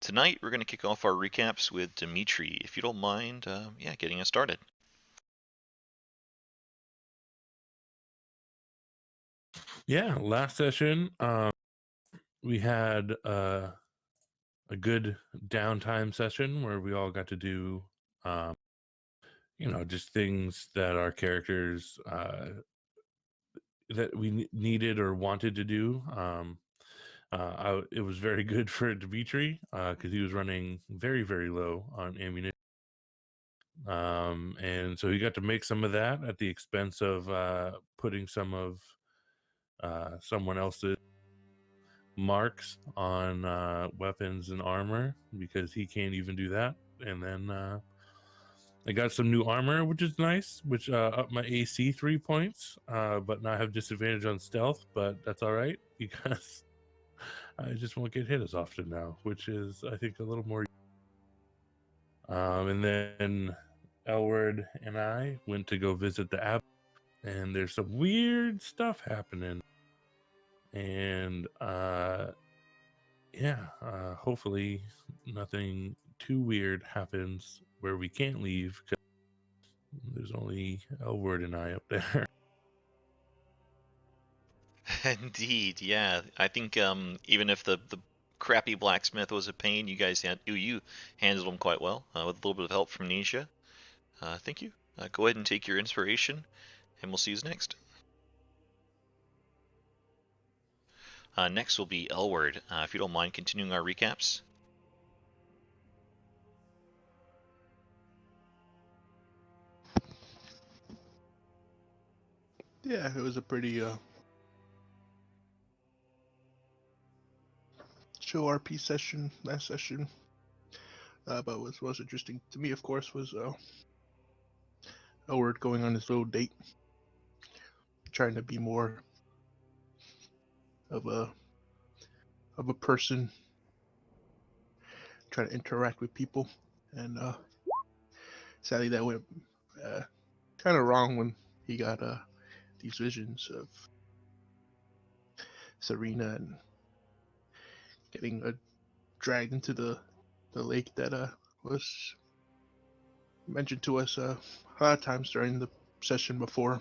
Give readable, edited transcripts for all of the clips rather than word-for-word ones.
Tonight we're going to kick off our recaps with Dimitri, if you don't mind, getting us started. Yeah, last session we had a good downtime session where we all got to do just things that our characters that we needed or wanted to do. It was very good for Dimitri because he was running very, very low on ammunition. And so he got to make some of that at the expense of putting some of someone else's marks on weapons and armor because he can't even do that. And then I got some new armor, which is nice, which upped my AC 3 points, but now I have disadvantage on stealth, but that's all right because I just won't get hit as often now, which is, I think, a little more. And then Elward and I went to go visit the abbey, and there's some weird stuff happening. And hopefully nothing too weird happens where we can't leave because there's only Elward and I up there. Indeed, yeah. I think even if the crappy blacksmith was a pain, you handled him quite well with a little bit of help from Nisha. Thank you. Go ahead and take your inspiration, and we'll see you next. Next will be Elward. If you don't mind continuing our recaps. Yeah, it was a pretty chill RP session last session. But what's most interesting to me, of course, was Elward going on his little date, trying to be more of a person, trying to interact with people, and sadly that went kind of wrong when he got these visions of Serena and getting dragged into the lake that was mentioned to us a lot of times during the session before.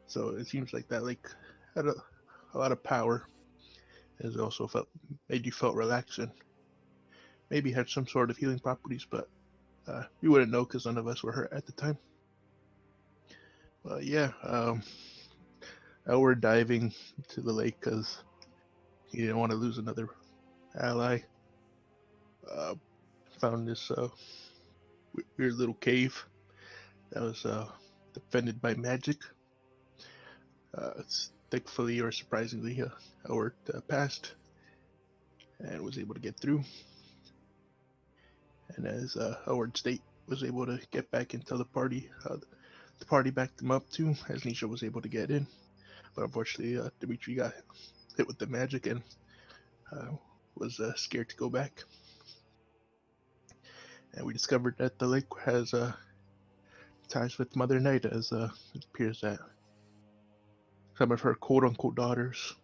So it seems like that lake had a lot of power. It also made you felt relaxed and maybe had some sort of healing properties, but we wouldn't know because none of us were hurt at the time. Yeah, Elward diving to the lake because he didn't want to lose another ally. Found this weird little cave that was defended by magic. Thankfully or surprisingly, Elward passed and was able to get through. And as Elward State was able to get back into the party backed him up too, as Nisha was able to get in. But unfortunately, Dimitri got hit with the magic and was scared to go back. And we discovered that the lake has ties with Mother Night, as it appears that some of her quote-unquote daughters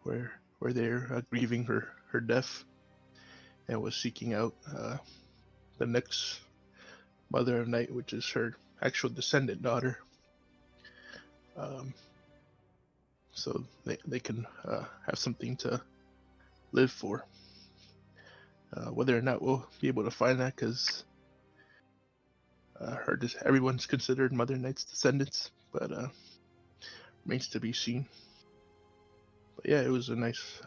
were there grieving her death and was seeking out the next Mother of Night, which is her actual descendant daughter. So they can have something to live for. Whether or not we'll be able to find that, because everyone's considered Mother Knight's descendants, but remains to be seen. But yeah, it was a nice,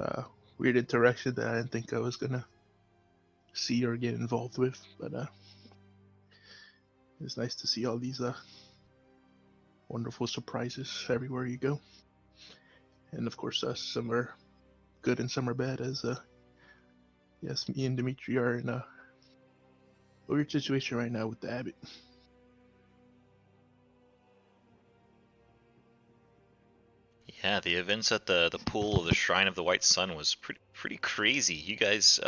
weird interaction that I didn't think I was gonna see or get involved with, but it's nice to see all these wonderful surprises everywhere you go. And of course, some are good and some are bad, as yes, me and Dimitri are in a weird situation right now with the abbot. Yeah, the events at the pool of the Shrine of the White Sun was pretty crazy. You guys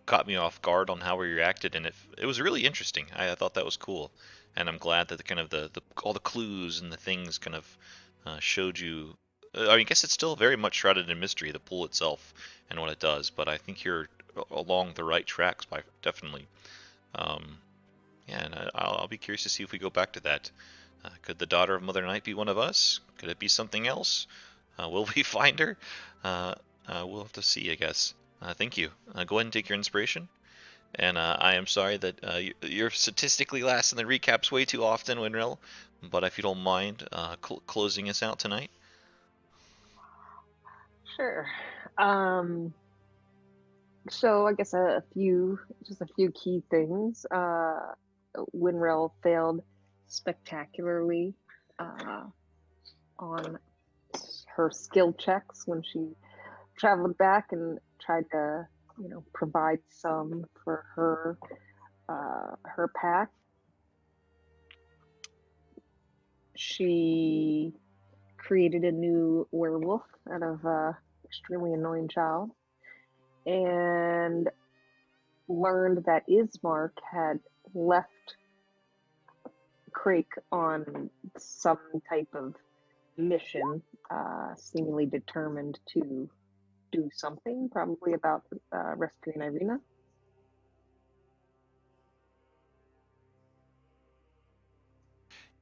caught me off guard on how we reacted, and it was really interesting. I thought that was cool, and I'm glad that the all the clues and the things kind of showed you I guess it's still very much shrouded in mystery, the pool itself and what it does, but I think you're along the right tracks, by definitely. Yeah, and I'll be curious to see if we go back to that. Could the daughter of Mother Night be one of us? Could it be something else? Will we find her? We'll have to see, I guess. Thank you. Go ahead and take your inspiration. And I am sorry that you're statistically last in the recaps way too often, Winrel. But if you don't mind closing us out tonight. Sure. So I guess just a few key things. Winrel failed spectacularly on her skill checks when she traveled back and tried to, provide some for her pack. She created a new werewolf out of extremely annoying child, and learned that Ismark had left Crake on some type of mission, seemingly determined to do something, probably about rescuing Irina.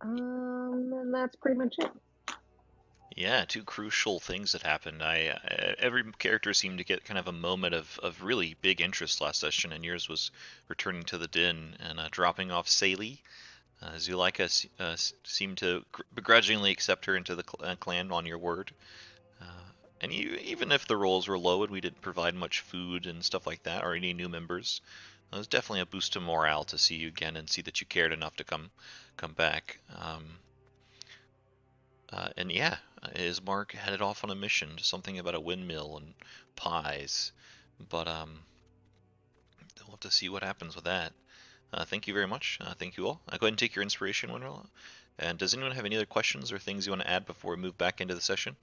And that's pretty much it. Yeah, two crucial things that happened. Every character seemed to get kind of a moment of really big interest last session, and yours was returning to the den and dropping off Saley. Zuleika seemed to begrudgingly accept her into the clan on your word. And even if the roles were low and we didn't provide much food and stuff like that, or any new members, it was definitely a boost to morale to see you again and see that you cared enough to come back. And yeah, Ismark headed off on a mission, something about a windmill and pies. But we'll have to see what happens with that. Thank you very much. Thank you all. Go ahead and take your inspiration, Winrel. And does anyone have any other questions or things you want to add before we move back into the session?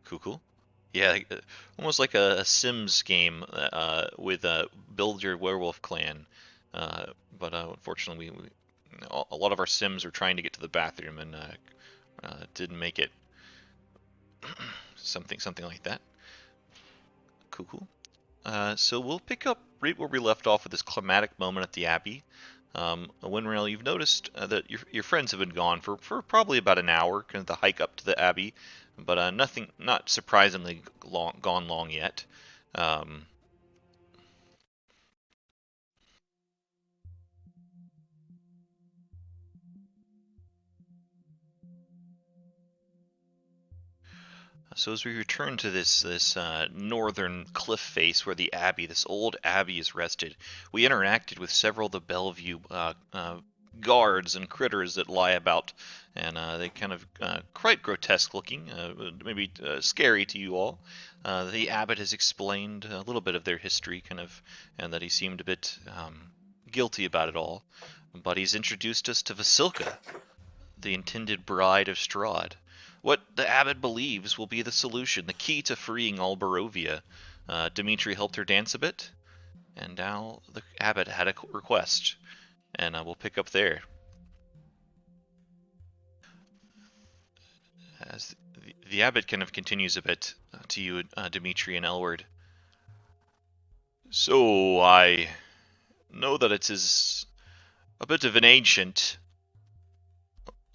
Cool. Yeah, almost like a Sims game with build your werewolf clan. But unfortunately, a lot of our Sims were trying to get to the bathroom and didn't make it. something like that. Cool. So we'll pick up right where we left off with this climatic moment at the Abbey. Winrail, you've noticed that your friends have been gone for probably about an hour, kind of the hike up to the Abbey, but not surprisingly gone long yet. So as we return to this northern cliff face where the Abbey, this old Abbey, is rested, we interacted with several of the Bellevue guards and critters that lie about, and they kind of quite grotesque looking, maybe scary to you all. The abbot has explained a little bit of their history, kind of, and that he seemed a bit guilty about it all. But he's introduced us to Vasilka, the intended bride of Strahd. What the abbot believes will be the solution, the key to freeing all Barovia. Dimitri helped her dance a bit, and now the abbot had a request, and we'll pick up there. As the abbot kind of continues a bit to you, Dimitri and Elward. So I know that it is a bit of an ancient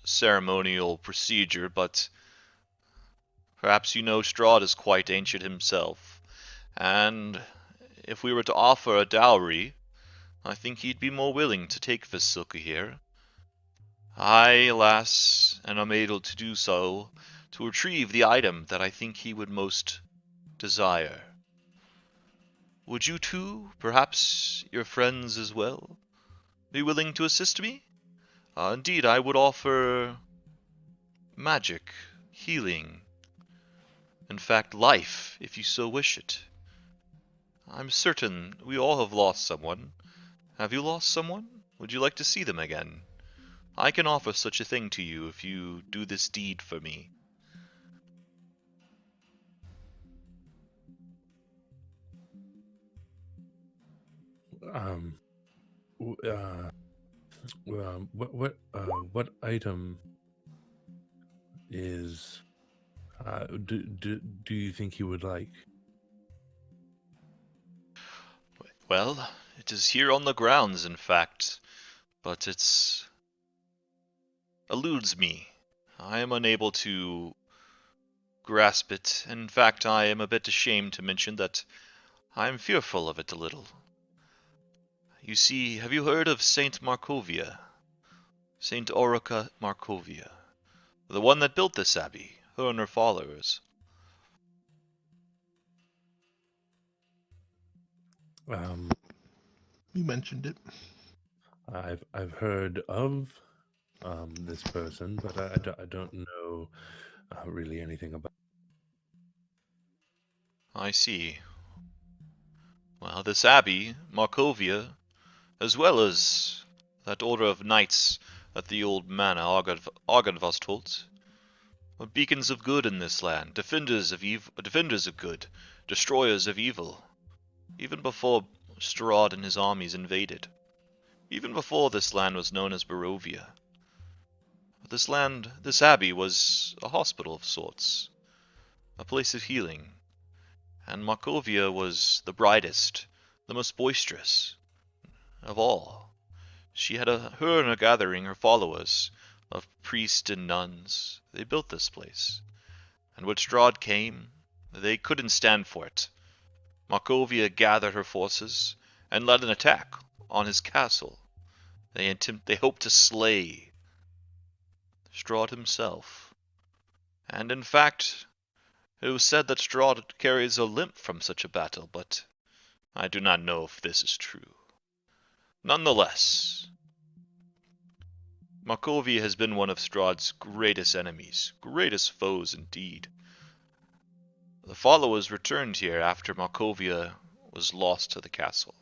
ceremonial procedure, but perhaps you know Strahd is quite ancient himself, and if we were to offer a dowry, I think he'd be more willing to take Vasilka here. I, alas, am unable to do so to retrieve the item that I think he would most desire. Would you two, perhaps your friends as well, be willing to assist me? Indeed, I would offer magic, healing, in fact, life, if you so wish it. I'm certain we all have lost someone. Have you lost someone? Would you like to see them again? I can offer such a thing to you if you do this deed for me. Um, w- uh, What item is do you think he would like? Well, it is here on the grounds, in fact, but it eludes me. I am unable to grasp it. In fact, I am a bit ashamed to mention that I am fearful of it a little. You see, have you heard of Saint Markovia? Saint Orica Markovia? The one that built this abbey, her and her followers. You mentioned it. I've heard of this person, but I don't know really anything about. I see. Well, this abbey, Markovia, as well as that order of knights at the old manor Argonvost holds, were beacons of good in this land, defenders of good, destroyers of evil, even before Strahd and his armies invaded, even before this land was known as Barovia. This abbey was a hospital of sorts, a place of healing, and Markovia was the brightest, the most boisterous of all. She had her and her gathering, her followers, of priests and nuns. They built this place. And when Strahd came, they couldn't stand for it. Markovia gathered her forces and led an attack on his castle. They hoped to slay Strahd himself. And in fact, it was said that Strahd carries a limp from such a battle, but I do not know if this is true. Nonetheless, Markovia has been one of Strahd's greatest enemies, greatest foes indeed. The followers returned here after Markovia was lost to the castle.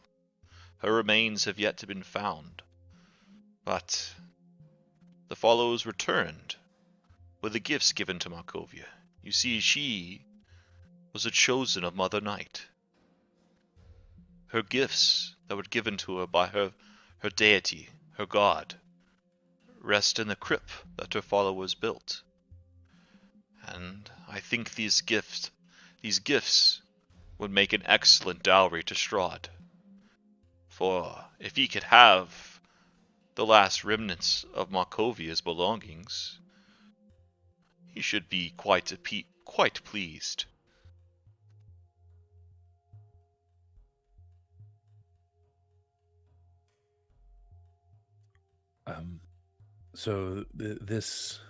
Her remains have yet to been found. But the followers returned with the gifts given to Markovia. You see, she was a chosen of Mother Night. Her gifts that were given to her by her deity, her god, rest in the crypt that her followers built. And I think these gifts would make an excellent dowry to Strahd. For if he could have the last remnants of Markovia's belongings, he should be quite pleased. So this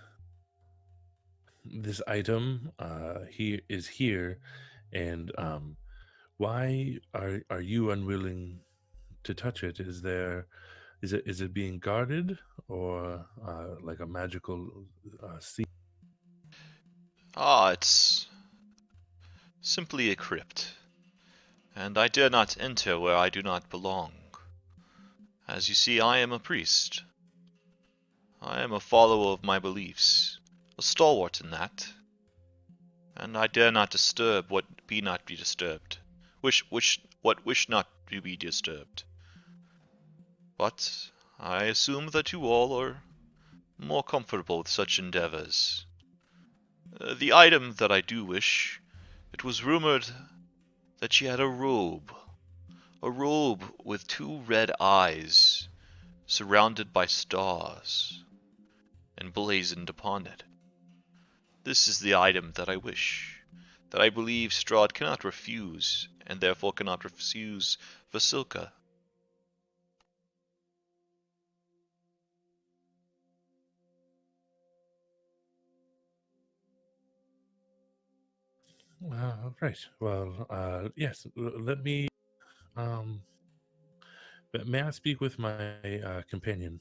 item here is here, and why are you unwilling to touch it? Is it being guarded, or like a magical seal? It's simply a crypt, and I dare not enter where I do not belong. As you see, I am a priest. I am a follower of my beliefs, a stalwart in that, and I dare not disturb what be not be disturbed. Wish not to be disturbed. But I assume that you all are more comfortable with such endeavors. The item that I do wish, it was rumored that she had a robe with two red eyes, surrounded by stars, emblazoned upon it. This is the item that I wish, that I believe Strahd cannot refuse, and therefore cannot refuse Vasilka. Right. Well, yes. Let me. Um, but may I speak with my companion?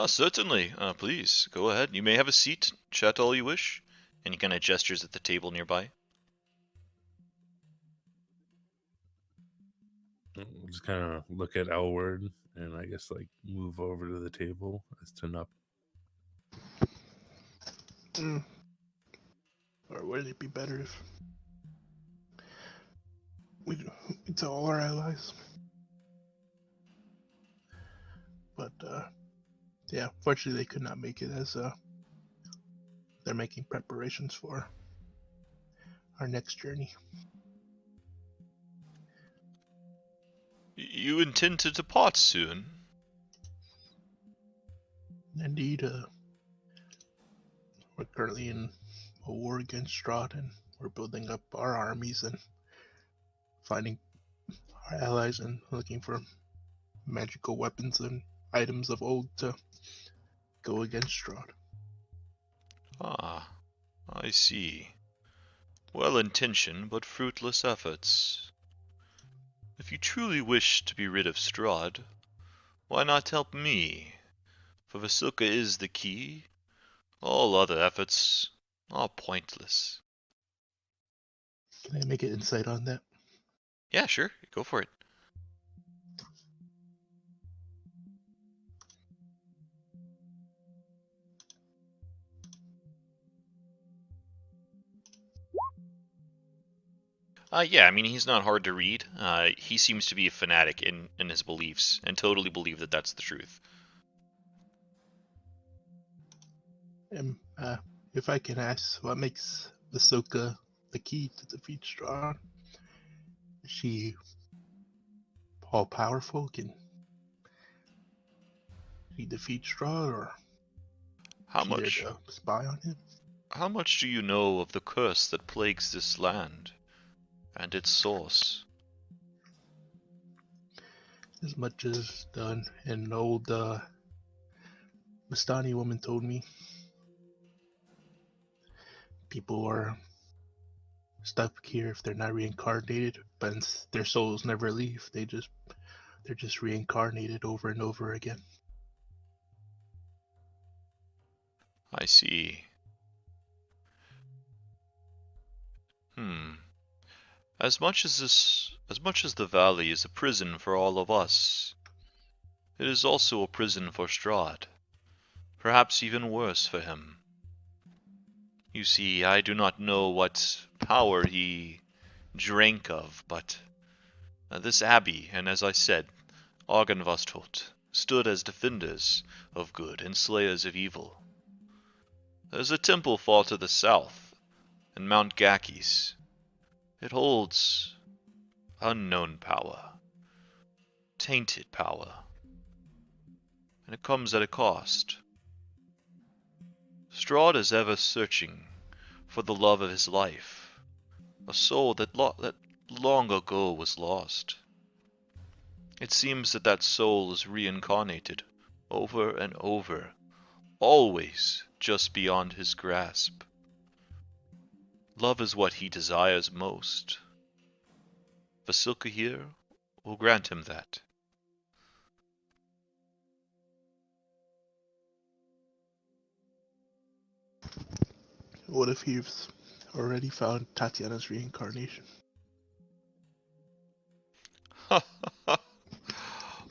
Certainly. Please, go ahead. You may have a seat, chat all you wish. And he kind of gestures at the table nearby. Just kind of look at Elward and I guess like move over to the table as to not. Or would it be better if we tell all our allies? yeah, fortunately they could not make it as they're making preparations for our next journey. You intend to depart soon? Indeed, we're currently in a war against Strahd, and we're building up our armies and finding our allies and looking for magical weapons and items of old to go against Strahd. Ah, I see. Well-intentioned but fruitless efforts. If you truly wish to be rid of Strahd, why not help me? For Vasilka is the key. All other efforts are pointless. Can I make an insight on that? Yeah, sure. Go for it. Yeah, I mean, he's not hard to read. He seems to be a fanatic in his beliefs and totally believe that that's the truth. If I can ask, what makes Ahsoka the key to defeat Strahd? Is she all powerful? Can she defeat Strahd, or How she there much? to spy on him? How much do you know of the curse that plagues this land and its source? As much as an old Mastani woman told me. People are stuck here if they're not reincarnated, but their souls never leave. They're just reincarnated over and over again. I see. As much as the valley is a prison for all of us, it is also a prison for Strahd. Perhaps even worse for him. You see, I do not know what power he drank of, but this abbey, and as I said, Argynvostholt, stood as defenders of good and slayers of evil. There's a temple far to the south, in Mount Gakis. It holds unknown power, tainted power, and it comes at a cost. Strahd is ever searching for the love of his life, a soul that long ago was lost. It seems that soul is reincarnated over and over, always just beyond his grasp. Love is what he desires most. Vasilka here will grant him that. What if he's already found Tatiana's reincarnation?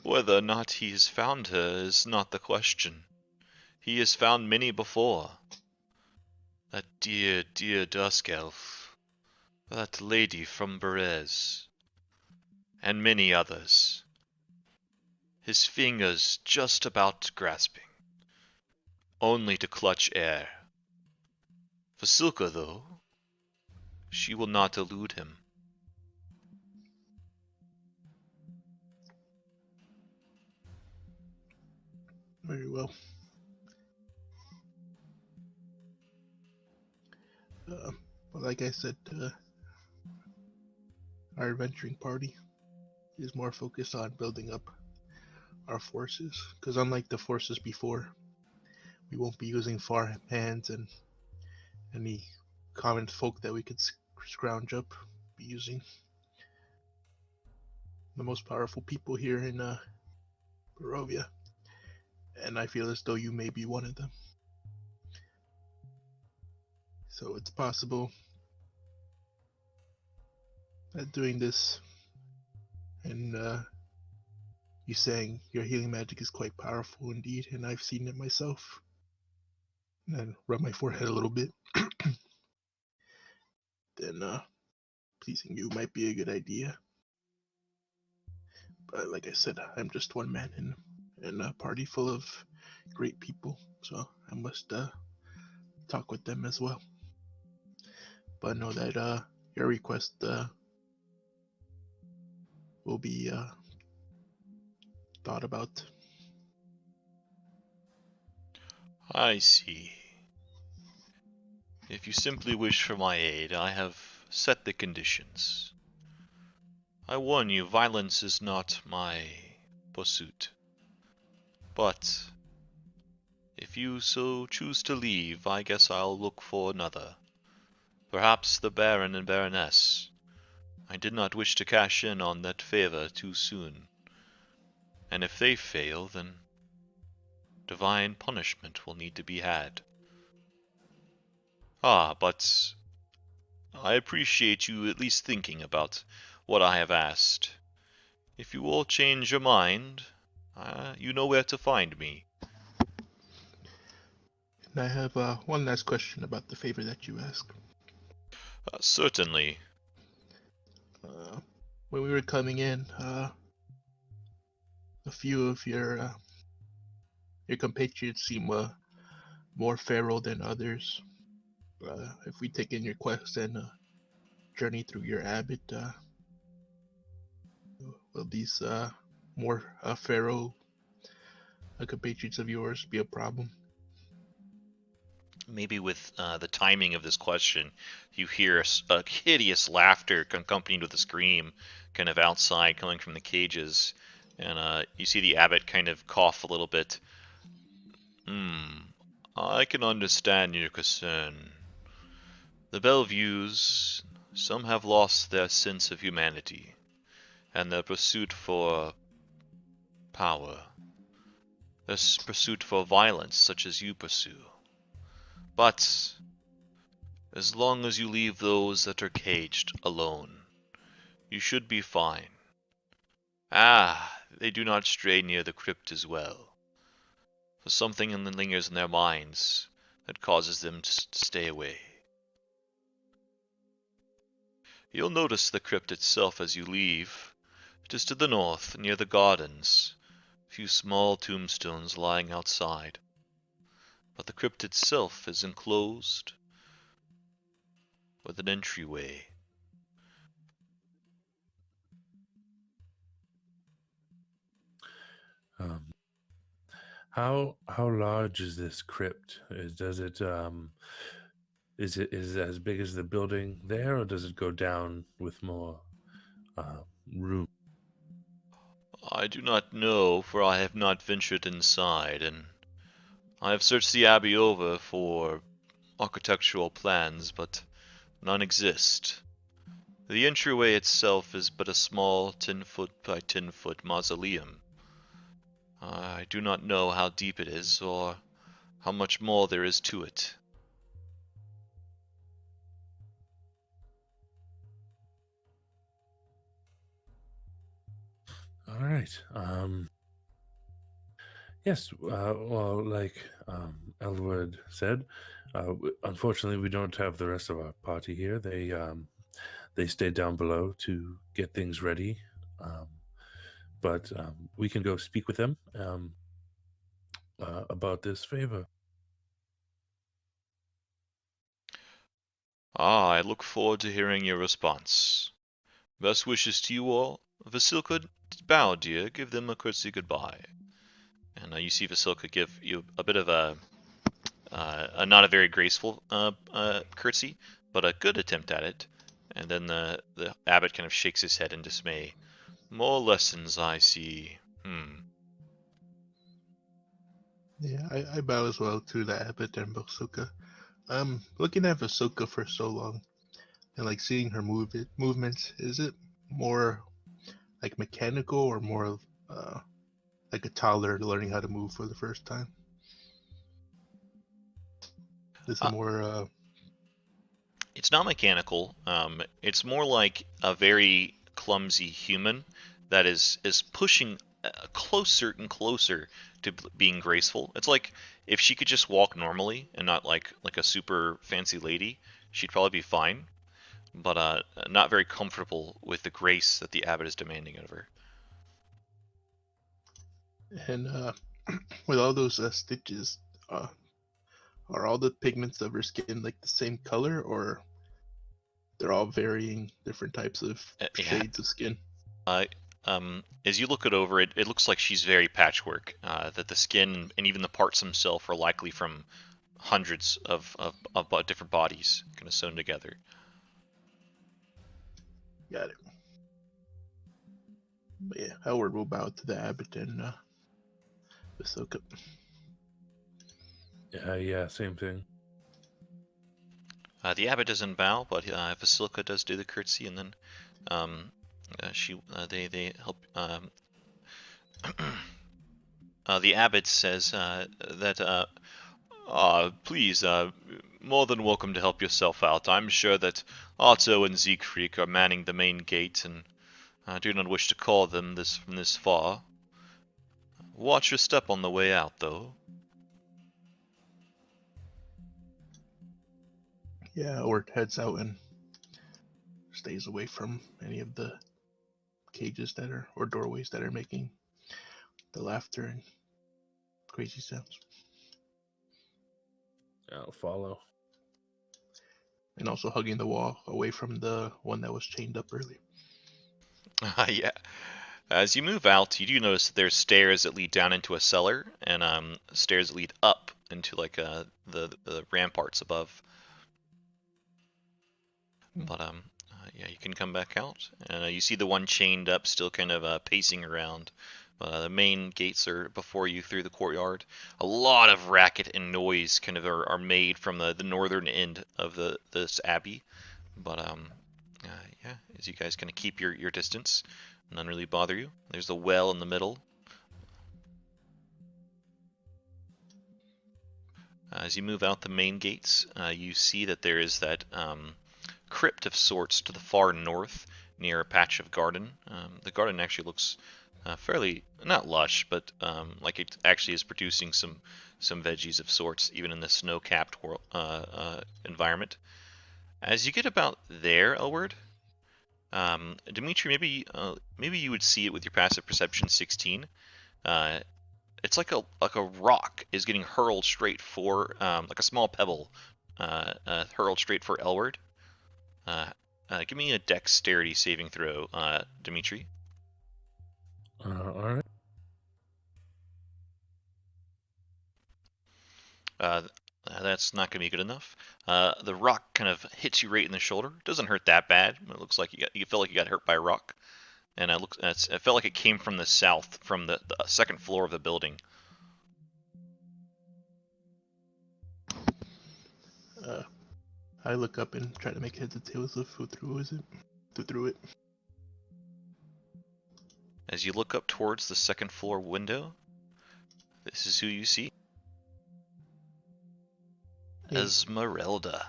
Whether or not he has found her is not the question. He has found many before. That dear, dear dusk elf, that lady from Berez, and many others. His fingers just about grasping, only to clutch air. Vasilka, though, she will not elude him. Very well. But like I said, our adventuring party is more focused on building up our forces, because unlike the forces before, we won't be using far hands and any common folk that we could scrounge up. Be using the most powerful people here in Barovia, and I feel as though you may be one of them. So it's possible that doing this and you saying your healing magic is quite powerful indeed, and I've seen it myself, and rub my forehead a little bit, then pleasing you might be a good idea. But like I said, I'm just one man, and a party full of great people. So I must talk with them as well. But I know that your request will be thought about. I see. If you simply wish for my aid, I have set the conditions. I warn you, violence is not my pursuit. But if you so choose to leave, I guess I'll look for another. Perhaps the Baron and Baroness. I did not wish to cash in on that favor too soon. And if they fail, then divine punishment will need to be had. But I appreciate you at least thinking about what I have asked. If you all change your mind, you know where to find me. And I have one last question about the favor that you asked. Certainly. When we were coming in, a few of your compatriots seem more feral than others. If we take in your quest and journey through your abbot, will these more feral compatriots of yours be a problem? Maybe with the timing of this question, you hear a hideous laughter accompanied with a scream kind of outside coming from the cages. And you see the abbot kind of cough a little bit. I can understand your concern. The Bellevues, some have lost their sense of humanity, and their pursuit for power. Their pursuit for violence, such as you pursue. But as long as you leave those that are caged alone, you should be fine. They do not stray near the crypt as well. For something lingers in their minds that causes them to stay away. You'll notice the crypt itself as you leave. It is to the north, near the gardens. A few small tombstones lying outside. But the crypt itself is enclosed with an entryway. How large is this crypt? Is it as big as the building there, or does it go down with more room? I do not know, for I have not ventured inside, and I have searched the abbey over for architectural plans, but none exist. The entryway itself is but a small 10-foot by 10-foot mausoleum. I do not know how deep it is, or how much more there is to it. All right. Yes. Well, like Elwood said, unfortunately, we don't have the rest of our party here. They stayed down below to get things ready. But we can go speak with them about this favor. I look forward to hearing your response. Best wishes to you all. Vasilka, bow, dear. Give them a courtesy goodbye. And you see Vasilka give you a bit of a not a very graceful curtsy, but a good attempt at it. And then the abbot kind of shakes his head in dismay. More lessons, I see. Yeah, I bow as well to the abbot and Vasilka. Looking at Vasilka for so long and like seeing her movements, is it more like mechanical or more like a toddler learning how to move for the first time? Is it more It's not mechanical. It's more like a very clumsy human that is pushing closer and closer to being graceful. It's like if she could just walk normally and not like a super fancy lady, she'd probably be fine. But not very comfortable with the grace that the abbot is demanding of her. And with all those stitches, are all the pigments of her skin like the same color, or they're all varying different types of Yeah. shades of skin? As you look it over, it looks like she's very patchwork. That the skin and even the parts themselves are likely from hundreds of different bodies kind of sewn together. Got it. But yeah, Howard will bow to the abbot and Ahsoka. Yeah, same thing. The abbot doesn't bow, but Vasilka does do the curtsy, and then they help. The abbot says that please, more than welcome to help yourself out. I'm sure that Otto and Siegfried are manning the main gate, and I do not wish to call them from this far. Watch your step on the way out, though. Yeah, Howard heads out and stays away from any of the cages that are or doorways that are making the laughter and crazy sounds. I'll follow. And also hugging the wall away from the one that was chained up earlier. Yeah. As you move out, you do notice that there's stairs that lead down into a cellar, and stairs that lead up into like the ramparts above. But yeah, you can come back out, and you see the one chained up, still kind of pacing around. The main gates are before you through the courtyard. A lot of racket and noise kind of are made from the northern end of this abbey. But yeah, as you guys kind of keep your distance, none really bother you. There's the well in the middle. As you move out the main gates, you see that there is that crypt of sorts to the far north near a patch of garden. The garden actually looks fairly, not lush, but like it actually is producing some veggies of sorts, even in the snow-capped environment. As you get about there, Elward, Dimitri, maybe you would see it with your passive perception 16. It's like a rock is getting hurled straight for like a small pebble hurled straight for Elward. Give me a dexterity saving throw, Dimitri. All right. That's not going to be good enough. The rock kind of hits you right in the shoulder. Doesn't hurt that bad. It looks like you feel like you got hurt by a rock, and it felt like it came from the south, from the second floor of the building. I look up and try to make heads or tails of who threw it. As you look up towards the second floor window, this is who you see. Hey. Esmeralda.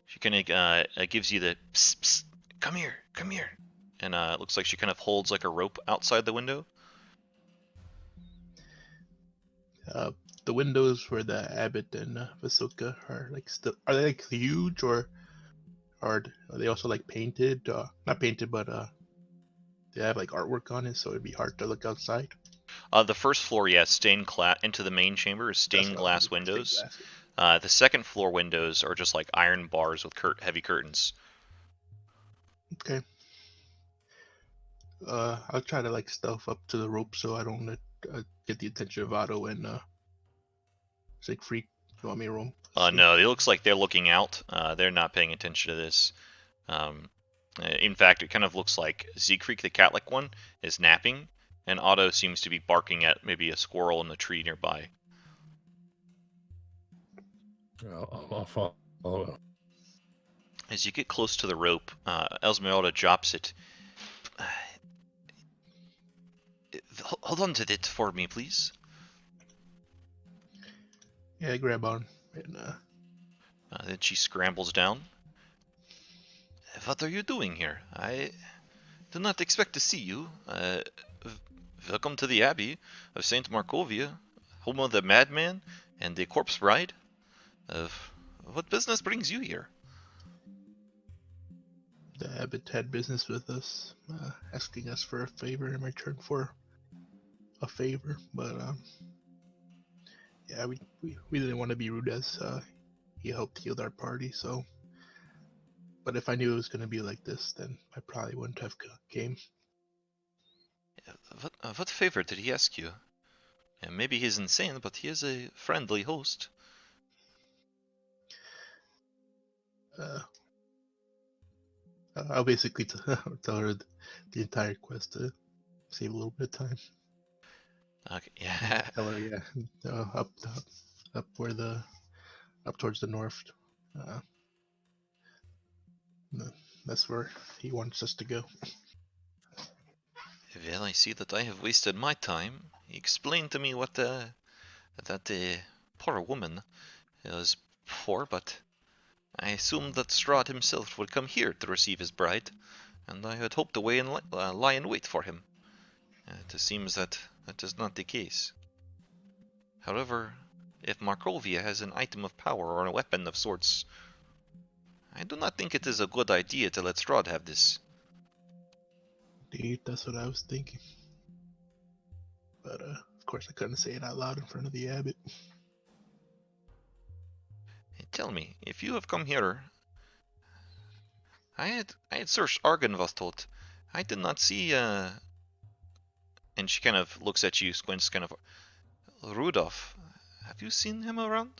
She kind of gives you the psst, psst, come here, and it looks like she kind of holds like a rope outside the window. The windows where the abbot and Vasilka are are they like huge, or are they also like painted? Not painted, but they have like artwork on it, so it'd be hard to look outside. The first floor, yes, stained glass into the main chamber is stained glass windows. The second floor windows are just like iron bars with heavy curtains. Okay. I'll try to like stealth up to the rope so I don't get the attention of Otto and Siegfried. You want me to roll? No, it looks like they're looking out. They're not paying attention to this. In fact, it kind of looks like Siegfried, the cat-like one, is napping, and Otto seems to be barking at maybe a squirrel in the tree nearby. I'll follow. As you get close to the rope, Esmeralda drops it. Hold on to it for me, please. Yeah, I grab on and Then she scrambles down. What are you doing here? I do not expect to see you. Welcome to the Abbey of Saint Markovia, home of the madman and the corpse bride. What business brings you here? the abbot had business with us, asking us for a favor in return for a favor, but yeah, we didn't want to be rude as he helped heal our party. So, but if I knew it was gonna be like this, then I probably wouldn't have came. What favor did he ask you? Yeah, maybe he's insane, but he is a friendly host. Uh, I'll basically tell her the entire quest to save a little bit of time. Okay, yeah. Tell her, yeah, up where up towards the north. Uh, that's where he wants us to go. Well, I see that I have wasted my time. He explained to me what that poor woman is for, but I assumed that Strahd himself would come here to receive his bride, and I had hoped to lie in wait for him. It seems that that is not the case. However, if Markovia has an item of power or a weapon of sorts, I do not think it is a good idea to let Strahd have this. Indeed, that's what I was thinking. But of course, I couldn't say it out loud in front of the abbot. Tell me, if you have come here, I had searched Argenvothot. I did not see and she kind of looks at you, squints, kind of. Rudolph, have you seen him around?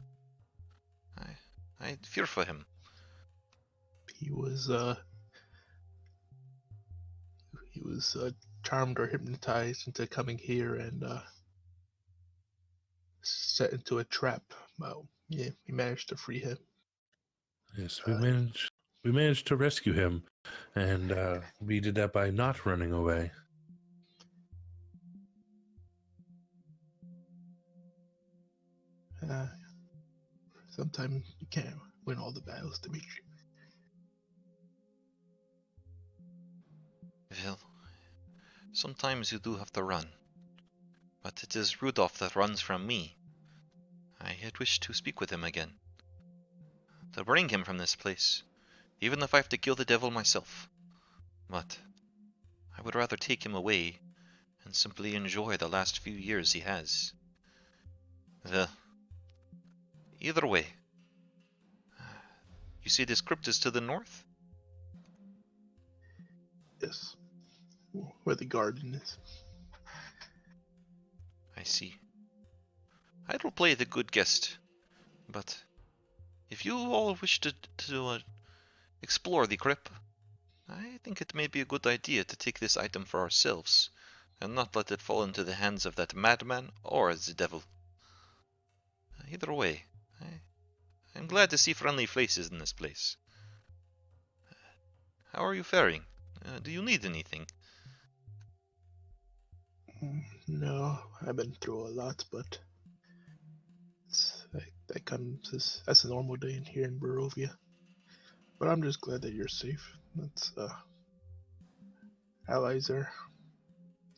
I fear for him. He was charmed or hypnotized into coming here and set into a trap. Well, yeah, we managed to free him. Yes, we managed to rescue him, and we did that by not running away. Sometimes you can't win all the battles, Dimitri. Well, sometimes you do have to run. But it is Rudolph that runs from me. I had wished to speak with him again. To bring him from this place, even if I have to kill the devil myself. But I would rather take him away and simply enjoy the last few years he has. Well, either way, you see this crypt is to the north? Yes, where the garden is. I see. I will play the good guest, but if you all wish to explore the crypt, I think it may be a good idea to take this item for ourselves, and not let it fall into the hands of that madman or the devil. Either way, I'm glad to see friendly faces in this place. How are you faring? Do you need anything? No, I've been through a lot, but that comes as a normal day in here in Barovia. But I'm just glad that you're safe. That's allies are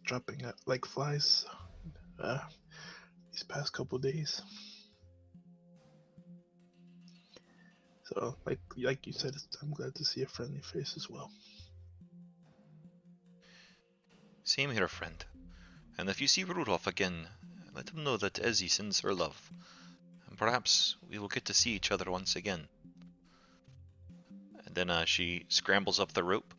dropping out like flies these past couple days. So, like you said, I'm glad to see a friendly face as well. Same here, friend. And if you see Rudolph again, let him know that Ezzy sends her love. And perhaps we will get to see each other once again. And then she scrambles up the rope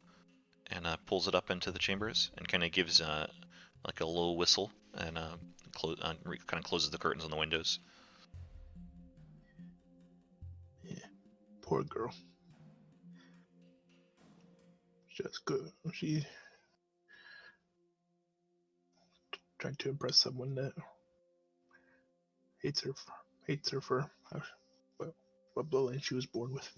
and pulls it up into the chambers and kind of gives like a low whistle and kind of closes the curtains on the windows. Yeah, poor girl. Just good. She trying to impress someone that hates her for what bloodline she was born with.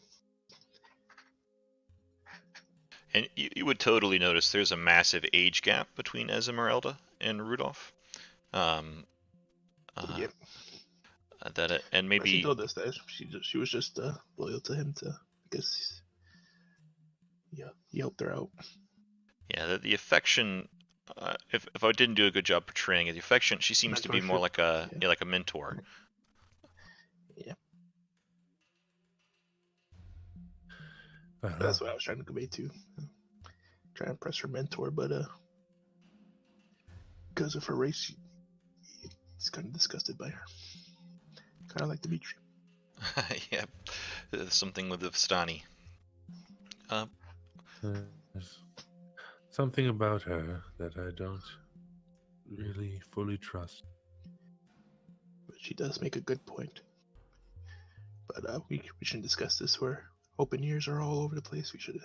And you would totally notice there's a massive age gap between Esmeralda and Rudolph. Yeah. And maybe she told us that she was just loyal to him. I guess, yeah, he helped her out. Yeah, the affection. If I didn't do a good job portraying it, the affection, she seems to be more like a like a mentor. Yeah. That's what I was trying to convey too. Trying to impress her mentor, but because of her race, kind of disgusted by her. Kind of like Dimitri. Yeah, something with the Vistani. There's something about her that I don't really fully trust. But she does make a good point. But we shouldn't discuss this. Where open ears are all over the place. We should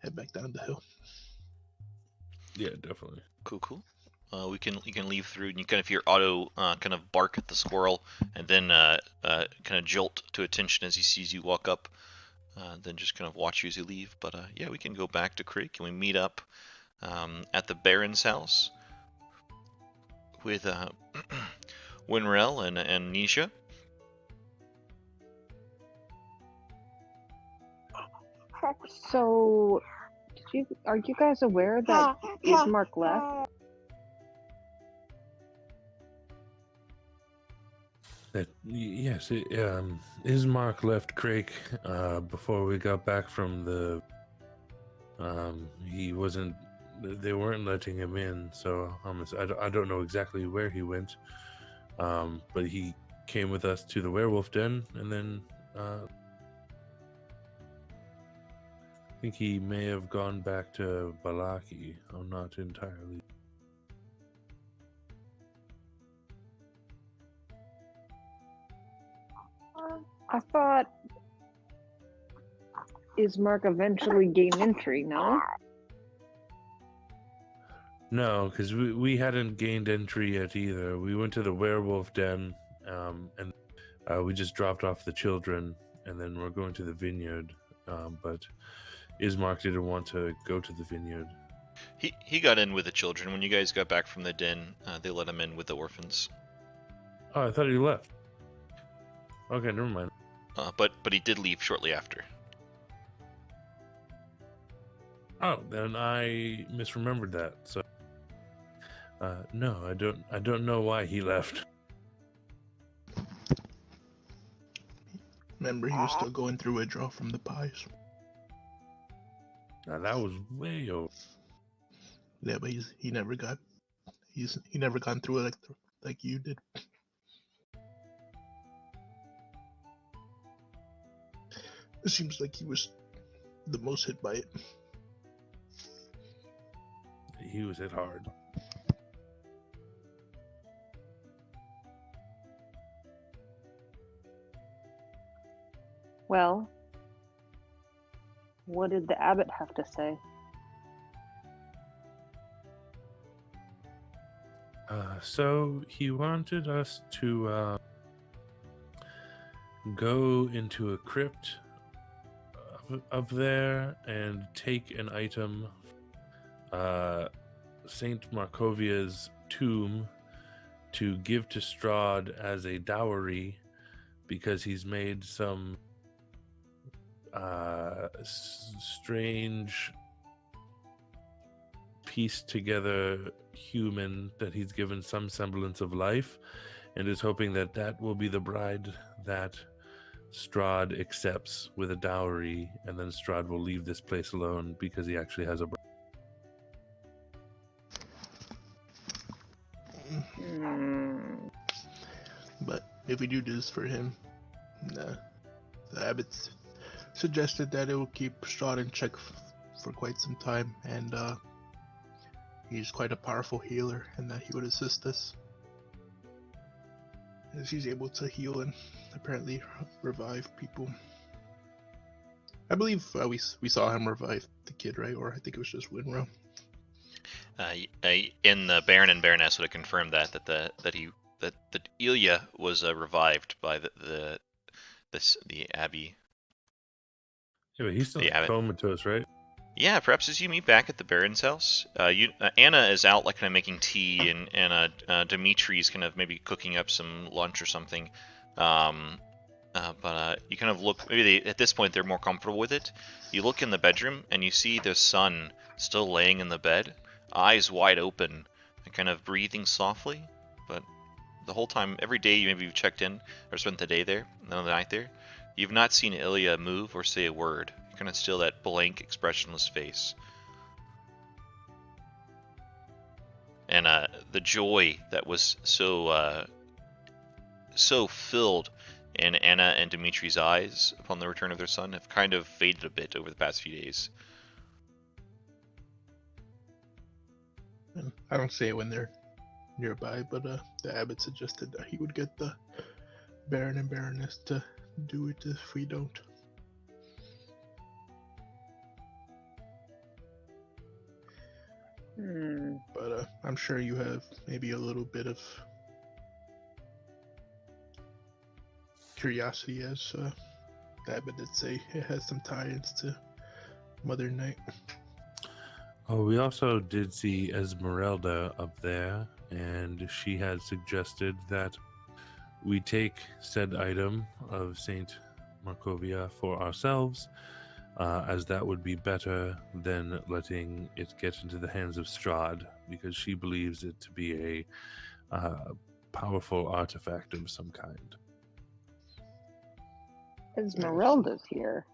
head back down the hill. Yeah, definitely. Cool. You can leave through, and you kind of hear Otto kind of bark at the squirrel, and then kind of jolt to attention as he sees you walk up. Then just kind of watch you as you leave. But yeah, we can go back to Creek, and we meet up at the Baron's house with Winrel and Nisha. So, are you guys aware that Ismark left? Yes, Ismark left Crake before we got back from the. He wasn't. They weren't letting him in, so I don't know exactly where he went. But he came with us to the werewolf den, and then I think he may have gone back to Balaki. I'm not entirely. I thought Ismark eventually gained entry, no? No, because we hadn't gained entry yet either. We went to the werewolf den, and we just dropped off the children, and then we're going to the vineyard. But Ismark didn't want to go to the vineyard. He got in with the children. When you guys got back from the den, they let him in with the orphans. Oh, I thought he left. Okay, never mind. But he did leave shortly after. Oh, then I misremembered that. So, no, I don't know why he left. Remember, he was still going through withdrawal from the pies. Now, that was way over. Yeah, but he never gone through it like you did. It seems like he was the most hit by it. He was hit hard. Well, what did the abbot have to say? So he wanted us to go into a crypt of there and take an item, Saint Markovia's tomb, to give to Strahd as a dowry, because he's made some strange pieced together human that he's given some semblance of life, and is hoping that that will be the bride that Strahd accepts with a dowry, and then Strahd will leave this place alone because he actually has a bride. But if we do this for him, the abbot suggested that it will keep Strahd in check for quite some time, and he's quite a powerful healer, and that he would assist us, as he's able to heal and apparently revive people. I believe we saw him revive the kid, right? Or I think it was just Winrow. In the Baron and Baroness would have confirmed that Ilya was revived by the abbey. Yeah, but he's still comatose, right? Yeah, perhaps as you meet back at the Baron's house, Anna is out like kind of making tea, and Dimitri's kind of maybe cooking up some lunch or something. But you kind of look, maybe at this point they're more comfortable with it. You look in the bedroom and you see their son still laying in the bed, eyes wide open, and kind of breathing softly. But the whole time, every day you've checked in or spent the day there, the night there, you've not seen Ilya move or say a word. You're kind of still that blank, expressionless face. And the joy that was so so filled in Anna and Dimitri's eyes upon the return of their son have kind of faded a bit over the past few days. And I don't say it when they're nearby, but the abbot suggested that he would get the Baron and Baroness to do it if we don't. But I'm sure you have maybe a little bit of curiosity, as the abbot did say it has some tie-ins to Mother Night. Oh, we also did see Esmeralda up there, and she had suggested that we take said item of Saint Markovia for ourselves, as that would be better than letting it get into the hands of Strahd, because she believes it to be a powerful artifact of some kind. Esmeralda's here.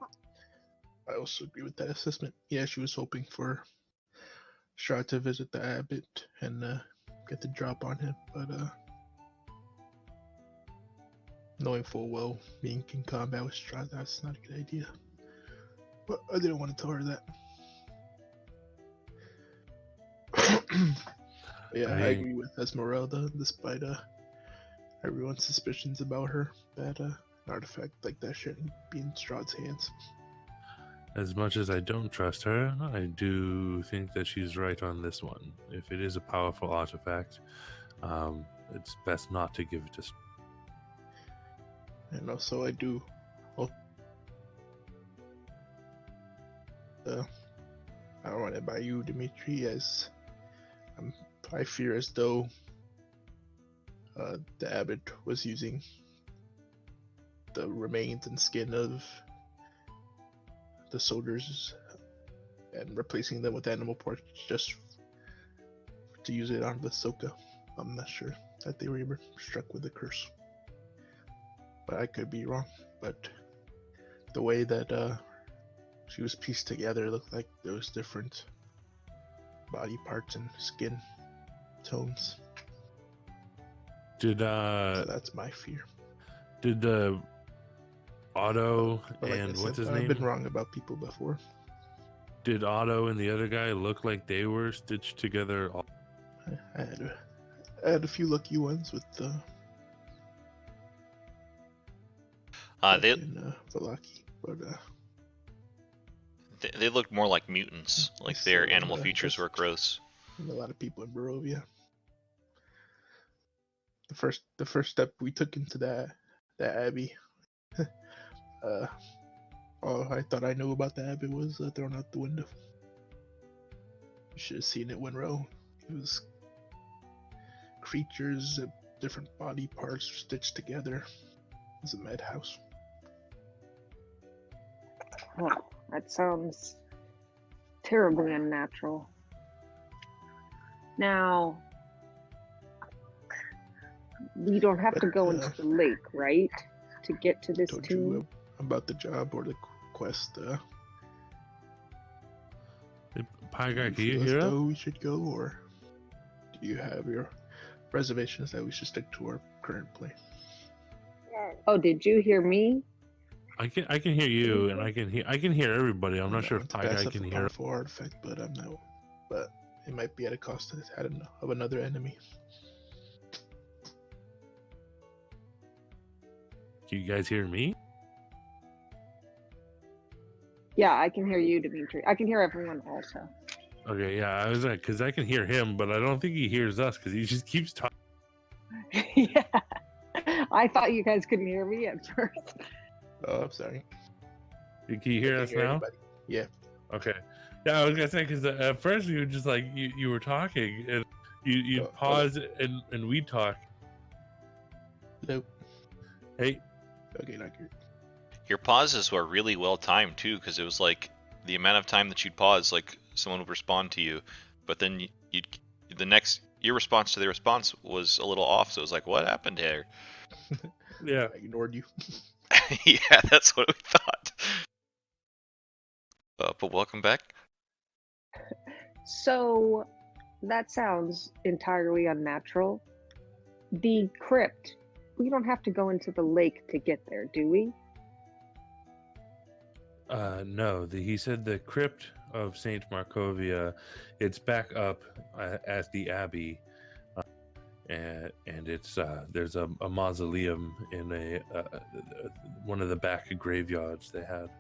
I also agree with that assessment. Yeah, she was hoping for Strahd to visit the abbot and get the drop on him, but knowing full well being in combat with Strahd, that's not a good idea. But I didn't want to tell her that. Yeah, I agree with Esmeralda, despite everyone's suspicions about her, that an artifact like that shouldn't be in Strahd's hands. As much as I don't trust her, I do think that she's right on this one. If it is a powerful artifact, it's best not to give it to. And also, I do. I don't want it by you, Dimitri, as I fear as though the abbot was using the remains and skin of the soldiers and replacing them with animal parts just to use it on the Soka. I'm not sure that they were ever struck with a curse, but I could be wrong. But the way that she was pieced together looked like there was different body parts and skin tones. So that's my fear. Did Otto But like and I what's said, his I've name? been wrong about people before. Did Otto and the other guy look like they were stitched together? I had a few lucky ones with They Valaki, but they looked more like mutants, like their still, animal features were gross. a lot of people in Barovia. The first step we took into that abbey, all I thought I knew about the abbey was thrown out the window. You should have seen it when Row. It was creatures, different body parts stitched together. It was a madhouse. Well, that sounds terribly unnatural. Now, we don't have to go into the lake, right? To get to this Told tomb? you about the job or the quest. Pie guy, Do can you feel as hear us? though we should go, or do you have your reservations that we should stick to our current plan? Oh, did you hear me? I can hear you, and I can hear everybody. I'm not sure if To Pie pass guy up can a hear. powerful artifact, but I'm not. But it might be at a cost of another enemy. Can you guys hear me? Yeah, I can hear you, Dimitri. I can hear everyone also. Okay, yeah, I was like, because I can hear him, but I don't think he hears us because he just keeps talking. Yeah. I thought you guys couldn't hear me at first. Oh, I'm sorry. Can you hear us now? Anybody. Yeah. Okay. Yeah, I was gonna say because at first you were just like you were talking and you pause and we talk. Nope. Hey. Okay, not good. Your pauses were really well timed too, because it was like the amount of time that you'd pause, like someone would respond to you, but then your response to their response was a little off. So it was like, what happened here? Yeah. I ignored you. Yeah, that's what we thought. But welcome back. So that sounds entirely unnatural. The crypt, we don't have to go into the lake to get there, do we? No, he said the crypt of Saint Markovia, it's back up at the abbey, and it's there's a mausoleum in one of the back graveyards they had.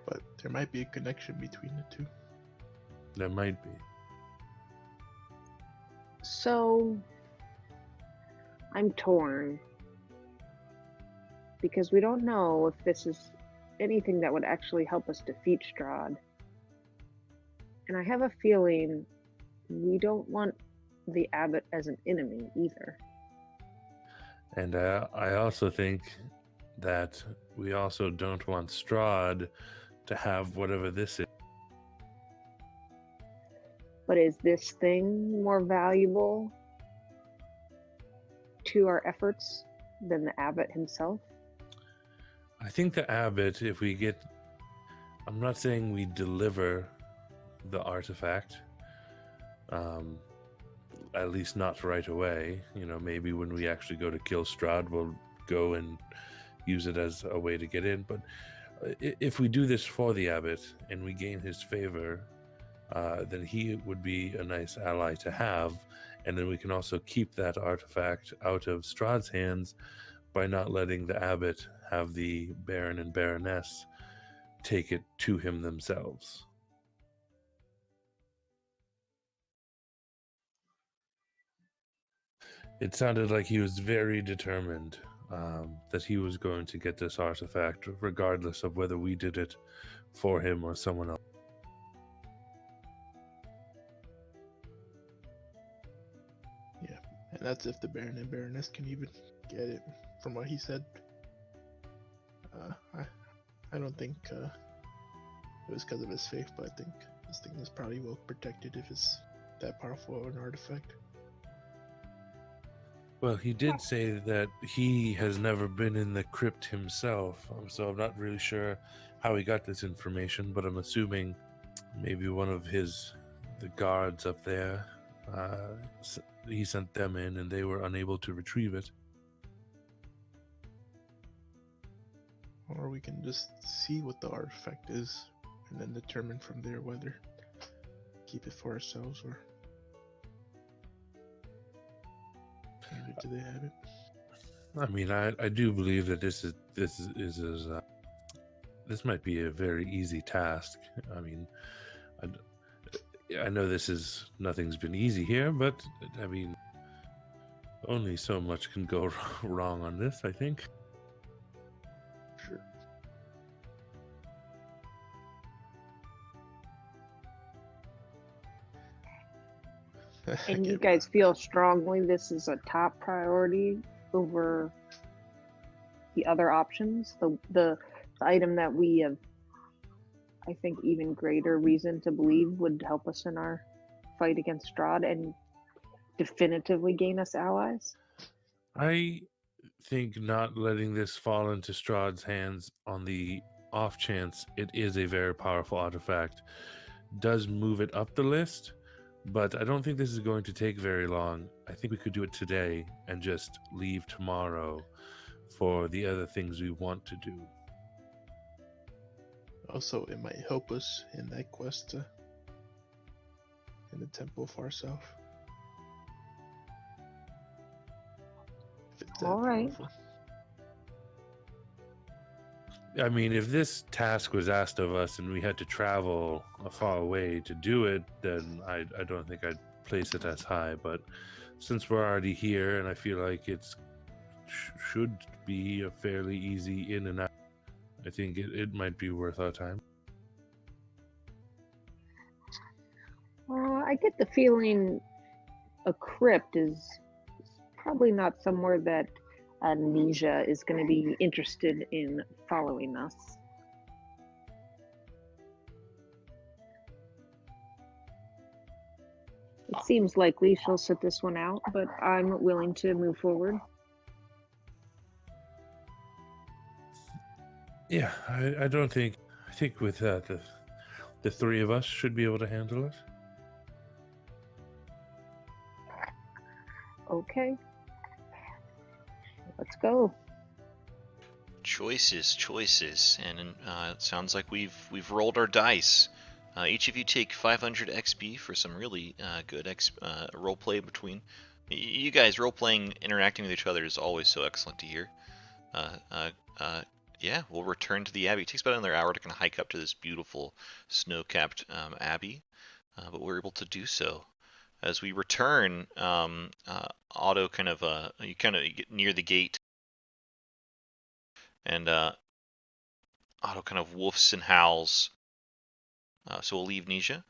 But there might be a connection between the two. There might be. So, I'm torn. Because we don't know if this is anything that would actually help us defeat Strahd. And I have a feeling we don't want the abbot as an enemy either. And I also think that we also don't want Strahd to have whatever this is. But is this thing more valuable to our efforts than the abbot himself? I think the abbot, if we get... I'm not saying we deliver the artifact, at least not right away. You know, maybe when we actually go to kill Strahd, we'll go and use it as a way to get in. But if we do this for the abbot and we gain his favor, then he would be a nice ally to have. And then we can also keep that artifact out of Strahd's hands by not letting the abbot have the Baron and Baroness take it to him themselves. It sounded like he was very determined that he was going to get this artifact, regardless of whether we did it for him or someone else. Yeah, and that's if the Baron and Baroness can even get it, from what he said. I don't think it was because of his faith, but I think this thing is probably well protected if it's that powerful of an artifact. Well, he did say that he has never been in the crypt himself, so I'm not really sure how he got this information, but I'm assuming maybe one of the guards up there, he sent them in and they were unable to retrieve it. Or we can just see what the artifact is and then determine from there whether keep it for ourselves or hand it to the abbot. I mean, I do believe that this might be a very easy task. I mean, I know nothing's been easy here, but I mean, only so much can go wrong on this, I think. Sure. And you guys feel strongly this is a top priority over the other options? The item that we have, I think, even greater reason to believe would help us in our fight against Strahd and definitively gain us allies? I think not letting this fall into Strahd's hands on the off chance it is a very powerful artifact does move it up the list, but I don't think this is going to take very long. I think we could do it today and just leave tomorrow for the other things we want to do. Also, it might help us in that quest in the temple far south. If it's that All right. powerful. I mean, if this task was asked of us and we had to travel a far way to do it, then I don't think I'd place it as high. But since we're already here and I feel like it's should be a fairly easy in and out, I think it might be worth our time. I get the feeling a crypt is probably not somewhere that Amnesia is going to be interested in following us. It seems likely she'll sit this one out, but I'm willing to move forward. Yeah, I think with the three of us should be able to handle it. Okay. Let's go. Choices, and it sounds like we've rolled our dice. Each of you take 500 XP for some really good role play between. You guys role playing, interacting with each other is always so excellent to hear. Yeah, we'll return to the abbey. It takes about another hour to kind of hike up to this beautiful snow-capped abbey, but we're able to do so. As we return, Otto you get near the gate, and Otto kind of woofs and howls. So we'll leave Nisha.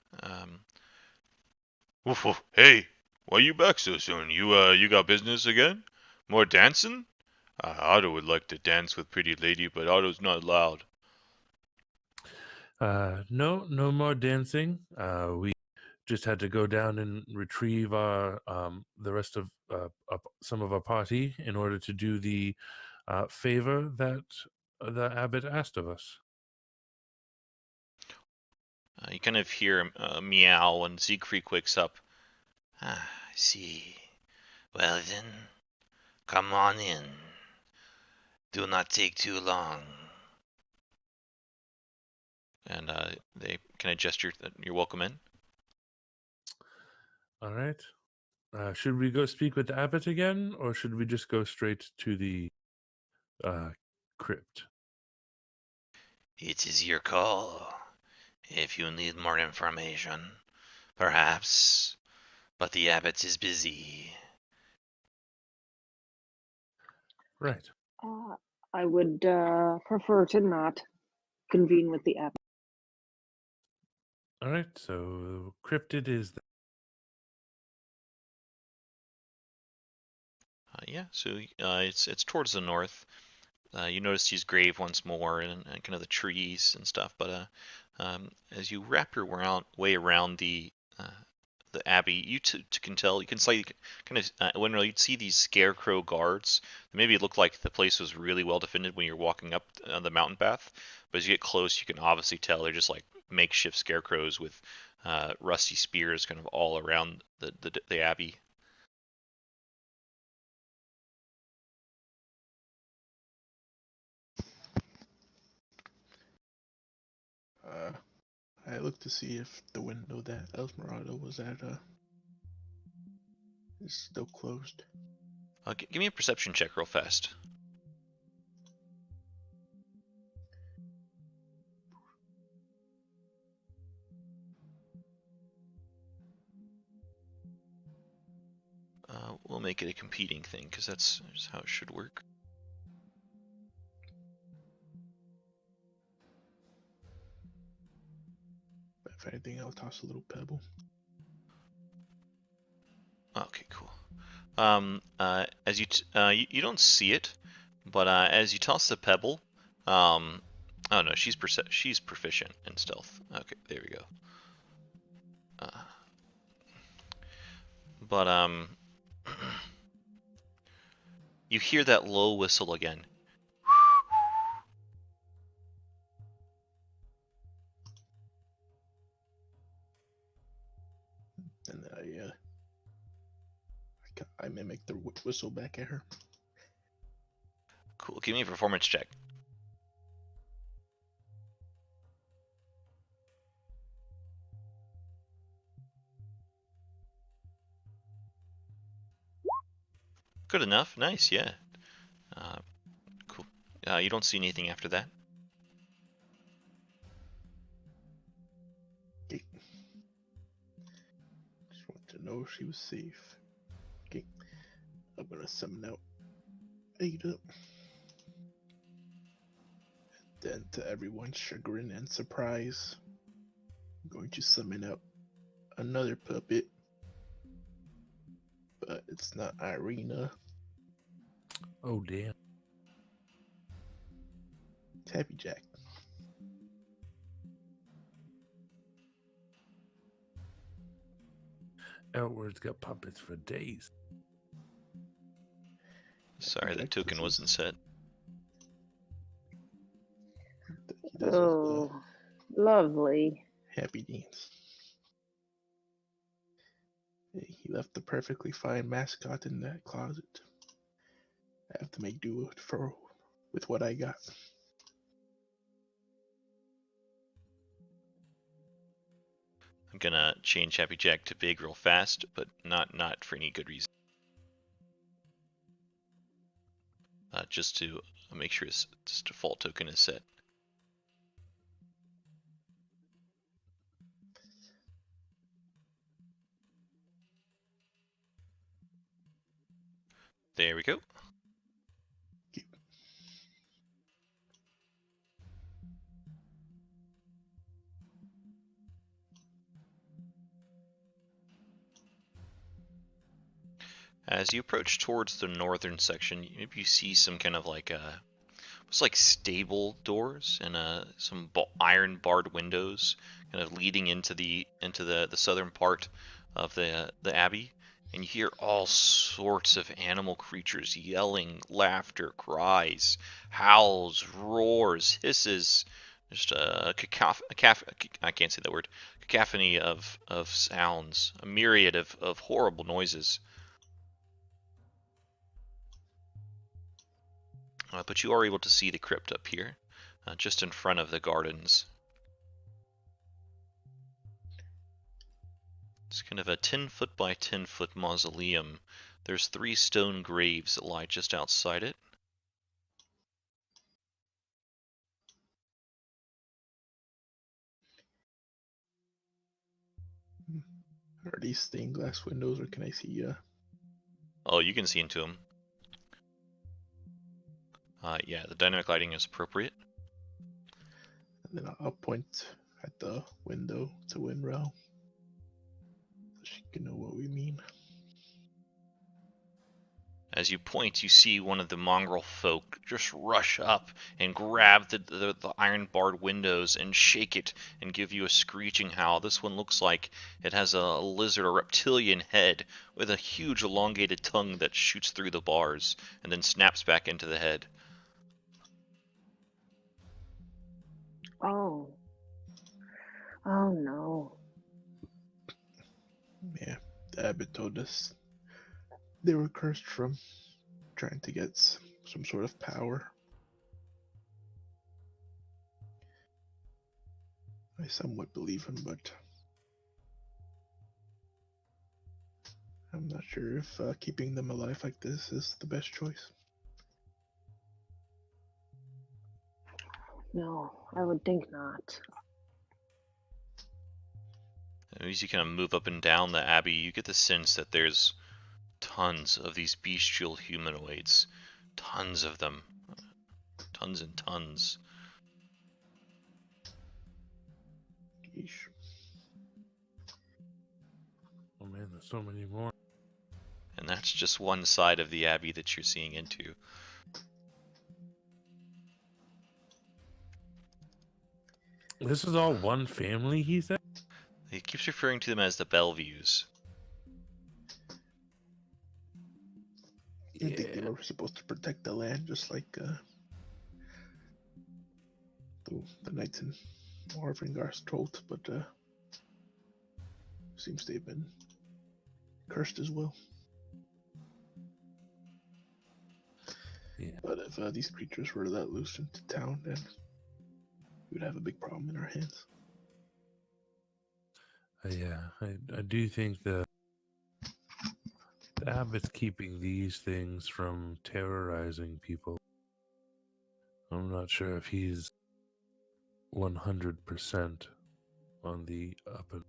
Woof woof. Hey, why you back so soon? You got business again? More dancing? Otto would like to dance with pretty lady, but Otto's not allowed. No more dancing. We just had to go down and retrieve our the rest of some of our party in order to do the favor that the abbot asked of us. You kind of hear a meow, and Siegfried wakes up. I see. Well then, come on in. Do not take too long. And they kind of gesture that you're welcome in. All right. Should we go speak with the abbot again, or should we just go straight to the crypt? It is your call. If you need more information, perhaps. But the abbot is busy. Right. I would prefer to not convene with the abbot. All right. So crypt it is. Yeah, so it's towards the north. You notice his grave once more, and kind of the trees and stuff. But as you wrap your way around the abbey, can tell, you can slightly kind of when you'd see these scarecrow guards. Maybe it looked like the place was really well defended when you're walking up the mountain path, but as you get close, you can obviously tell they're just like makeshift scarecrows with rusty spears kind of all around the abbey. I looked to see if the window that Esmeralda was at is still closed. Give me a perception check real fast. We'll make it a competing thing, because that's how it should work. If anything, I'll toss a little pebble. Okay, cool. As you don't see it, but as you toss the pebble, oh no, she's proficient in stealth. Okay, there we go. But you hear that low whistle again. And I mimic the whistle back at her. Cool. Give me a performance check. Good enough. Nice. Yeah. Cool. You don't see anything after that. Okay. Just want to know if she was safe. Okay. I'm gonna summon out Ada. Then, to everyone's chagrin and surprise, I'm going to summon out another puppet. But it's not Irina. Oh damn. It's Happy Jack. Edward's got puppets for days. Sorry, the token wasn't set. Oh, lovely. Happy dance. He left the perfectly fine mascot in that closet. I have to make do with what I got. I'm gonna change Happy Jack to big real fast, but not for any good reason. Just to make sure his default token is set. There we go. As you approach towards the northern section, maybe you see some kind of like it's like stable doors and some iron barred windows, kind of leading into the southern part of the abbey, and you hear all sorts of animal creatures yelling, laughter, cries, howls, roars, hisses, just I can't say that word, cacophony of sounds, a myriad of horrible noises. But you are able to see the crypt up here, just in front of the gardens. It's kind of a 10-foot by 10-foot mausoleum. There's 3 stone graves that lie just outside it. Are these stained glass windows, or can I see? Oh, you can see into them. Yeah, the dynamic lighting is appropriate. And then I'll point at the window to Winrow, so she can know what we mean. As you point, you see one of the mongrel folk just rush up and grab the iron barred windows and shake it and give you a screeching howl. This one looks like it has a lizard or reptilian head with a huge elongated tongue that shoots through the bars and then snaps back into the head. Oh. Oh no. Yeah, the abbot told us they were cursed from trying to get some sort of power. I somewhat believe him, but I'm not sure if keeping them alive like this is the best choice. No, I would think not. As you kind of move up and down the abbey, you get the sense that there's tons of these bestial humanoids. Tons of them. Tons and tons. Yeesh. Oh man, there's so many more. And that's just one side of the abbey that you're seeing into. This is all one family, he said? He keeps referring to them as the Belleviews. I think they were supposed to protect the land, just like the knights in Orvangar's told, but seems they've been cursed as well. Yeah. But if these creatures were let loose into town, then we would have a big problem in our hands. Yeah, I do think the abbot's keeping these things from terrorizing people. I'm not sure if he's 100% on the up and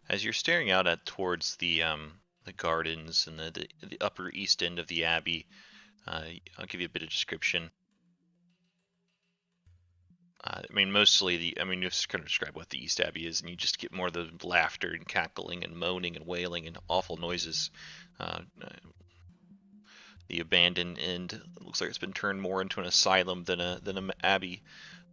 As you're staring out at towards the gardens and the upper east end of the abbey, I'll give you a bit of description. I mean, mostly just kind of describe what the East Abbey is, and you just get more of the laughter and cackling and moaning and wailing and awful noises. The abandoned end looks like it's been turned more into an asylum than an abbey.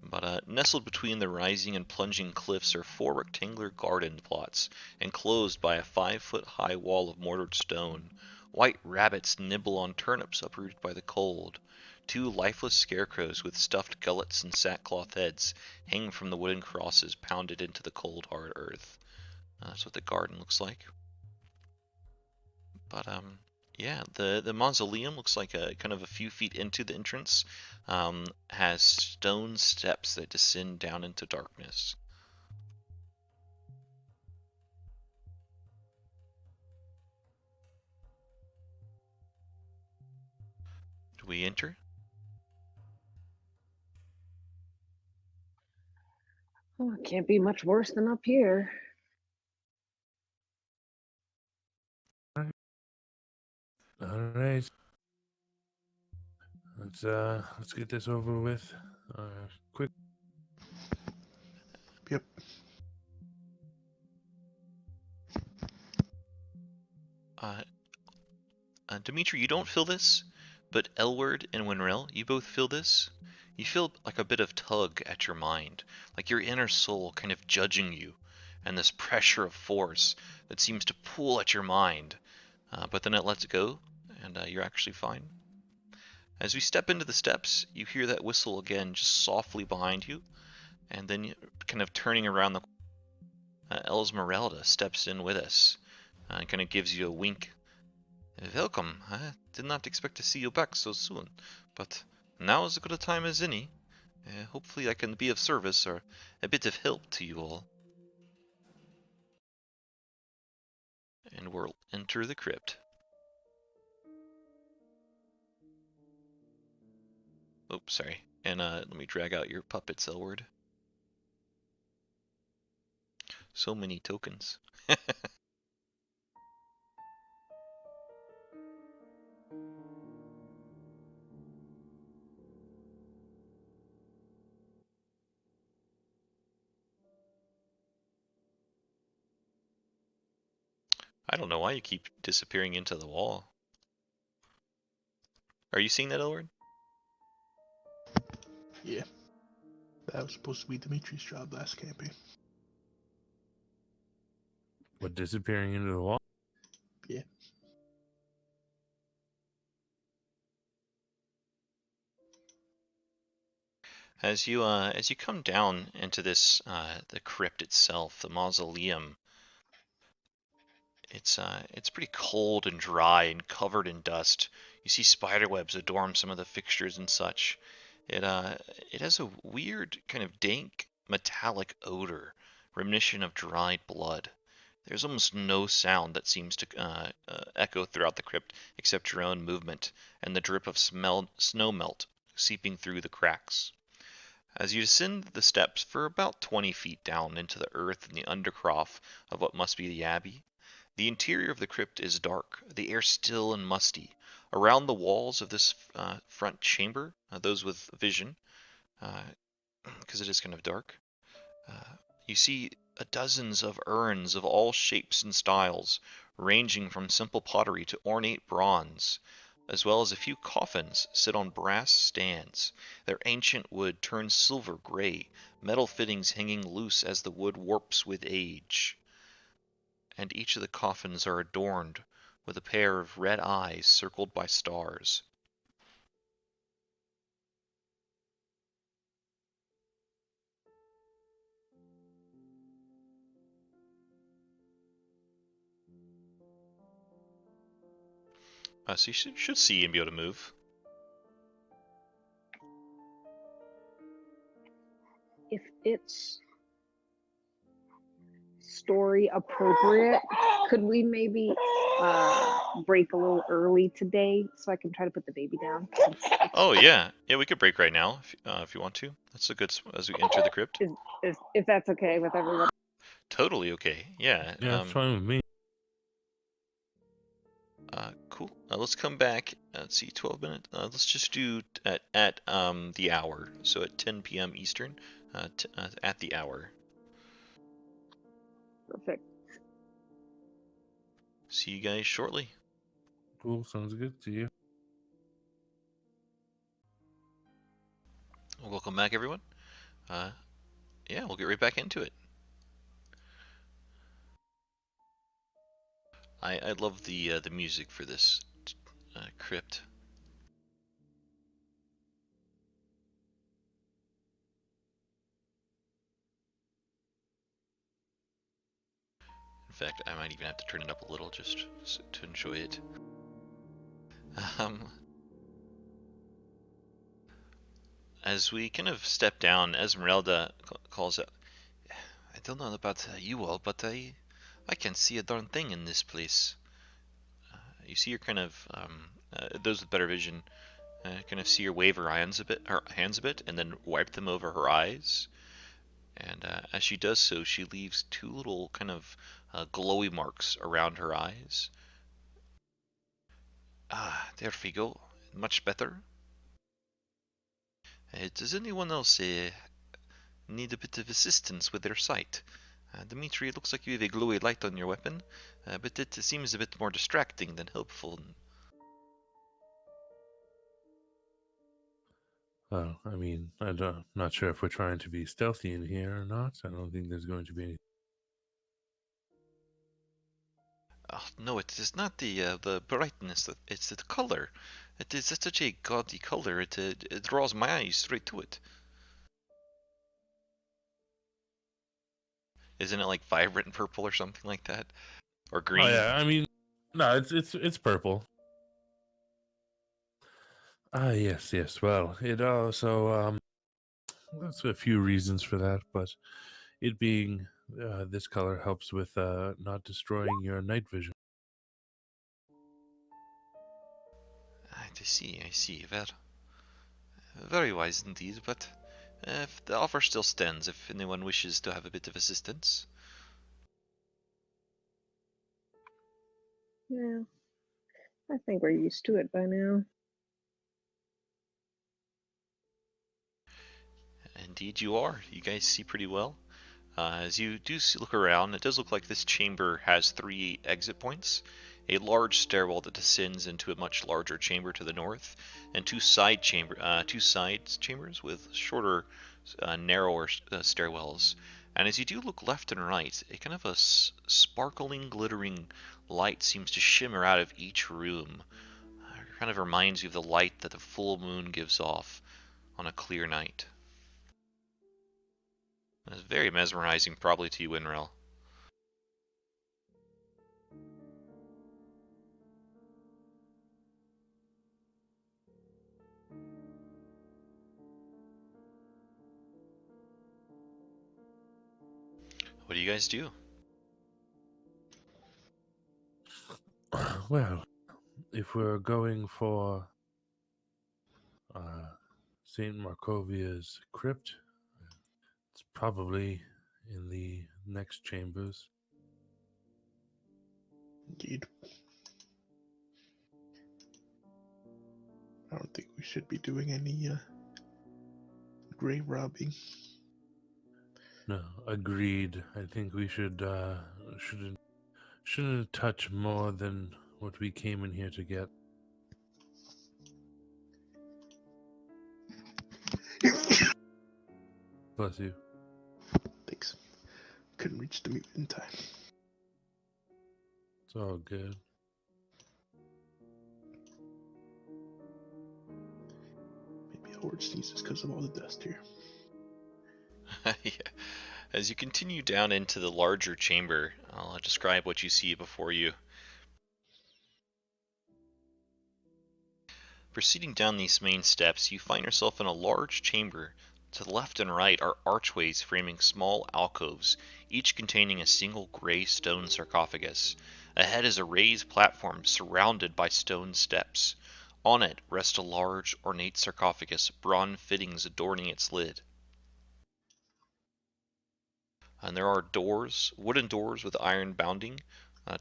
But nestled between the rising and plunging cliffs are 4 rectangular garden plots, enclosed by a 5-foot high wall of mortared stone. White rabbits nibble on turnips uprooted by the cold. two lifeless scarecrows with stuffed gullets and sackcloth heads hang from the wooden crosses pounded into the cold, hard earth. That's what the garden looks like. But yeah, the mausoleum looks like a kind of a few feet into the entrance, has stone steps that descend down into darkness. Do we enter? Oh, it can't be much worse than up here. All right. Let's get this over with. Quick. Yep. Dimitri, you don't feel this, but Elward and Winrel, you both feel this. You feel like a bit of tug at your mind, like your inner soul kind of judging you, and this pressure of force that seems to pull at your mind, but then it lets go, and you're actually fine. As we step into the steps, you hear that whistle again just softly behind you, and then kind of turning around the Elsmeralda steps in with us, and kind of gives you a wink. Welcome. I did not expect to see you back so soon, but now is as good a time as any. Hopefully I can be of service or a bit of help to you all. And we'll enter the crypt. Oops, sorry. And let me drag out your puppets, Elward. So many tokens. I don't know why you keep disappearing into the wall. Are you seeing that, Elward? Yeah. That was supposed to be Dimitri's job last campaign. What, disappearing into the wall? Yeah. As you come down into this the crypt itself, the mausoleum, it's pretty cold and dry and covered in dust. You see spiderwebs adorn some of the fixtures and such. It has a weird kind of dank metallic odor, reminiscent of dried blood. There's almost no sound that seems to echo throughout the crypt except your own movement and the drip of snow melt seeping through the cracks. As you descend the steps for about 20 feet down into the earth and the undercroft of what must be the abbey, the interior of the crypt is dark, the air still and musty. Around the walls of this front chamber, those with vision, because it is kind of dark, you see dozens of urns of all shapes and styles, ranging from simple pottery to ornate bronze, as well as a few coffins sit on brass stands. Their ancient wood turns silver gray, metal fittings hanging loose as the wood warps with age. And each of the coffins are adorned with a pair of red eyes circled by stars. So you should see and be able to move. If it's story appropriate, could we maybe break a little early today so I can try to put the baby down? Oh yeah, we could break right now if you want to. That's a good as we enter the crypt. If that's okay with everyone. Totally okay. Yeah. Yeah, that's fine with me. Cool. Let's come back. Let's see, 12 minutes. Let's just do at the hour. So at 10 p.m. Eastern, at the hour. Perfect. See you guys shortly. Cool, sounds good. See you. Welcome back, everyone. Yeah, we'll get right back into it. I love the music for this crypt. fact, I might even have to turn it up a little just to enjoy it. As we kind of step down, Esmeralda calls out, I don't know about you all, but I can't see a darn thing in this place. You see her kind of, those with better vision, kind of see her wave her hands a bit, and then wipe them over her eyes. And as she does so, she leaves two little kind of glowy marks around her eyes. Ah, there we go. Much better. Does anyone else need a bit of assistance with their sight? Dimitri, it looks like you have a glowy light on your weapon, but it seems a bit more distracting than helpful. Oh, I mean, I'm not sure if we're trying to be stealthy in here or not. I don't think there's going to be any. Oh, no, it is not the brightness. It's the color. It is such a gaudy color. It draws my eyes straight to it. Isn't it like vibrant purple or something like that, or green? Oh yeah, I mean, no, it's purple. Ah, yes. Well, it also there's a few reasons for that, but it being this color helps with not destroying your night vision. I see. Well, very wise indeed, but if the offer still stands if anyone wishes to have a bit of assistance. Yeah, I think we're used to it by now. Indeed you are. You guys see pretty well. As you do look around, it does look like this chamber has 3 exit points. A large stairwell that descends into a much larger chamber to the north, and two side chambers with shorter, narrower stairwells. And as you do look left and right, a kind of a sparkling, glittering light seems to shimmer out of each room. It kind of reminds you of the light that the full moon gives off on a clear night. It's very mesmerizing, probably to you, Winrel. What do you guys do? Well, if we're going for Saint Markovia's crypt, it's probably in the next chambers. Indeed. I don't think we should be doing any grave robbing. No, agreed. I think we shouldn't touch more than what we came in here to get. Bless you. Thanks. Couldn't reach the mute in time. It's all good. Maybe Howard sneezes because of all the dust here. Yeah. As you continue down into the larger chamber, I'll describe what you see before you. Proceeding down these main steps, you find yourself in a large chamber. To the left and right are archways framing small alcoves, each containing a single gray stone sarcophagus. Ahead is a raised platform surrounded by stone steps. On it rests a large, ornate sarcophagus, bronze fittings adorning its lid. And there are doors, wooden doors with iron bounding,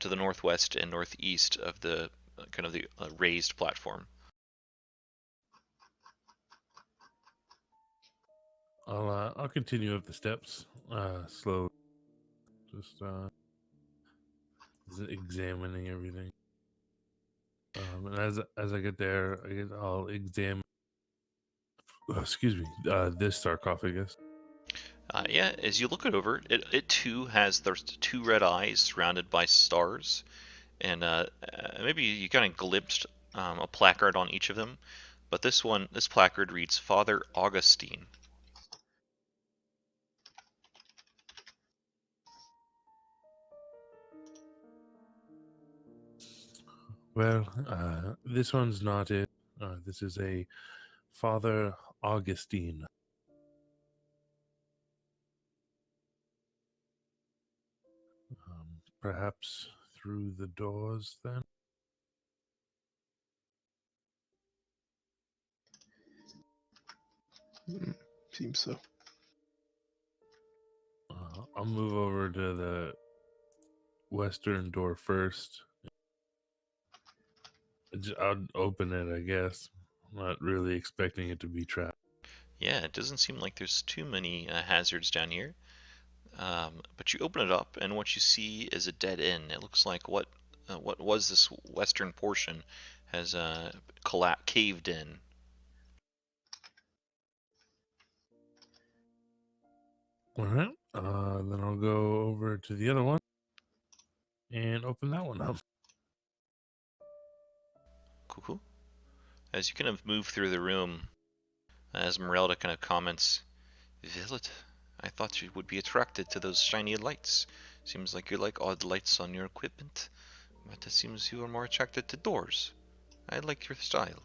to the northwest and northeast of the kind of the raised platform. I'll continue up the steps, slow, just examining everything. And as I get there, I'll examine. Excuse me, this sarcophagus. Yeah, as you look it over, it too has there's 2 red eyes surrounded by stars, and maybe you kind of glimpsed a placard on each of them, but this placard reads Father Augustine. Well, this one's not it. This is a Father Augustine. Perhaps through the doors, then? Seems so. I'll move over to the western door first. I'll open it, I guess. I'm not really expecting it to be trapped. Yeah, it doesn't seem like there's too many hazards down here. But you open it up, and what you see is a dead end. It looks like what was this western portion has caved in. All right. Then I'll go over to the other one and open that one up. Cool, cool. As you kind of move through the room, Esmeralda kind of comments, "Violet, I thought you would be attracted to those shiny lights. Seems like you like odd lights on your equipment, but it seems you are more attracted to doors. I like your style."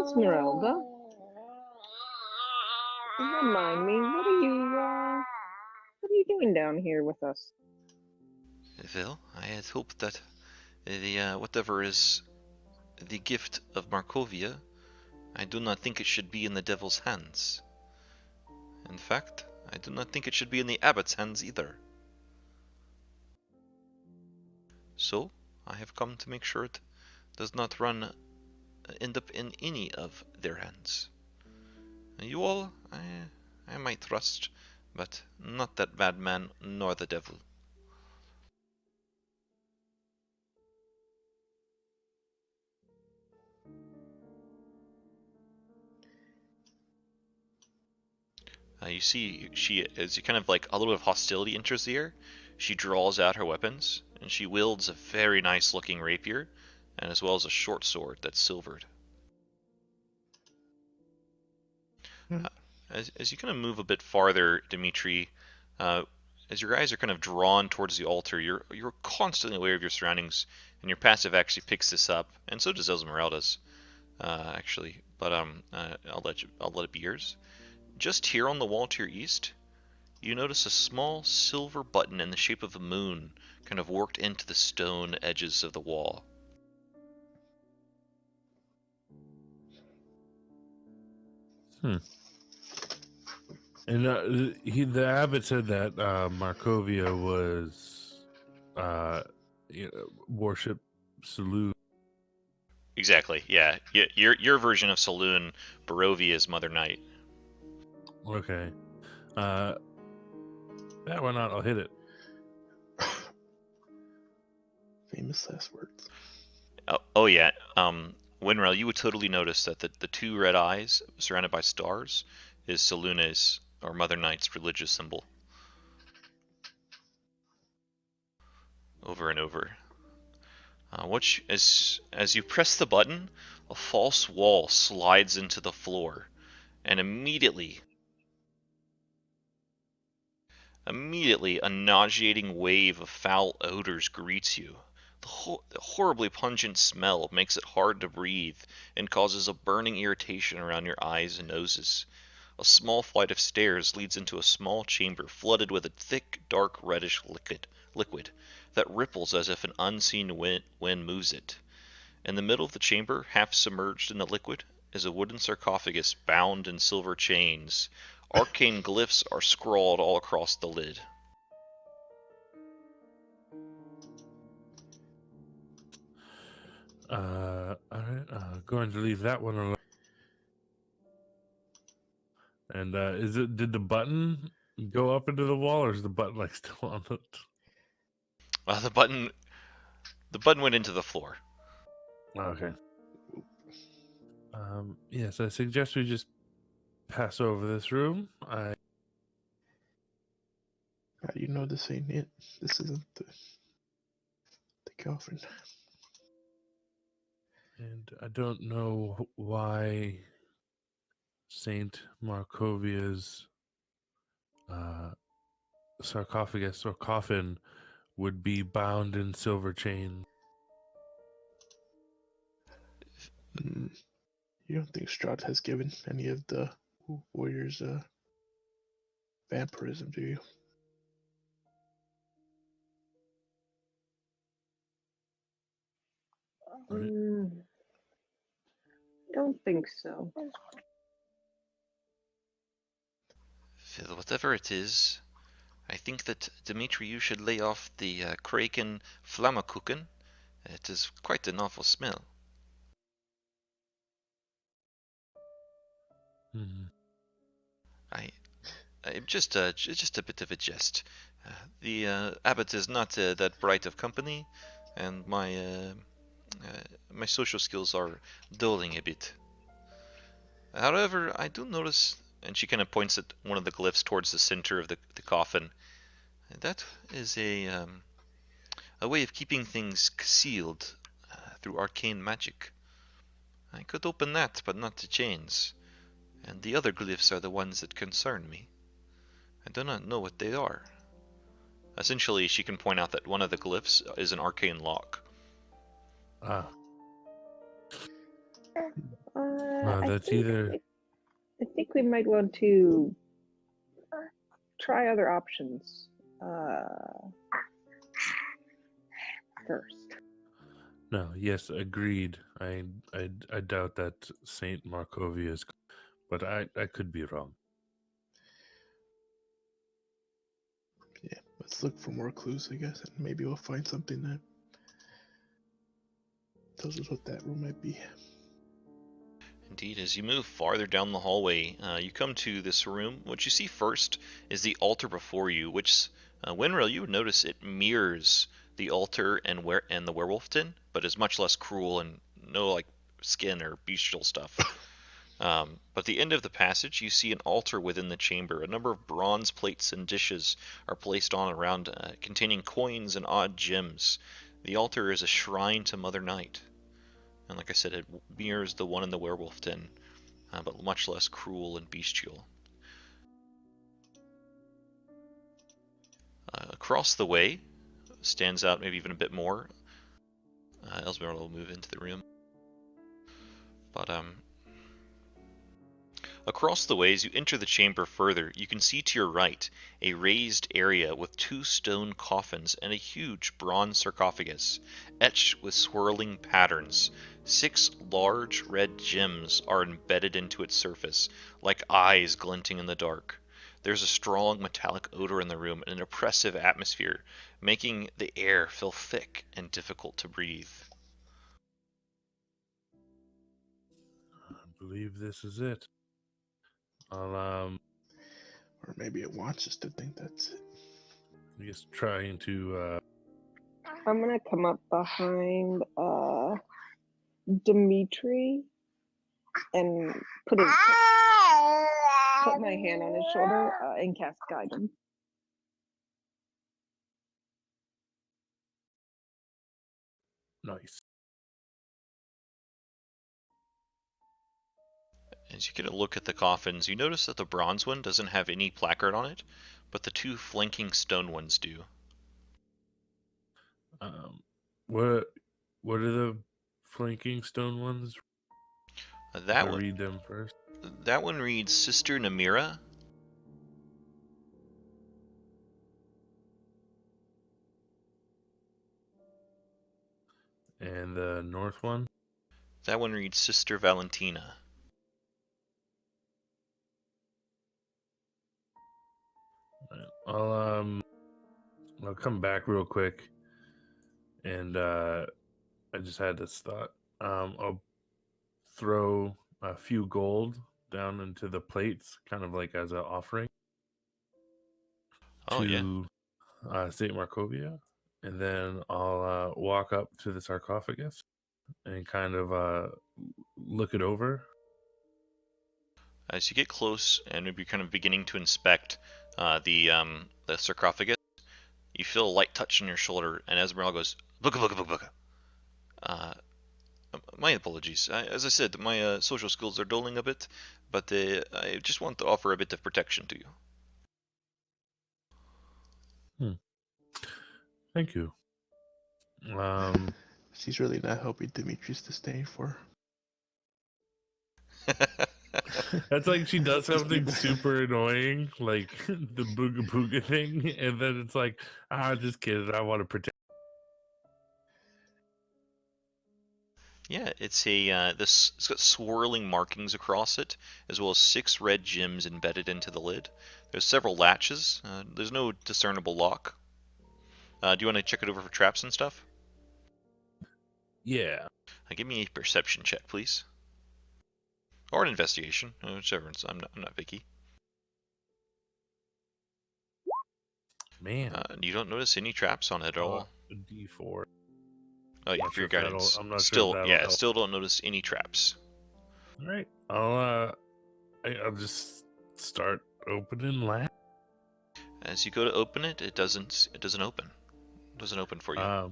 Esmeralda, remind me, what are you doing down here with us? Well, I had hoped that the whatever is the gift of Markovia, I do not think it should be in the devil's hands. In fact, I do not think it should be in the abbot's hands either. So, I have come to make sure it does not end up in any of their hands. You all, I might trust, but not that bad man nor the devil. You see, she, as you kind of like a little bit of hostility enters the air, she draws out her weapons, and she wields a very nice looking rapier, and as well as a short sword that's silvered. As you kind of move a bit farther, Dimitri, as your eyes are kind of drawn towards the altar, you're constantly aware of your surroundings, and your passive actually picks this up, and so does Esmeralda's, actually. But I'll let it be yours. Just here on the wall to your east, you notice a small silver button in the shape of a moon, kind of worked into the stone edges of the wall. And the abbot said that Markovia was worship Salute. Exactly. Yeah. Your version of Saloon, Barovia is Mother Night. Okay. That one out. I'll hit it. Famous last words. Oh yeah. Winrel, you would totally notice that the two red eyes surrounded by stars is Saluna's or Mother Night's religious symbol. Over and over. As you press the button, a false wall slides into the floor, and immediately a nauseating wave of foul odors greets you. The horribly pungent smell makes it hard to breathe and causes a burning irritation around your eyes and noses. A small flight of stairs leads into a small chamber flooded with a thick, dark, reddish liquid that ripples as if an unseen wind moves it. In the middle of the chamber, half submerged in the liquid, is a wooden sarcophagus bound in silver chains. Arcane glyphs are scrawled all across the lid. All right. Going to leave that one alone. And did the button go up into the wall, or is the button like still on it? The button went into the floor. Okay. Yes, I suggest we just pass over this room. How do you know this ain't it? This isn't the coffin. And I don't know why Saint Markovia's sarcophagus or coffin would be bound in silver chains. You don't think Strahd has given any of the warriors vampirism, do you? Don't think so. Phil, whatever it is, I think that Dimitri, you should lay off the Kraken Flammenkuchen. It is quite an awful smell. I just a bit of a jest. The abbot is not that bright of company, and my social skills are dulling a bit. However, I do notice, and she kind of points at one of the glyphs towards the center of the coffin. That is a way of keeping things sealed through arcane magic. I could open that, but not the chains. And the other glyphs are the ones that concern me. I do not know what they are. Essentially, she can point out that one of the glyphs is an arcane lock. That's either. I think we might want to try other options first. No, yes, agreed. I doubt that Saint Markovia is, but I could be wrong. Yeah, let's look for more clues, I guess, and maybe we'll find something that tells us what that room might be. Indeed, as you move farther down the hallway, you come to this room. What you see first is the altar before you, which, Winrail, you would notice it mirrors the altar and the werewolf tin, but is much less cruel and no like skin or bestial stuff. But at the end of the passage, you see an altar within the chamber. A number of bronze plates and dishes are placed on around, containing coins and odd gems. The altar is a shrine to Mother Night. And like I said, it mirrors the one in the werewolf den, but much less cruel and bestial. Across the way, stands out maybe even a bit more. Elsmerald will move into the room. But across the way, as you enter the chamber further, you can see to your right a raised area with 2 stone coffins and a huge bronze sarcophagus, etched with swirling patterns. 6 large red gems are embedded into its surface, like eyes glinting in the dark. There's a strong metallic odor in the room and an oppressive atmosphere, making the air feel thick and difficult to breathe. I believe this is it. I'll Or maybe it wants us to think that's it. I guess trying to I'm gonna come up behind Dimitri and put my hand on his shoulder and cast guidance. nice. As you get a look at the coffins, you notice that the bronze one doesn't have any placard on it, but the 2 flanking stone ones do. What are the flanking stone ones? That I one, read them first. that one reads Sister Namira. And the north one. That one reads Sister Valentina. I'll come back real quick, and I just had this thought. I'll throw a few gold down into the plates, kind of like as an offering Oh yeah. to Saint Markovia, and then I'll walk up to the sarcophagus and kind of look it over. As you get close and maybe kind of beginning to inspect the sarcophagus, you feel a light touch on your shoulder, and Esmeralda goes, "Booka, booka, booka, booka." My apologies. As I said, my social skills are dulling a bit, but I just want to offer a bit of protection to you. Thank you. She's really not helping Dimitri's disdain for. That's like she does Just something people. super annoying, like the booga booga thing, and then it's like, just kidding. I want to protect. Yeah, it's a it's got swirling markings across it, as well as 6 red gems embedded into the lid. There's several latches. There's no discernible lock. Do you want to check it over for traps and stuff? Yeah. Give me a perception check, please, or an investigation, whichever. I'm not Vicky. Man. You don't notice any traps on it at all. D4. Oh yeah, for your guidance. I'm not sure if Still, that'll yeah, help. still don't notice any traps. All right. I'll just start opening latch. As you go to open it, it doesn't open. It doesn't open for you.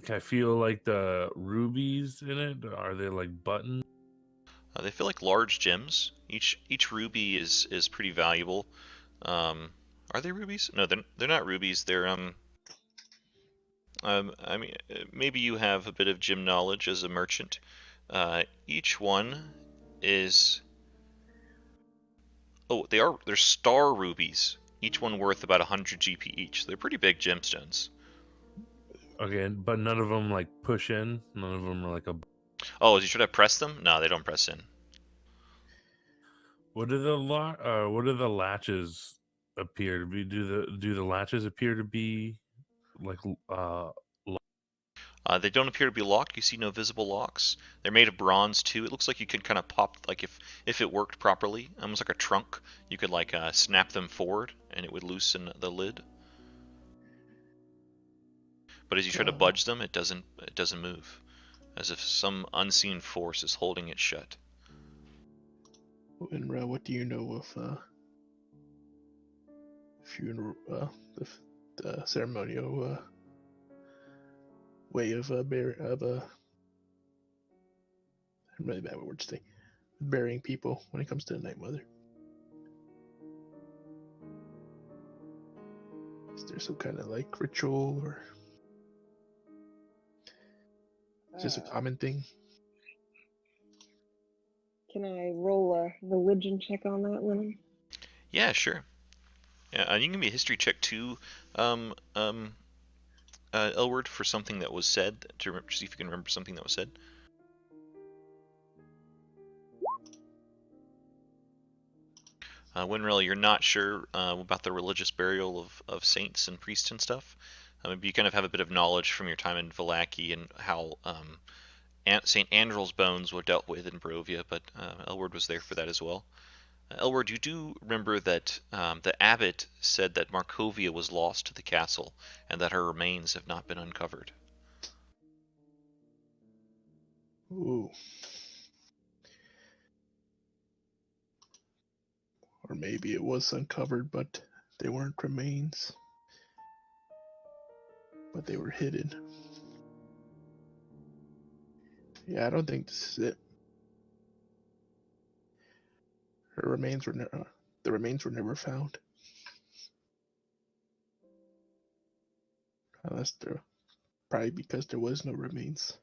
I feel like the rubies in it, are they like buttons? They feel like large gems. Each ruby is pretty valuable. Are they rubies? No, they're not rubies. They're I mean, maybe you have a bit of gem knowledge as a merchant. Each one is. Oh, they're star rubies. Each one worth about 100 GP each. They're pretty big gemstones. Okay, but none of them like push in. None of them are like a. Oh, did you try to press them? No, they don't press in. What do the latches appear to be? Do the latches appear to be like They don't appear to be locked. You see no visible locks. They're made of bronze too. It looks like you could kind of pop, like if it worked properly, almost like a trunk. You could like snap them forward, and it would loosen the lid. But as you try to budge them, it doesn't move, as if some unseen force is holding it shut. And what do you know of funeral, the ceremonial way of I'm really bad with words today. Burying people when it comes to the Night Mother. Is there some kind of like ritual or is this a common thing? Can I roll a religion check on that, Lennon? Yeah, sure. Yeah, you can give me a history check too, Elward, for something that was said, to see if you can remember something that was said. Winrel, you're not sure about the religious burial of saints and priests and stuff. Maybe you kind of have a bit of knowledge from your time in Vallaki and how St. Andrew's bones were dealt with in Barovia, but Elward was there for that as well. Elward, you do remember that the abbot said that Markovia was lost to the castle and that her remains have not been uncovered. Ooh. Or maybe it was uncovered, but they weren't remains. But they were hidden. Yeah, I don't think this is it. The remains were never found. Unless they're probably because there was no remains.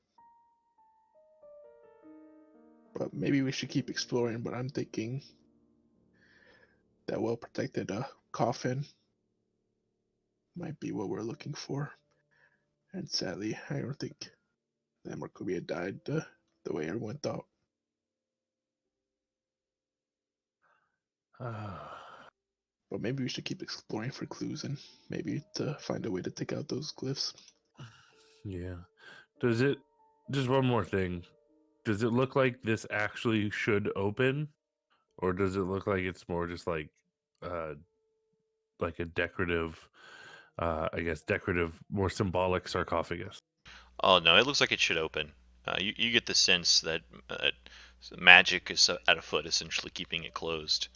But maybe we should keep exploring, but I'm thinking that well protected coffin might be what we're looking for. And sadly, I don't think that Markovia died the way everyone thought. But maybe we should keep exploring for clues and maybe to find a way to take out those glyphs. Yeah. Does it? Just one more thing. Does it look like this actually should open, or does it look like it's more just like a decorative, I guess decorative, more symbolic sarcophagus? Oh no, it looks like it should open. You get the sense that magic is at a foot, essentially keeping it closed.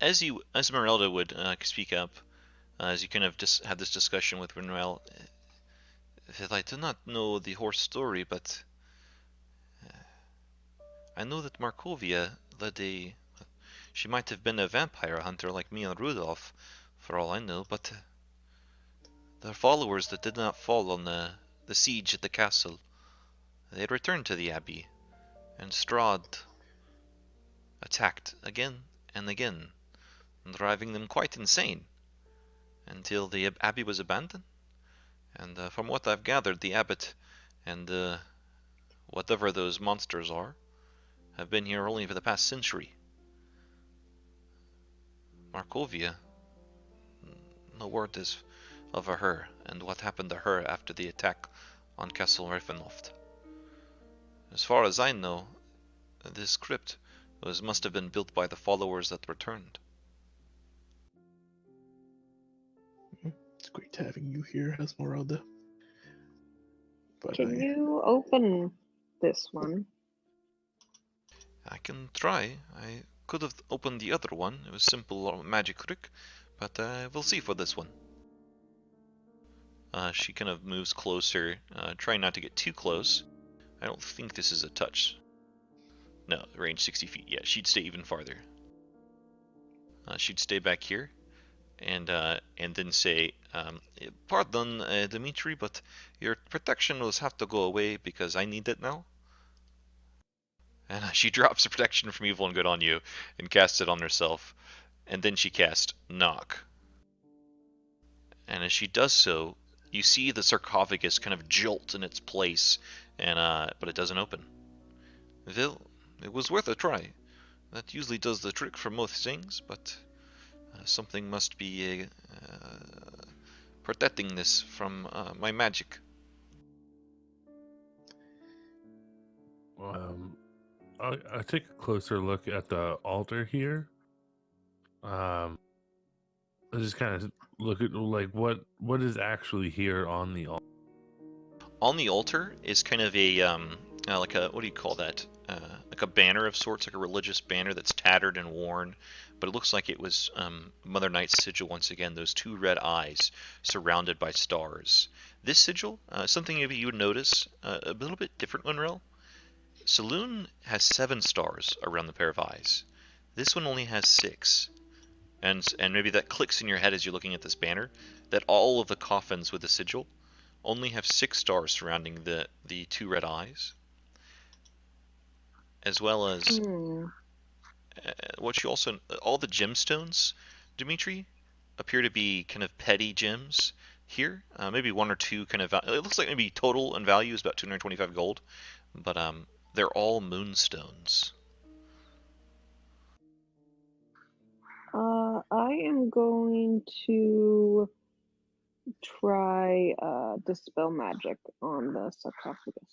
As Esmeralda would speak up, as you kind of have this discussion with Manuel, that I do not know the horse story, but I know that Markovia led She might have been a vampire hunter like me and Rudolph, for all I know, but the followers that did not fall on the siege at the castle, they returned to the abbey, and Strahd attacked again and again, driving them quite insane, until the abbey was abandoned. And from what I've gathered, the abbot and whatever those monsters are have been here only for the past century. Markovia, no word is of her and what happened to her after the attack on Castle Ravenloft. As far as I know, this crypt must have been built by the followers that returned. It's great having you here, Esmeralda. But Can you open this one? I can try. I could have opened the other one. It was simple magic trick, but we'll see for this one. She kind of moves closer, trying not to get too close. I don't think this is a touch. No, range 60 feet. Yeah, she'd stay even farther. She'd stay back here, and then say, "Pardon, Dimitri, but your protection will have to go away because I need it now." And she drops the protection from evil and good on you, and casts it on herself. And then she casts knock. And as she does so, you see the sarcophagus kind of jolt in its place, and but it doesn't open. Well, it was worth a try. That usually does the trick for most things, but something must be protecting this from my magic. I take a closer look at the altar here. I just kind of look at like what is actually here on the altar. On the altar is kind of a like a, what do you call that? Like a banner of sorts, like a religious banner that's tattered and worn, but it looks like it was Mother Night's sigil once again. Those two red eyes surrounded by stars. This sigil, something maybe you would notice a little bit different, Unreal. Saloon has 7 stars around the pair of eyes. This one only has 6. And maybe that clicks in your head as you're looking at this banner, that all of the coffins with the sigil only have 6 stars surrounding the 2 red eyes, as well as what you also, all the gemstones, Dimitri, appear to be kind of petty gems here. Maybe 1 or 2 kind of, it looks like maybe total in value is about 225 gold, but they're all moonstones. I am going to try dispel magic on the sarcophagus.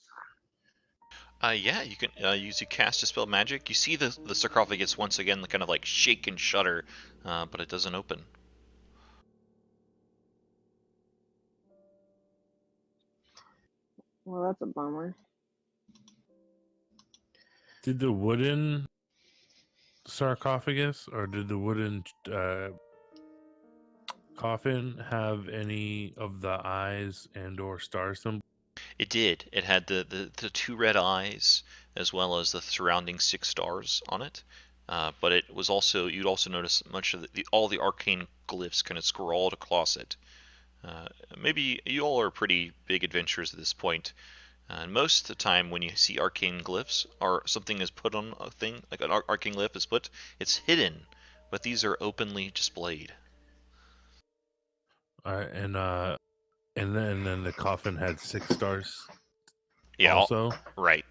Yeah, you can use your cast dispel magic. You see the sarcophagus once again kind of like shake and shudder, but it doesn't open. Well, that's a bummer. Did the wooden sarcophagus or did the wooden coffin have any of the eyes and or star symbols? It did. It had the 2 red eyes as well as the surrounding 6 stars on it. But it was also, you'd also notice much of all the arcane glyphs kind of scrawled across it. Maybe you all are pretty big adventurers at this point. And most of the time when you see arcane glyphs or something is put on a thing, like an arcane glyph is put, it's hidden, but these are openly displayed. And then the coffin had 6 stars. Yeah, also, right.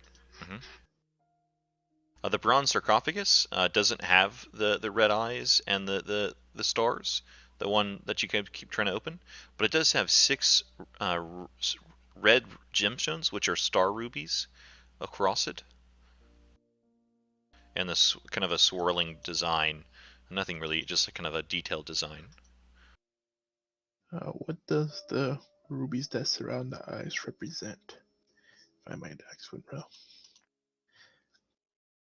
The bronze sarcophagus doesn't have the red eyes and the stars, the one that you keep trying to open, but it does have 6 red gemstones, which are star rubies, across it, and this kind of a swirling design. Nothing really, just a kind of a detailed design. What does the rubies that surround the eyes represent? If I might ask Winrow.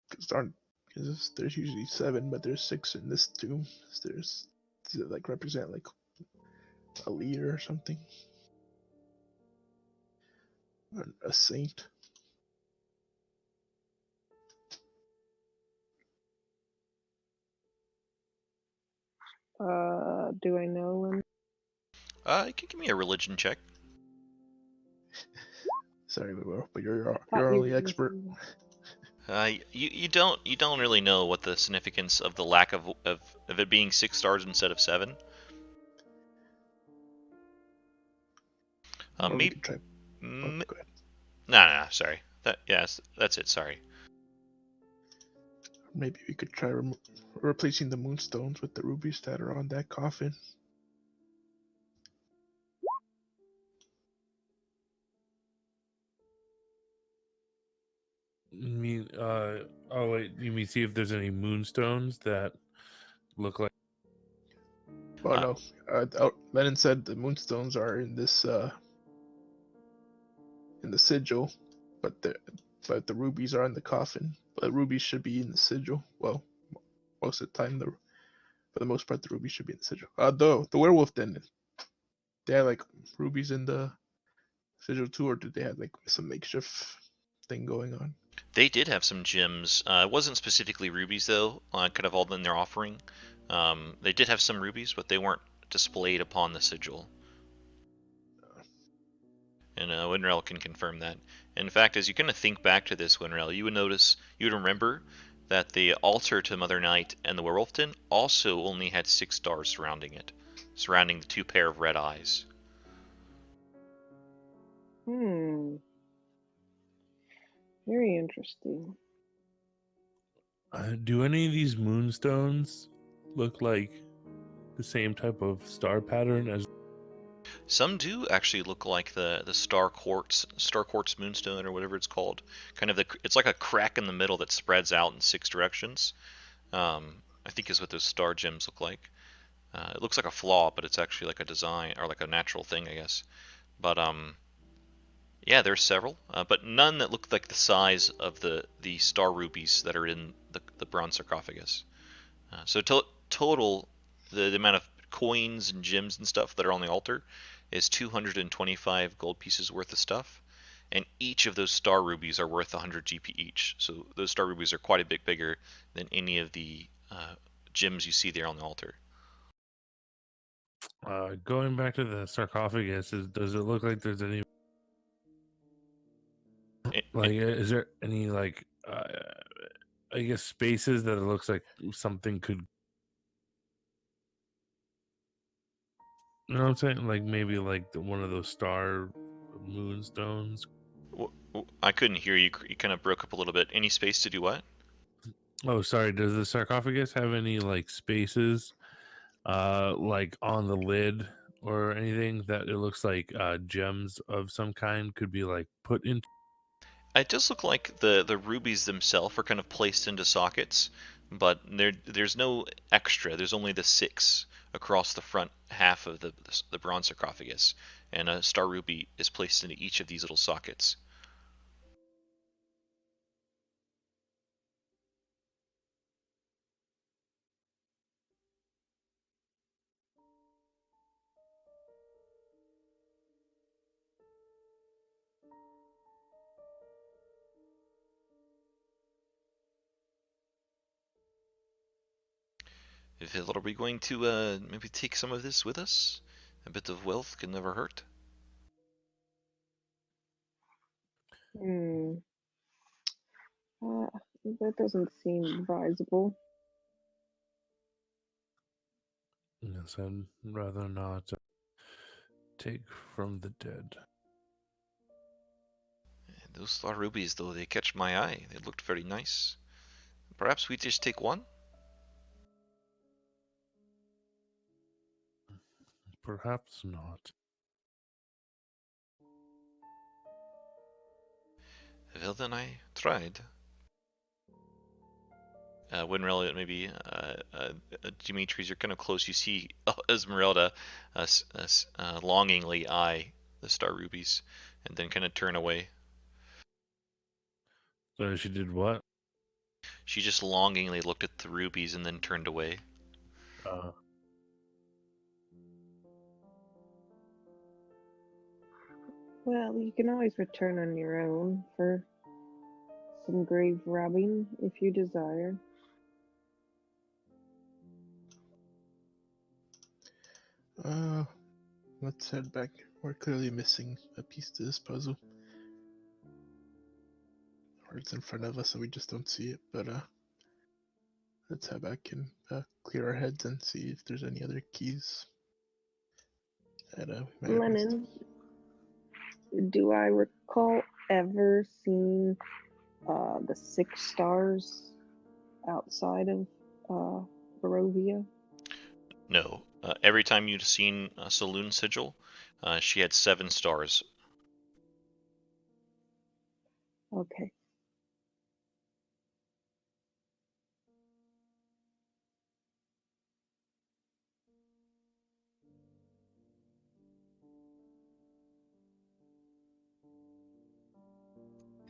Because there's usually 7, but there's 6 in this too. Does it like represent like a leader or something? Or a saint? Do I know him? You can give me a religion check. Sorry, but you're Thought our you only were expert. You don't really know what the significance of the lack of it being 6 stars instead of 7. Or we Maybe. could try. Oh, go ahead. No, sorry. That's it. Sorry. Maybe we could try replacing the moonstones with the rubies that are on that coffin. You mean, oh wait, you mean see if there's any moonstones that look like? Oh no, Lennon said the moonstones are in this in the sigil, but the rubies are in the coffin. But rubies should be in the sigil. Well, most of the time, for the most part, the rubies should be in the sigil. The werewolf then, they had like rubies in the sigil too, or did they have like some makeshift thing going on? They did have some gems. It wasn't specifically rubies though. Kind of all in their offering. They did have some rubies, but they weren't displayed upon the sigil. And Winrel can confirm that. In fact, as you kind of think back to this, Winrel, you would remember that the altar to Mother Night and the werewolf den also only had 6 stars surrounding it, surrounding the 2 pair of red eyes. Very interesting. Do any of these moonstones look like the same type of star pattern as? Some do actually look like the star quartz moonstone or whatever it's called. Kind of it's like a crack in the middle that spreads out in 6 directions. I think is what those star gems look like. It looks like a flaw, but it's actually like a design or like a natural thing, I guess. But yeah, there's several, but none that look like the size of the star rubies that are in the bronze sarcophagus. So total, the amount of coins and gems and stuff that are on the altar is 225 gold pieces worth of stuff, and each of those star rubies are worth 100 GP each. So those star rubies are quite a bit bigger than any of the gems you see there on the altar. Going back to the sarcophagus, does it look like there's any is there any like I guess spaces that it looks like something could, you know what I'm saying? Like maybe like one of those star moonstones. I couldn't hear you. You kind of broke up a little bit. Any space to do what? Oh, sorry. Does the sarcophagus have any like spaces, like on the lid or anything that it looks like gems of some kind could be like put into? It does look like the rubies themselves are kind of placed into sockets, but there's no extra. There's only the 6 across the front half of the bronze sarcophagus, and a star ruby is placed into each of these little sockets. Are we going to maybe take some of this with us? A bit of wealth can never hurt. That doesn't seem advisable. Yes, I'd rather not take from the dead. Those star rubies, though, they catch my eye. They looked very nice. Perhaps we just take one? Perhaps not. Well, then I tried. Winrel, maybe Dimitri's, you're kind of close. You see Esmeralda longingly eye the star rubies and then kind of turn away. So she did what? She just longingly looked at the rubies and then turned away. Well, you can always return on your own for some grave robbing if you desire. Let's head back. We're clearly missing a piece to this puzzle. Or it's in front of us, so we just don't see it. But let's head back and clear our heads and see if there's any other keys that we might have missed. Lennon, do I recall ever seeing the 6 stars outside of Barovia? No. Every time you'd seen a saloon sigil, she had 7 stars. Okay.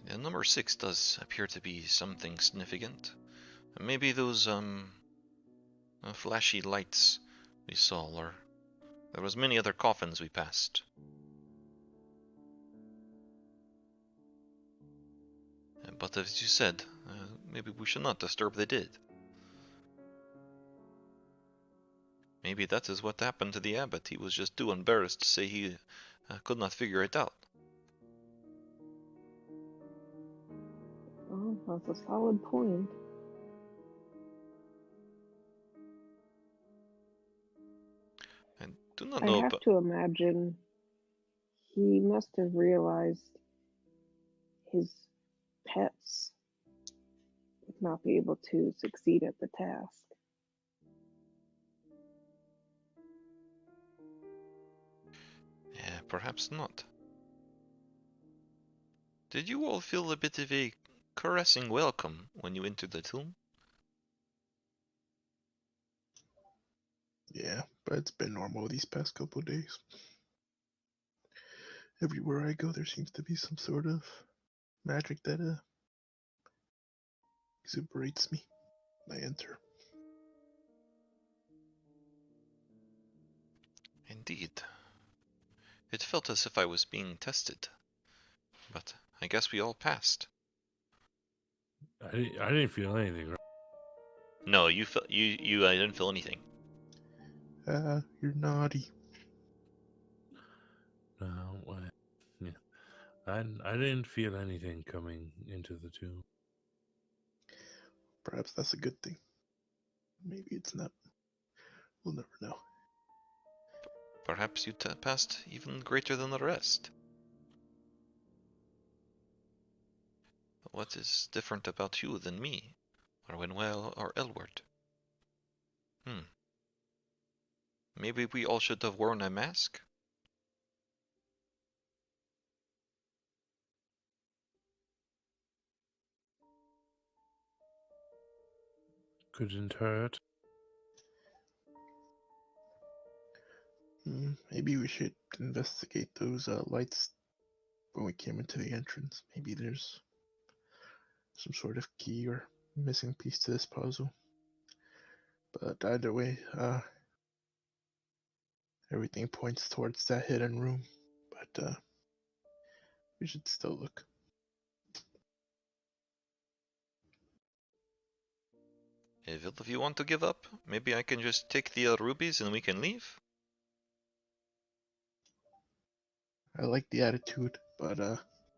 The number 6 does appear to be something significant. Maybe those flashy lights we saw, or there was many other coffins we passed. But as you said, maybe we should not disturb the dead. Maybe that is what happened to the abbot. He was just too embarrassed to say he could not figure it out. Oh, that's a solid point. I do not I know have about... to imagine he must have realized his pets would not be able to succeed at the task. Yeah, perhaps not. Did you all feel a bit of a caressing welcome when you entered the tomb? Yeah, but it's been normal these past couple of days. Everywhere I go, there seems to be some sort of magic that exuberates me. I enter. Indeed. It felt as if I was being tested. But I guess we all passed. I didn't feel anything. Right? No, you felt I didn't feel anything. You're naughty. No, yeah. I didn't feel anything coming into the tomb. Perhaps that's a good thing. Maybe it's not. We'll never know. Perhaps you passed even greater than the rest. What is different about you than me, or Winwell, or Elward? Maybe we all should have worn a mask? Couldn't hurt. Maybe we should investigate those lights when we came into the entrance. Maybe there's some sort of key or missing piece to this puzzle. But either way, everything points towards that hidden room. But we should still look. If you want to give up, maybe I can just take the rubies and we can leave? I like the attitude, but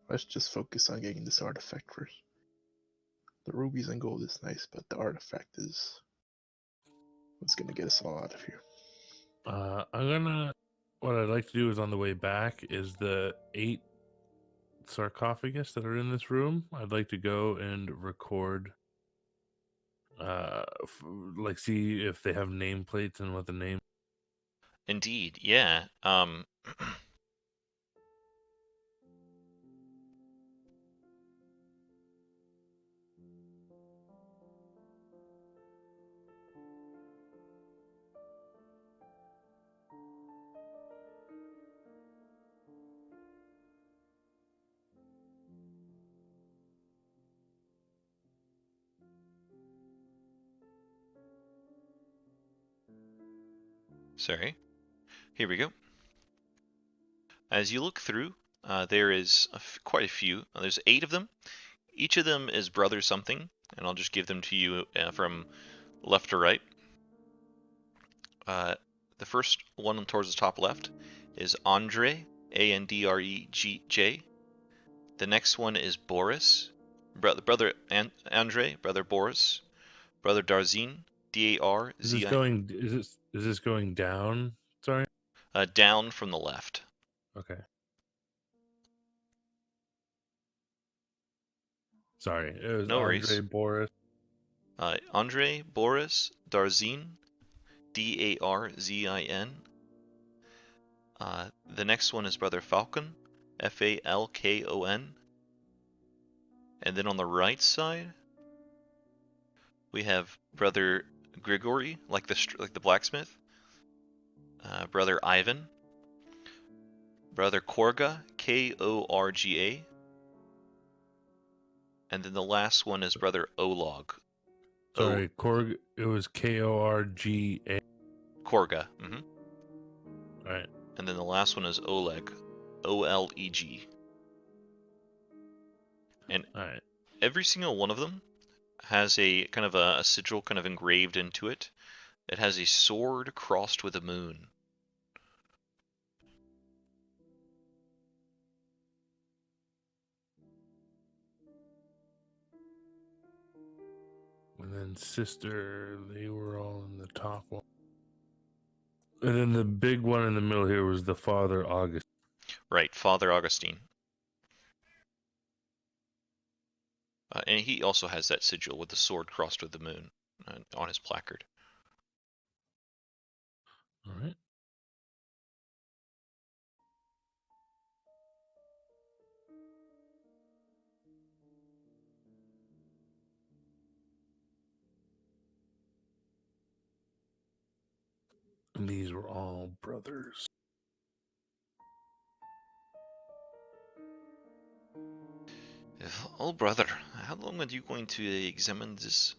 let's just focus on getting this artifact first. The rubies and gold is nice, but the artifact is what's gonna get us all out of here. What I'd like to do is on the way back is the 8 sarcophagus that are in this room. I'd like to go and record, like see if they have nameplates and what the name. Indeed, yeah. Sorry. Here we go. As you look through, there is quite a few. There's 8 of them. Each of them is brother something, and I'll just give them to you from left to right. The first one towards the top left is Andre, Andrejj. The next one is Boris, brother Andre, brother Boris, brother Darzin, Is this Darzin. going? Is this going down? Sorry. Down from the left. Okay. Sorry, it was No Andre worries. Boris. Andre, Boris, Darzin, Darzin. The next one is brother Falcon, Falkon. And then on the right side, we have brother Grigory, like the blacksmith. Brother Ivan, brother Korga, Korga. And then the last one is brother Olog. Sorry, Korg. It was Korga. Korga. Right. And then the last one is Oleg, Oleg. And Alright. every single one of them has a kind of a sigil kind of engraved into it. It has a sword crossed with a moon. And then sister, they were all in the top one. And then the big one in the middle here was the Father August. Right, Father Augustine. And he also has that sigil with the sword crossed with the moon on his placard. All right. And these were all brothers. Oh, brother, how long are you going to examine this?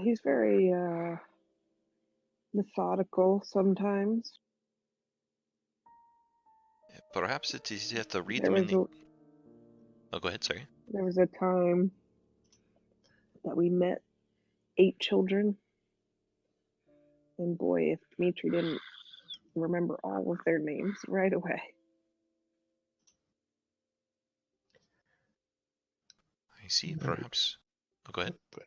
He's very methodical sometimes. Perhaps it is you have to read There them in was the... Oh, go ahead, sorry. There was a time that we met 8 children, and boy, if Dmitri didn't remember all of their names right away. I see, perhaps... Oh, go ahead. But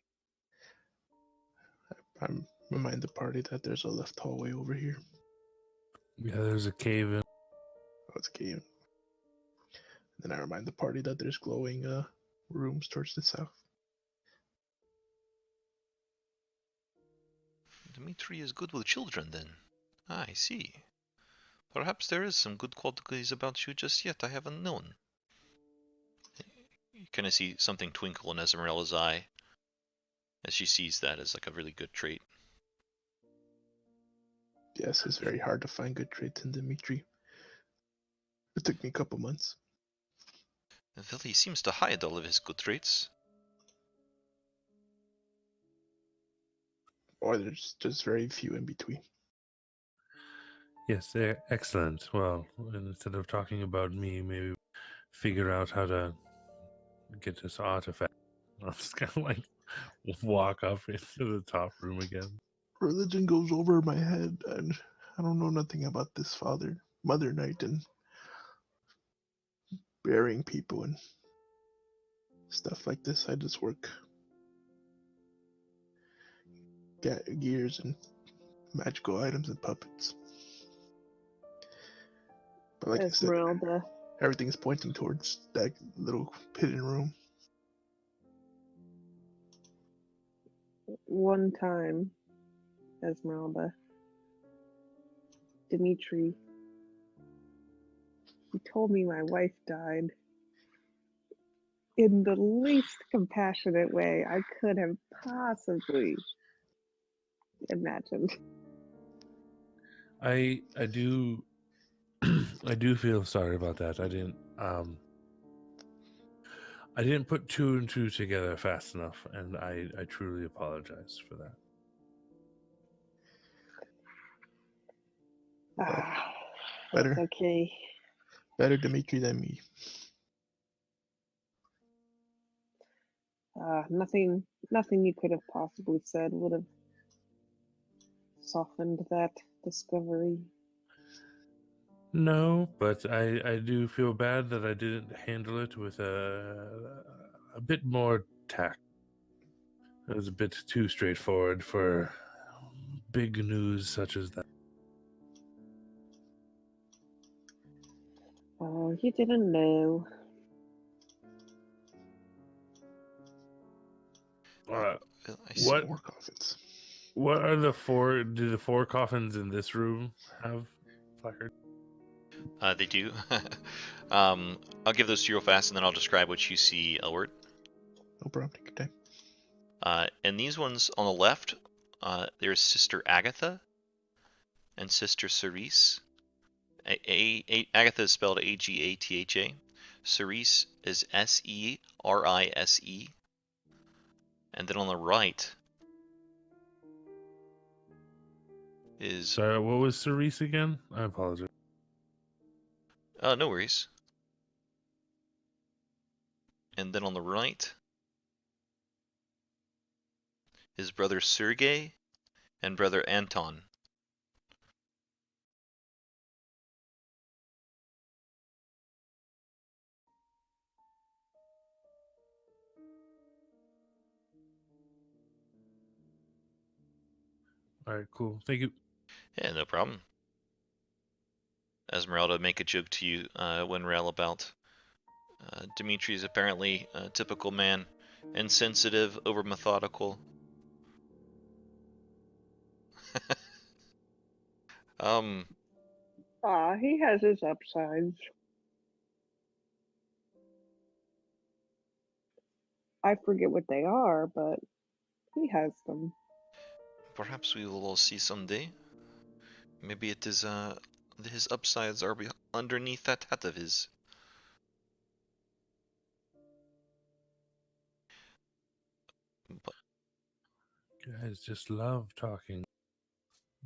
I remind the party that there's a left hallway over here. Yeah, there's a cave in. Oh, it's a cave. Then I remind the party that there's glowing rooms towards the south. Dmitri is good with children, then. Ah, I see. Perhaps there is some good qualities about you just yet I haven't known. You kind of see something twinkle in Esmeralda's eye as she sees that as like a really good trait. Yes, it's very hard to find good traits in Dimitri. It took me a couple months. Well, he seems to hide all of his good traits. Or there's just very few in between. Yes, excellent. Well, instead of talking about me, maybe figure out how to get this artifact. I'll just kind of like walk up into the top room again. Religion goes over my head, and I don't know nothing about this Mother Night, and burying people and stuff like this. I just work gears and magical items and puppets. But like Esmeralda. I said, everything's pointing towards that little hidden room. One time, Esmeralda, Dmitri, he told me my wife died in the least compassionate way I could have possibly imagined. I do I do feel sorry about that. I didn't put 2 and 2 together fast enough, and I truly apologize for that. Better, Okay. better Dimitri than me. Nothing you could have possibly said would have softened that discovery. No, but I do feel bad that I didn't handle it with a bit more tact. It was a bit too straightforward for big news such as that. Oh, you didn't know. Uh, I see. what More coffins. what are the four? Do the four coffins in this room have placards? They do. I'll give those to you real fast, and then I'll describe what you see, Elward. No problem. Take your time. And these ones on the left, there's Sister Agatha and Sister Cerise. Agatha is spelled Agatha. Cerise is Serise. And then on the right is... Sorry, what was Cerise again? I apologize. no worries. And then on the right is Brother Sergey and Brother Anton. All right, cool. Thank you. Yeah, no problem. Esmeralda make a joke to you when Rail about Dimitri is apparently a typical man, insensitive, over methodical. He has his upsides. I forget what they are, but he has them. Perhaps we will all see someday. Maybe it is his upsides are underneath that hat of his. But You guys just love talking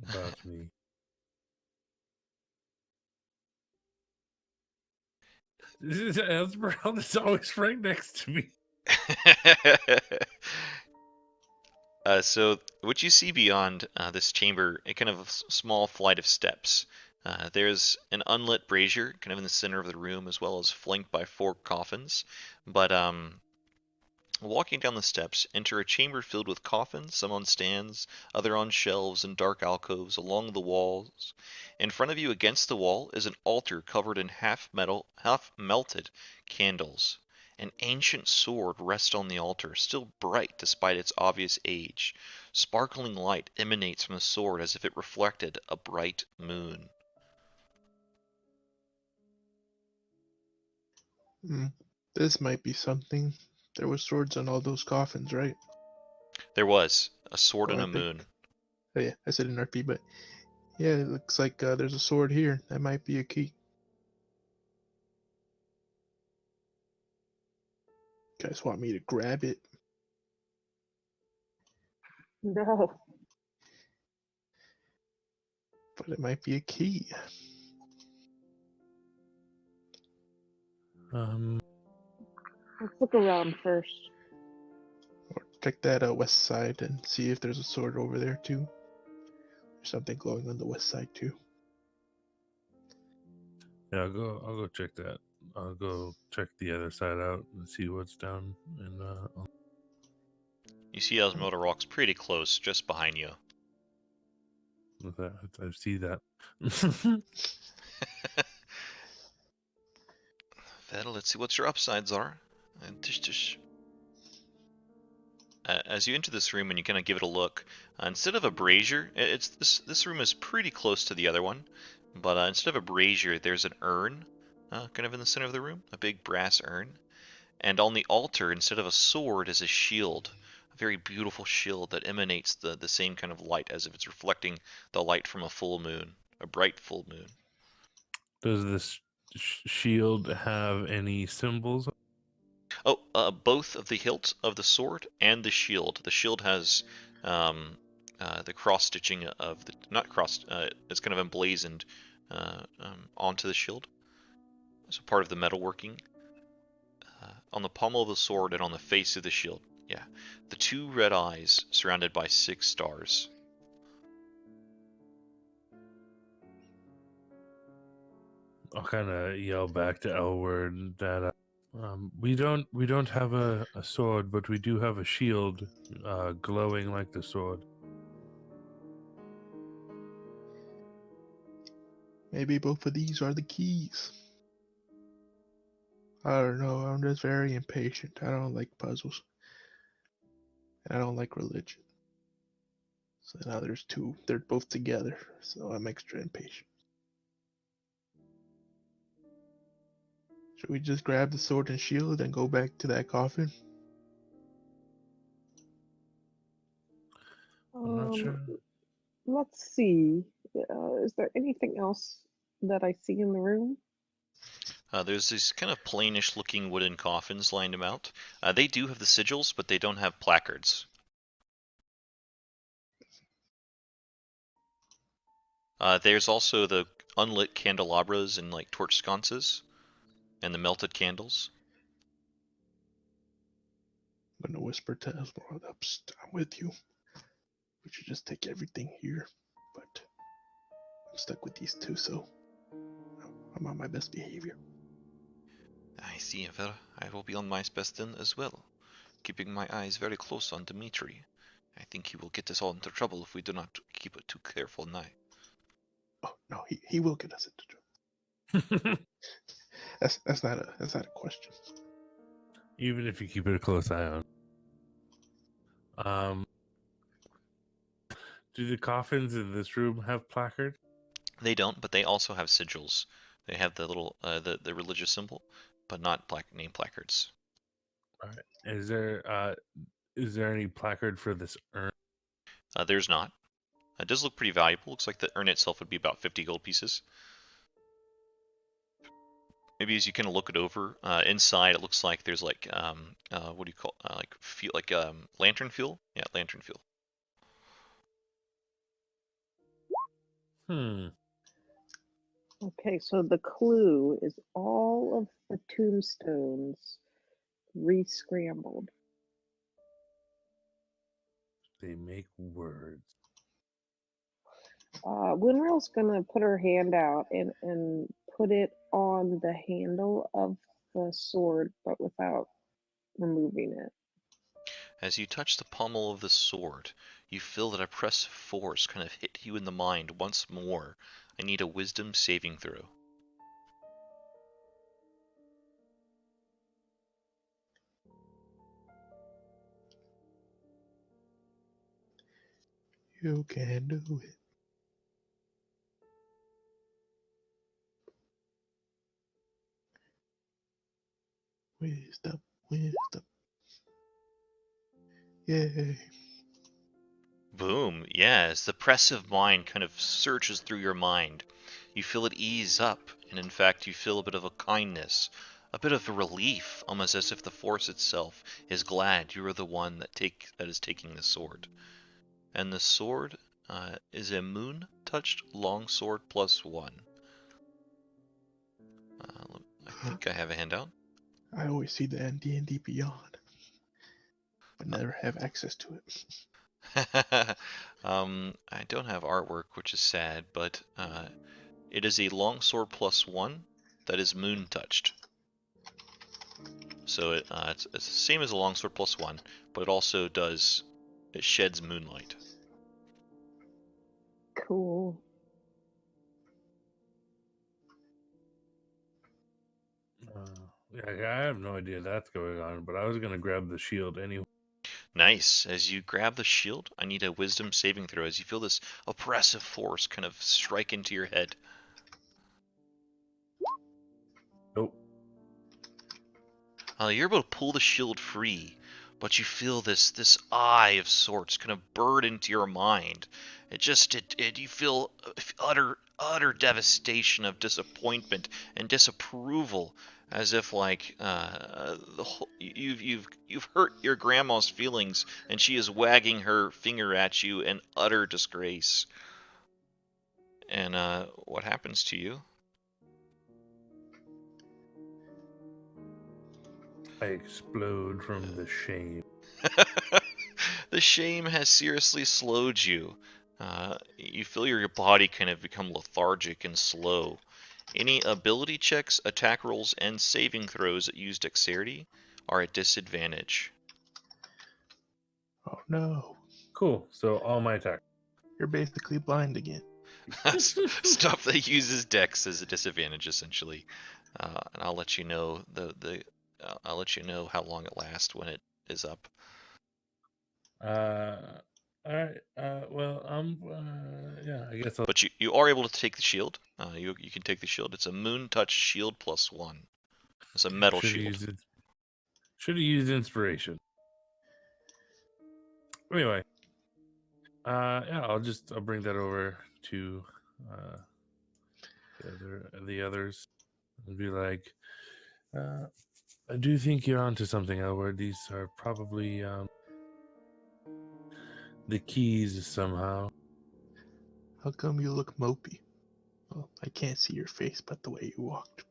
about me. Esmeralda's always right next to me. So what you see beyond this chamber, a kind of small flight of steps. There's an unlit brazier kind of in the center of the room, as well as flanked by four coffins. But walking down the steps, enter a chamber filled with coffins, some on stands, other on shelves and dark alcoves along the walls. In front of you against the wall is an altar covered in half metal, half melted candles. An ancient sword rests on the altar, still bright despite its obvious age. Sparkling light emanates from the sword as if it reflected a bright moon. This might be something. There were swords on all those coffins, right? There was a sword Oh, and I a think. moon. Oh yeah, I said an RP, but yeah, it looks like there's a sword here. That might be a key. You guys want me to grab it? No. But it might be a key. Let's look around first. Or check that west side and see if there's a sword over there too. There's something glowing on the west side too. Yeah, I'll go check that. I'll go check the other side out and see what's down. And You see Esmeralda rocks pretty close, just behind you. I see that. Well, let's see what your upsides are. As you enter this room and you kind of give it a look, instead of a brazier, it's this room is pretty close to the other one, but instead of a brazier, there's an urn, kind of in the center of the room, a big brass urn, and on the altar, instead of a sword, is a shield, a very beautiful shield that emanates the same kind of light as if it's reflecting the light from a full moon, a bright full moon. Does this shield have any symbols? Oh, both of the hilt of the sword and the shield. The shield has the cross stitching of the not cross. It's kind of emblazoned onto the shield. So part of the metalworking on the pommel of the sword and on the face of the shield. Yeah. The 2 red eyes surrounded by 6 stars. I'll kind of yell back to Elward that we don't have a sword, but we do have a shield glowing like the sword. Maybe both of these are the keys. I don't know. I'm just very impatient. I don't like puzzles. I don't like religion. So now there's 2. They're both together. So I'm extra impatient. Should we just grab the sword and shield and go back to that coffin? I'm not sure. Let's see. Is there anything else that I see in the room? There's these kind of plainish looking wooden coffins lined about. They do have the sigils, but they don't have placards. There's also the unlit candelabras and like torch sconces, and the melted candles. I'm gonna whisper to Esmeralda, I'm with you. We should just take everything here. But I'm stuck with these 2, so I'm on my best behavior. I see, well, I will be on my best then as well, keeping my eyes very close on Dimitri. I think he will get us all into trouble if we do not keep a too careful an eye. Oh no, he will get us into trouble. That's not a question. Even if you keep it a close eye on. Do the coffins in this room have placards? They don't, but they also have sigils. They have the little the religious symbol, but not name placards. All right. Is there any placard for this urn? There's not. It does look pretty valuable. Looks like the urn itself would be about 50 gold pieces. Maybe as you kind of look it over, inside it looks like there's like what do you call like fuel, like lantern fuel? Yeah, lantern fuel. Okay, so the clue is all of the tombstones re-scrambled. They make words. Winrell's gonna put her hand out and put it on the handle of the sword, but without removing it. As you touch the pommel of the sword, you feel that oppressive force kind of hit you in the mind once more. I need a wisdom saving throw. You can do it. Wisdom, wisdom. Yay. Boom, yes, the oppressive mind kind of searches through your mind. You feel it ease up, and in fact you feel a bit of a kindness, a bit of a relief, almost as if the force itself is glad you are the one that is taking the sword. And the sword is a moon-touched longsword +1. I think I have a handout. I always see the D&D Beyond, but never have access to it. I don't have artwork, which is sad, but it is a longsword +1 that is moon touched. So it's the same as a longsword +1, but it also it sheds moonlight. Cool. Yeah, I have no idea that's going on, but I was gonna grab the shield anyway. Nice. As you grab the shield, I need a wisdom saving throw as you feel this oppressive force kind of strike into your head. Nope. You're able to pull the shield free, but you feel this eye of sorts kind of burn into your mind. You feel utter devastation of disappointment and disapproval, as if like you've hurt your grandma's feelings and she is wagging her finger at you in utter disgrace. And what happens to you? I explode from the shame. The shame has seriously slowed you. You feel your body kind of become lethargic and slow. Any ability checks, attack rolls, and saving throws that use dexterity are at disadvantage. Oh no, Cool. So all my attack. you're basically blind again. Stuff that uses dex is a disadvantage essentially, and I'll let you know I'll let you know how long it lasts when it is up. All right. Well, yeah. I guess I'll. But you are able to take the shield. You can take the shield. It's a moon touch shield +1. It's a metal Should have shield. used it. Should have used inspiration. Anyway. Yeah. I'll bring that over to the others and be like, I do think you're onto something, Elward. These are probably the keys somehow. How come you look mopey? Well, I can't see your face, but the way you walked.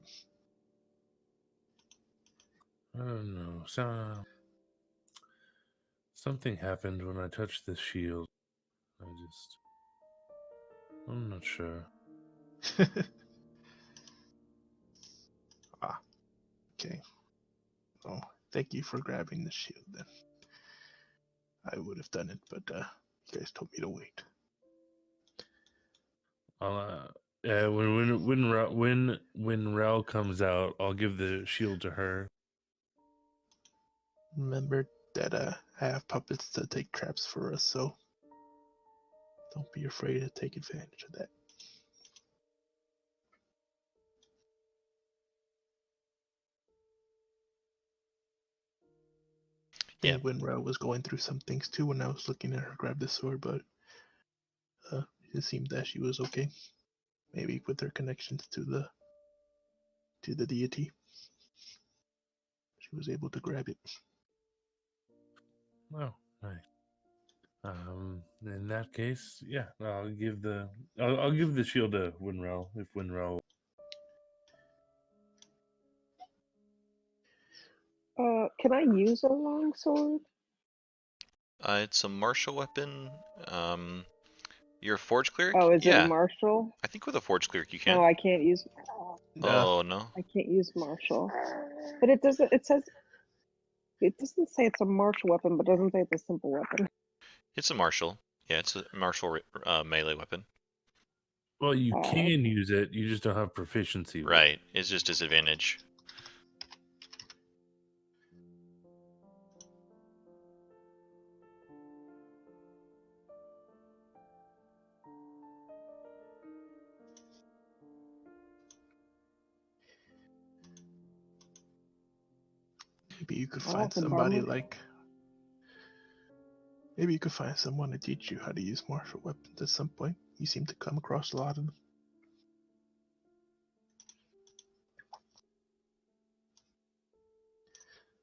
I don't know. Something happened when I touched this shield. I'm not sure. Ah, okay. Oh, thank you for grabbing the shield then. I would have done it, but you guys told me to wait. I'll when Rel comes out, I'll give the shield to her. Remember that I have puppets to take traps for us, so don't be afraid to take advantage of that. I Yeah. think Winrow was going through some things too when I was looking at her grab the sword, but it seemed that she was okay. Maybe with her connections to the deity, she was able to grab it. Oh, nice. In that case, yeah, I'll give the shield to Winrel if Winrel. Can I use a long sword? It's a martial weapon. You're a forge cleric? Oh, is it a Yeah. martial? I think with a forge cleric you No, can. I can't use. Oh no. I can't use martial. But it doesn't. It says. It doesn't say it's a martial weapon, but it doesn't say it's a simple weapon. It's a martial. Yeah, it's a martial melee weapon. Well, you can Okay. use it. You just don't have proficiency. With Right. It's just disadvantage. Maybe you could Oh, find that's a somebody bummer. like. Maybe you could find someone to teach you how to use martial weapons at some point. You seem to come across a lot of them.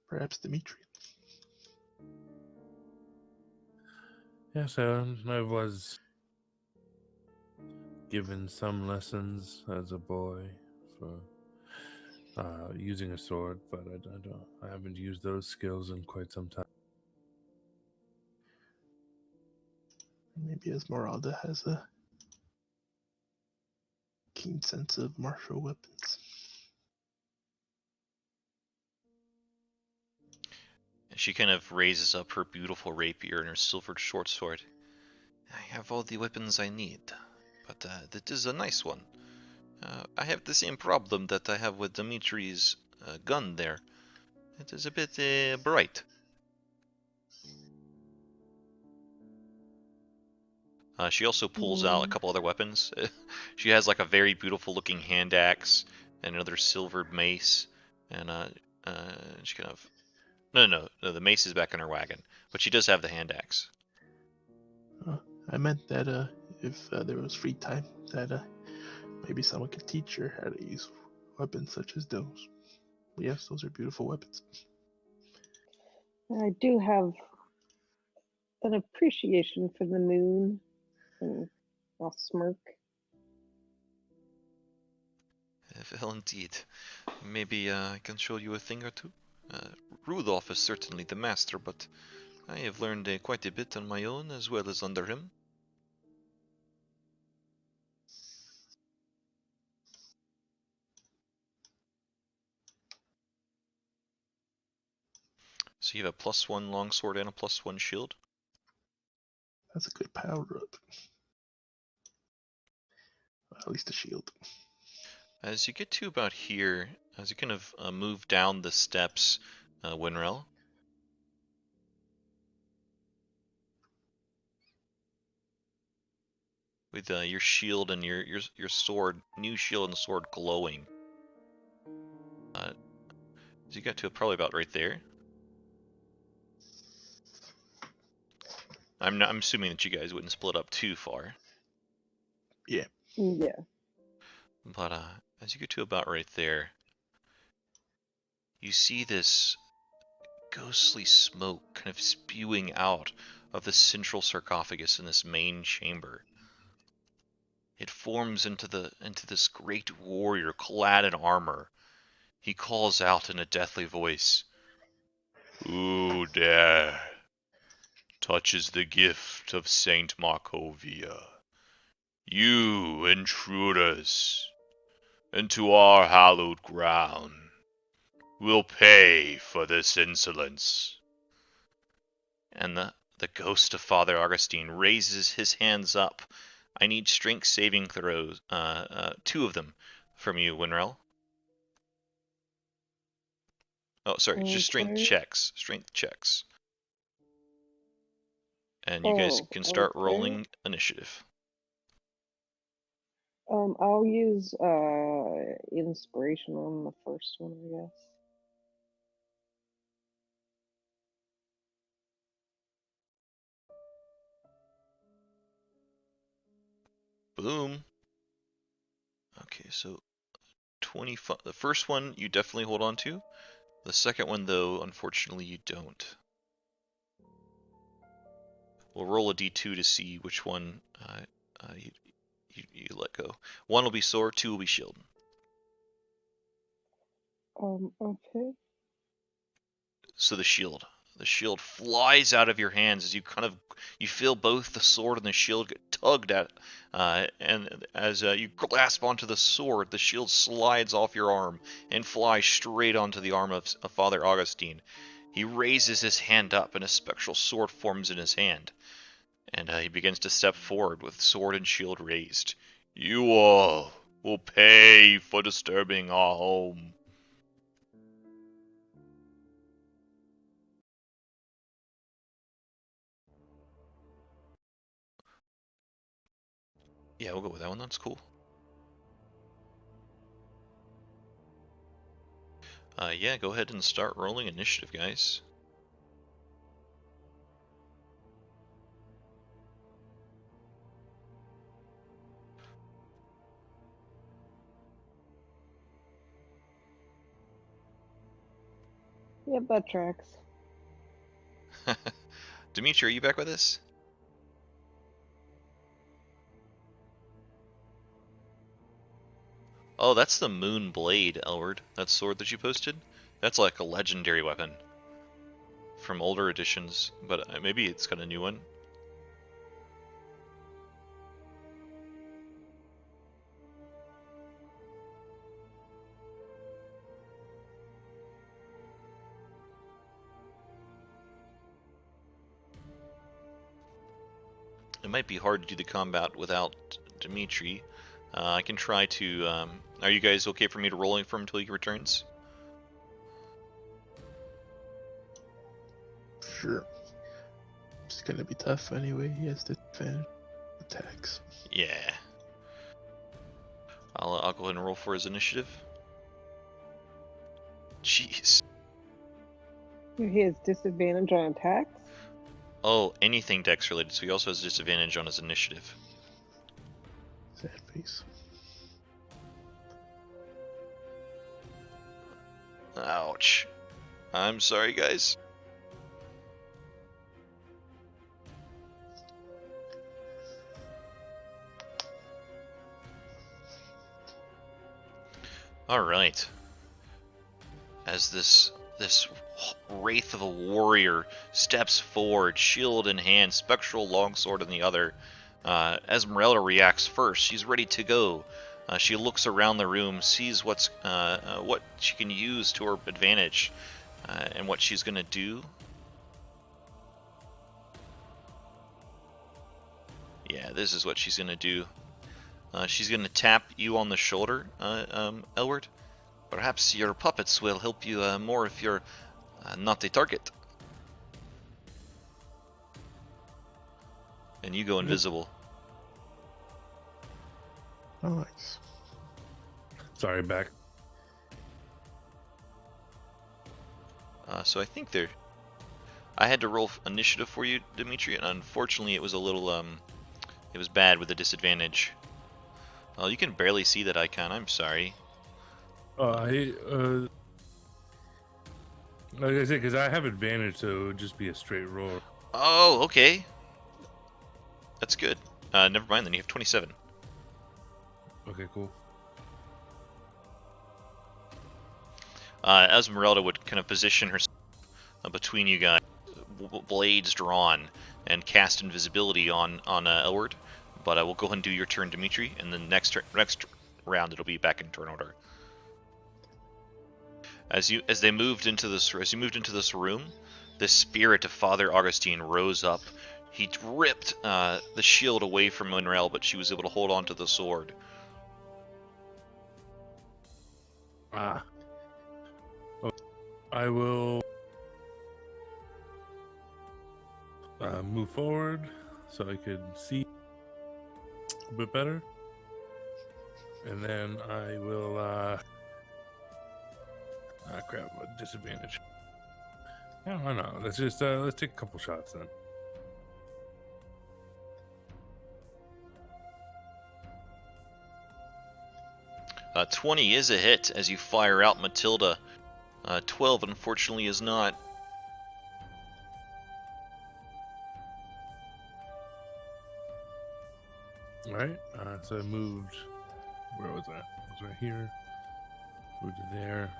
Perhaps Dimitri. Yeah, so I was given some lessons as a boy for using a sword, but I haven't used those skills in quite some time. Maybe Esmeralda has a keen sense of martial weapons. She kind of raises up her beautiful rapier and her silvered short sword. I have all the weapons I need, but that is a nice one. I have the same problem that I have with Dimitri's gun there. It is a bit bright. She also pulls out a couple other weapons. She has like a very beautiful looking hand axe and another silvered mace, and she kind of no, the mace is back in her wagon, but she does have the hand axe. I meant that if there was free time, that maybe someone could teach her how to use weapons such as those. Yes, those are beautiful weapons. I do have an appreciation for the moon, and I'll smirk. Well, indeed. Maybe I can show you a thing or two. Rudolph is certainly the master, but I have learned quite a bit on my own as well as under him. So you have a +1 longsword and a +1 shield. That's a good power up. At least a shield. As you get to about here, as you kind of move down the steps, Winrel, with your shield and your sword, new shield and sword glowing. As you get to probably about right there. I'm assuming that you guys wouldn't split up too far. Yeah. Yeah. But as you get to about right there, you see this ghostly smoke kind of spewing out of the central sarcophagus in this main chamber. It forms into this great warrior clad in armor. He calls out in a deathly voice, "Who dare touches the gift of Saint Markovia? You intruders into our hallowed ground will pay for this insolence." And the ghost of Father Augustine raises his hands up. I need strength saving throws, 2 of them from you, Winrel. Oh, sorry, just strength Okay. checks. Strength checks. And you guys can start Okay. rolling initiative. I'll use inspiration on the first one, I guess. Boom. Okay, so 25. The first one you definitely hold on to. The second one, though, unfortunately, you don't. We'll roll a d2 to see which one you let go. 1 will be sword, 2 will be shield. Okay. So the shield. The shield flies out of your hands as you feel both the sword and the shield get tugged at, and as you grasp onto the sword, the shield slides off your arm and flies straight onto the arm of Father Augustine. He raises his hand up, and a spectral sword forms in his hand, and he begins to step forward with sword and shield raised. "You all will pay for disturbing our home." Yeah, we'll go with that one. That's cool. Yeah, go ahead and start rolling initiative, guys. Yep, that tracks. Dimitri, are you back with us? Oh, that's the Moon Blade, Elward. That sword that you posted? That's like a legendary weapon from older editions, but maybe it's got a new one. It might be hard to do the combat without Dimitri. I can try to... are you guys okay for me to rolling for him until he returns? Sure. It's gonna be tough anyway. He has the advantage attacks. Yeah. I'll go ahead and roll for his initiative. Jeez. He has disadvantage on attacks? Oh, anything dex related, so he also has disadvantage on his initiative. Sad face. Ouch. I'm sorry, guys. All right. As this this wraith of a warrior steps forward, shield in hand, spectral longsword in the other. Esmeralda reacts first. She's ready to go. She looks around the room, sees what she can use to her advantage, and what she's gonna do. Yeah, this is what she's gonna do. She's gonna tap you on the shoulder, Elward. Perhaps your puppets will help you more if you're not a target. And you go invisible. Nice. Sorry, back. So I think there. I had to roll initiative for you, Dimitri, and unfortunately it was a little it was bad with a disadvantage. Oh, you can barely see that icon. I'm sorry. Like I said, because I have advantage, so it would just be a straight roll. Oh, okay. That's good. Never mind. Then you have 27. Okay, cool. Esmeralda would kind of position herself between you guys, blades drawn, and cast invisibility on Elward. But we'll go ahead and do your turn, Dimitri, and then next round it'll be back in turn order. As you moved into this room, the spirit of Father Augustine rose up. He ripped the shield away from Monreal, but she was able to hold on to the sword. I will move forward so I could see a bit better, and then I will crap, what disadvantage? No, no, let's just let's take a couple shots then. Uh, 20 is a hit as you fire out Matilda. 12 unfortunately is not. Alright, so I moved. Where was I? I was right here. Moved to there.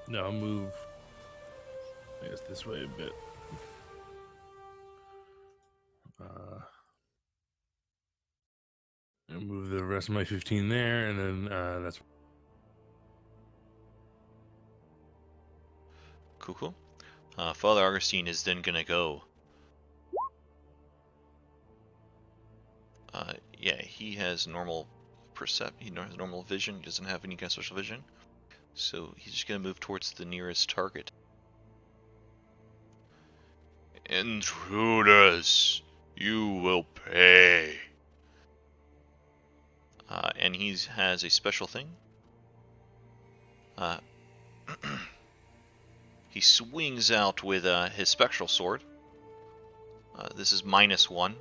No, I'll move. I guess this way a bit. And move the rest of my 15 there, and then that's. Cool. Father Augustine is then gonna go. Yeah, he has normal he has normal vision. He doesn't have any kind of special vision, so he's just gonna move towards the nearest target. Intruders, you will pay. And he has a special thing. He swings out with his spectral sword. This is -1.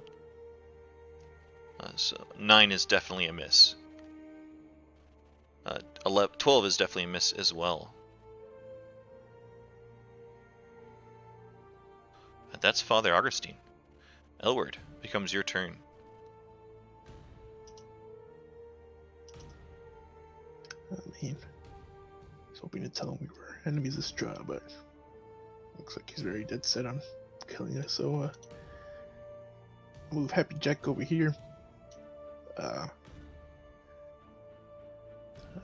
So 9 is definitely a miss. 12 is definitely a miss as well. That's Father Augustine. Elward, becomes your turn. I mean, I was hoping to tell him we were enemies this job, but looks like he's very dead set on killing us. So, move Happy Jack over here. I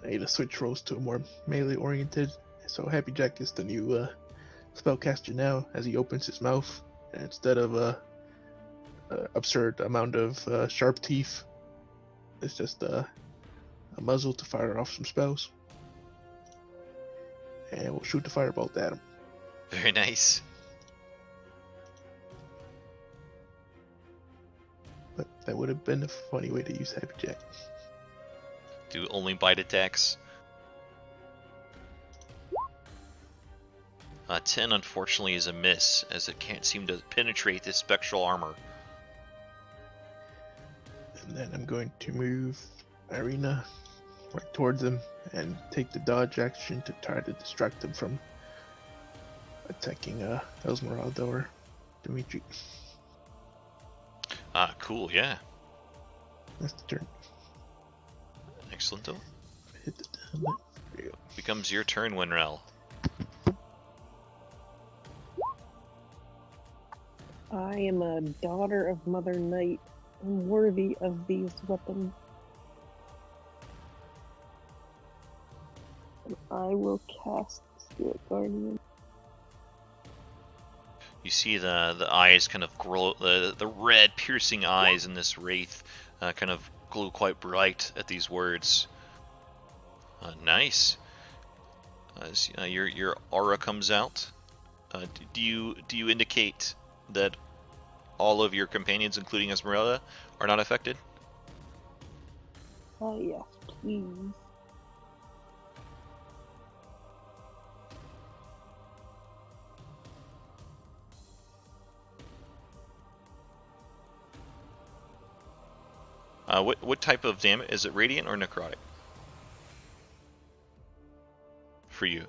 need to switch roles to a more melee oriented. So Happy Jack is the new spellcaster now. As he opens his mouth, and instead of a absurd amount of sharp teeth, it's just a muzzle to fire off some spells. And we'll shoot the firebolt at him. Very nice. But that would have been a funny way to use Happy Jack. Do only bite attacks. 10 unfortunately is a miss, as it can't seem to penetrate this spectral armor. And then I'm going to move Irina right towards him and take the dodge action to try to distract him from attacking Esmeralda or Dimitri. Cool, yeah. That's the turn. Excellent though. Hit the there you go. Becomes your turn, Winrel. I am a daughter of Mother Night. I'm worthy of these weapons. And I will cast Spirit Guardian. You see the eyes kind of glow, the red piercing eyes in this wraith kind of glow quite bright at these words. Nice. Your aura comes out. Do you indicate that all of your companions, including Esmeralda, are not affected? Yes, please. What type of damage? Is it radiant or necrotic? For you.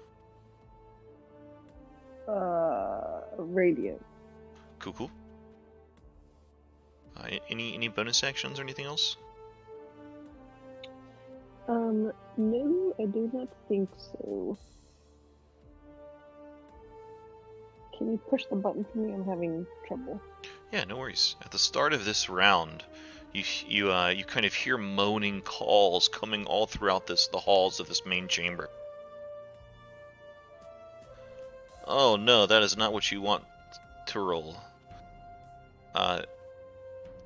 Radiant. Cool. Any bonus actions or anything else? No, I do not think so. Can you push the button for me? I'm having trouble. Yeah, no worries. At the start of this round, you kind of hear moaning calls coming all throughout the halls of this main chamber. Oh no, that is not what you want to roll.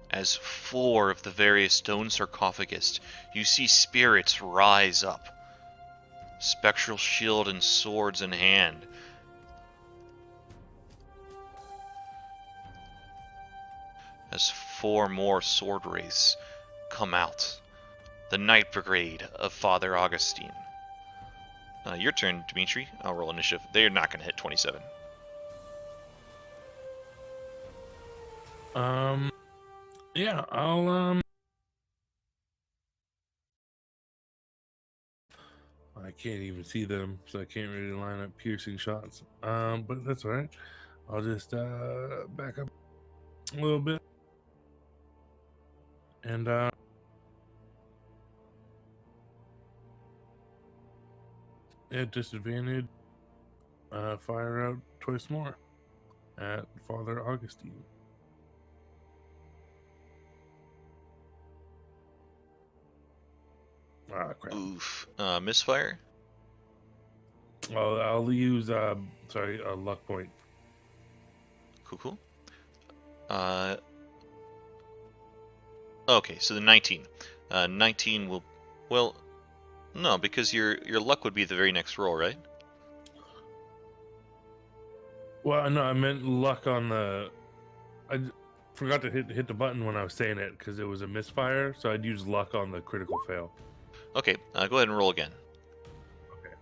As 4 of the various stone sarcophagus, you see spirits rise up, spectral shield and swords in hand. As 4 more sword wraiths come out. The Night Brigade of Father Augustine. Your turn, Dimitri. I'll roll initiative. They're not going to hit 27. Yeah, I'll I can't even see them, so I can't really line up piercing shots. But that's all right. I'll just back up a little bit, and at disadvantage, fire out twice more at Father Augustine. Ah, crap. Oof. Misfire? I'll use a luck point. Cool. Okay, so the 19. 19 will... Well, no, because your luck would be the very next roll, right? Well, no, I meant luck on the. I forgot to hit the button when I was saying it because it was a misfire, so I'd use luck on the critical fail. Okay, go ahead and roll again. Okay.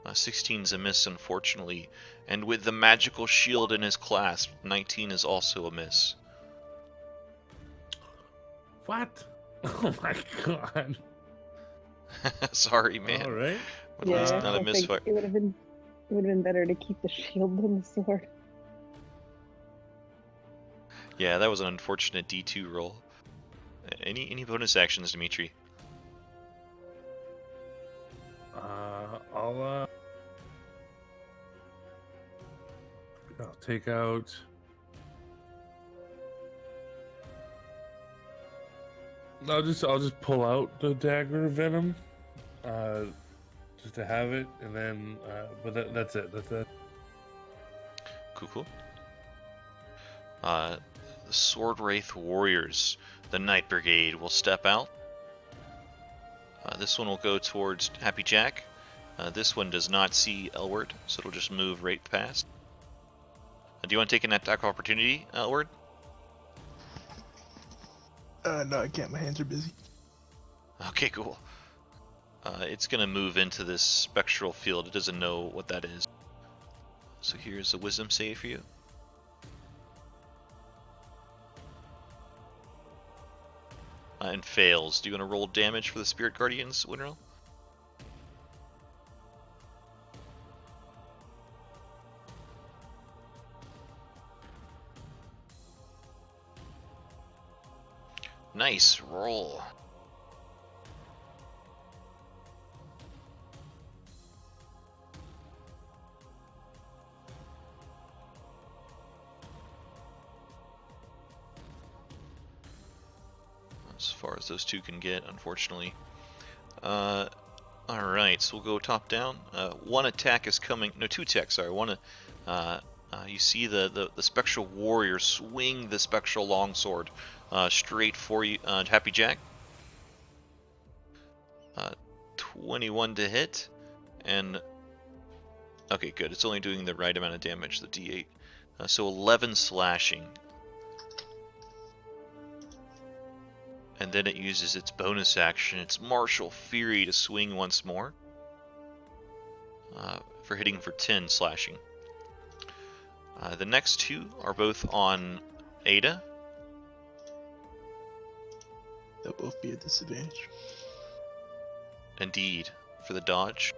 16's a miss, unfortunately, and with the magical shield in his clasp, 19 is also a miss. What? Oh my god! Sorry, man. All right. At least not a I think misfire. it would have been better to keep the shield than the sword. Yeah, that was an unfortunate D2 roll. Any bonus actions, Dimitri? I'll take out. I'll just pull out the dagger of venom, just to have it, and then. But that's it. That's it. Cool. The Sword Wraith Warriors, the Night Brigade, will step out. This one will go towards Happy Jack. This one does not see Elward, so it'll just move right past. Do you want to take an attack opportunity, Elward? No, I can't. My hands are busy. Okay, cool. It's going to move into this spectral field. It doesn't know what that is. So here's a wisdom save for you. And fails. Do you want to roll damage for the Spirit Guardians, Winrel? Nice roll. as far as those two can get, unfortunately. Alright, so we'll go top down. One attack is coming. No, two attacks, sorry. You see the spectral warrior swing the spectral longsword straight for you, Happy Jack. 21 to hit, and okay, good. It's only doing the right amount of damage, the D8. So 11 slashing. And then it uses its bonus action, its Martial Fury, to swing once more. For hitting for 10 slashing. The next two are both on Ada. They'll both be a disadvantage. Indeed, for the dodge.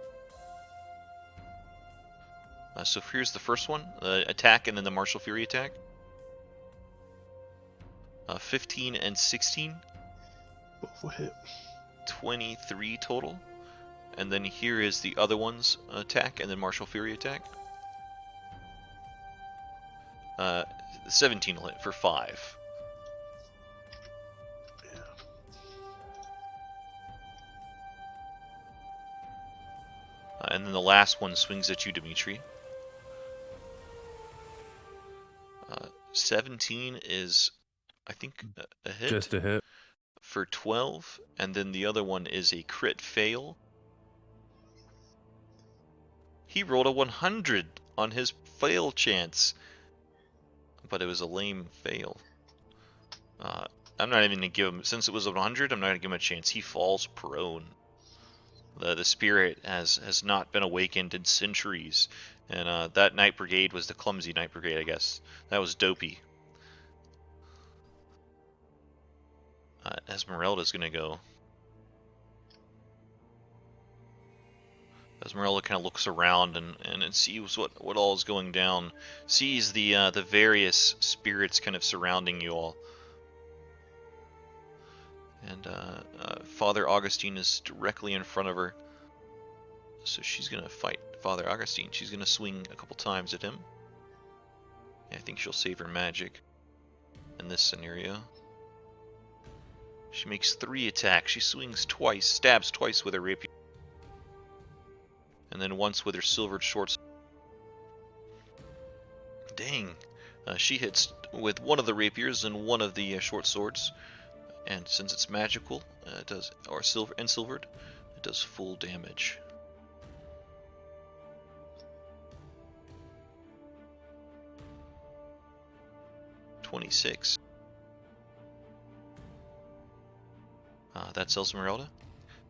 So here's the first one, the attack and then the Martial Fury attack. 15 and 16. Both will hit. 23 total. And then here is the other one's attack and then Martial Fury attack. 17 will hit for 5. Yeah. And then the last one swings at you, Dimitri. 17 is, I think, a hit. Just a hit. For 12, and then the other one is a crit fail. He rolled a 100 on his fail chance, but it was a lame fail. I'm not even going to give him, since it was a 100, I'm not going to give him a chance. He falls prone. The spirit has not been awakened in centuries, and that Night Brigade was the clumsy Night Brigade, I guess. That was dopey. Esmeralda's gonna go. Esmeralda kind of looks around and sees what all is going down. Sees the various spirits kind of surrounding you all. And Father Augustine is directly in front of her. So she's gonna fight Father Augustine. She's gonna swing a couple times at him. I think she'll save her magic in this scenario. She makes 3 attacks. She swings twice, stabs twice with her rapier, and then once with her silvered short. Dang. She hits with one of the rapiers and one of the short swords, and since it's magical, it does, or silvered, it does full damage. $26. That's Esmeralda.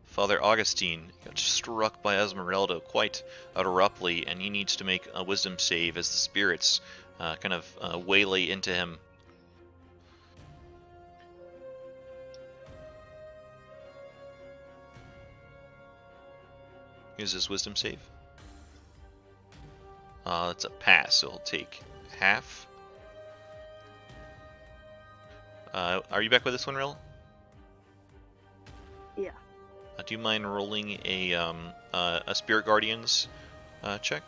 Father Augustine got struck by Esmeralda quite abruptly, and he needs to make a wisdom save as the spirits kind of waylay into him. Here's his wisdom save. It's a pass, so he'll take half. Are you back with this one, Rill? Yeah. Do you mind rolling a Spirit Guardians check?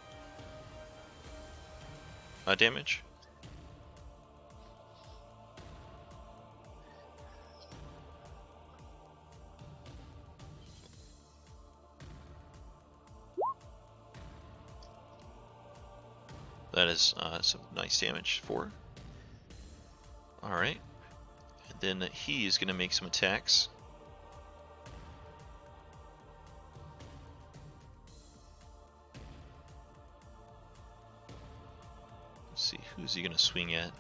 Damage? That is some nice damage for. Alright. And then he is going to make some attacks. Let's see, who's he going to swing at?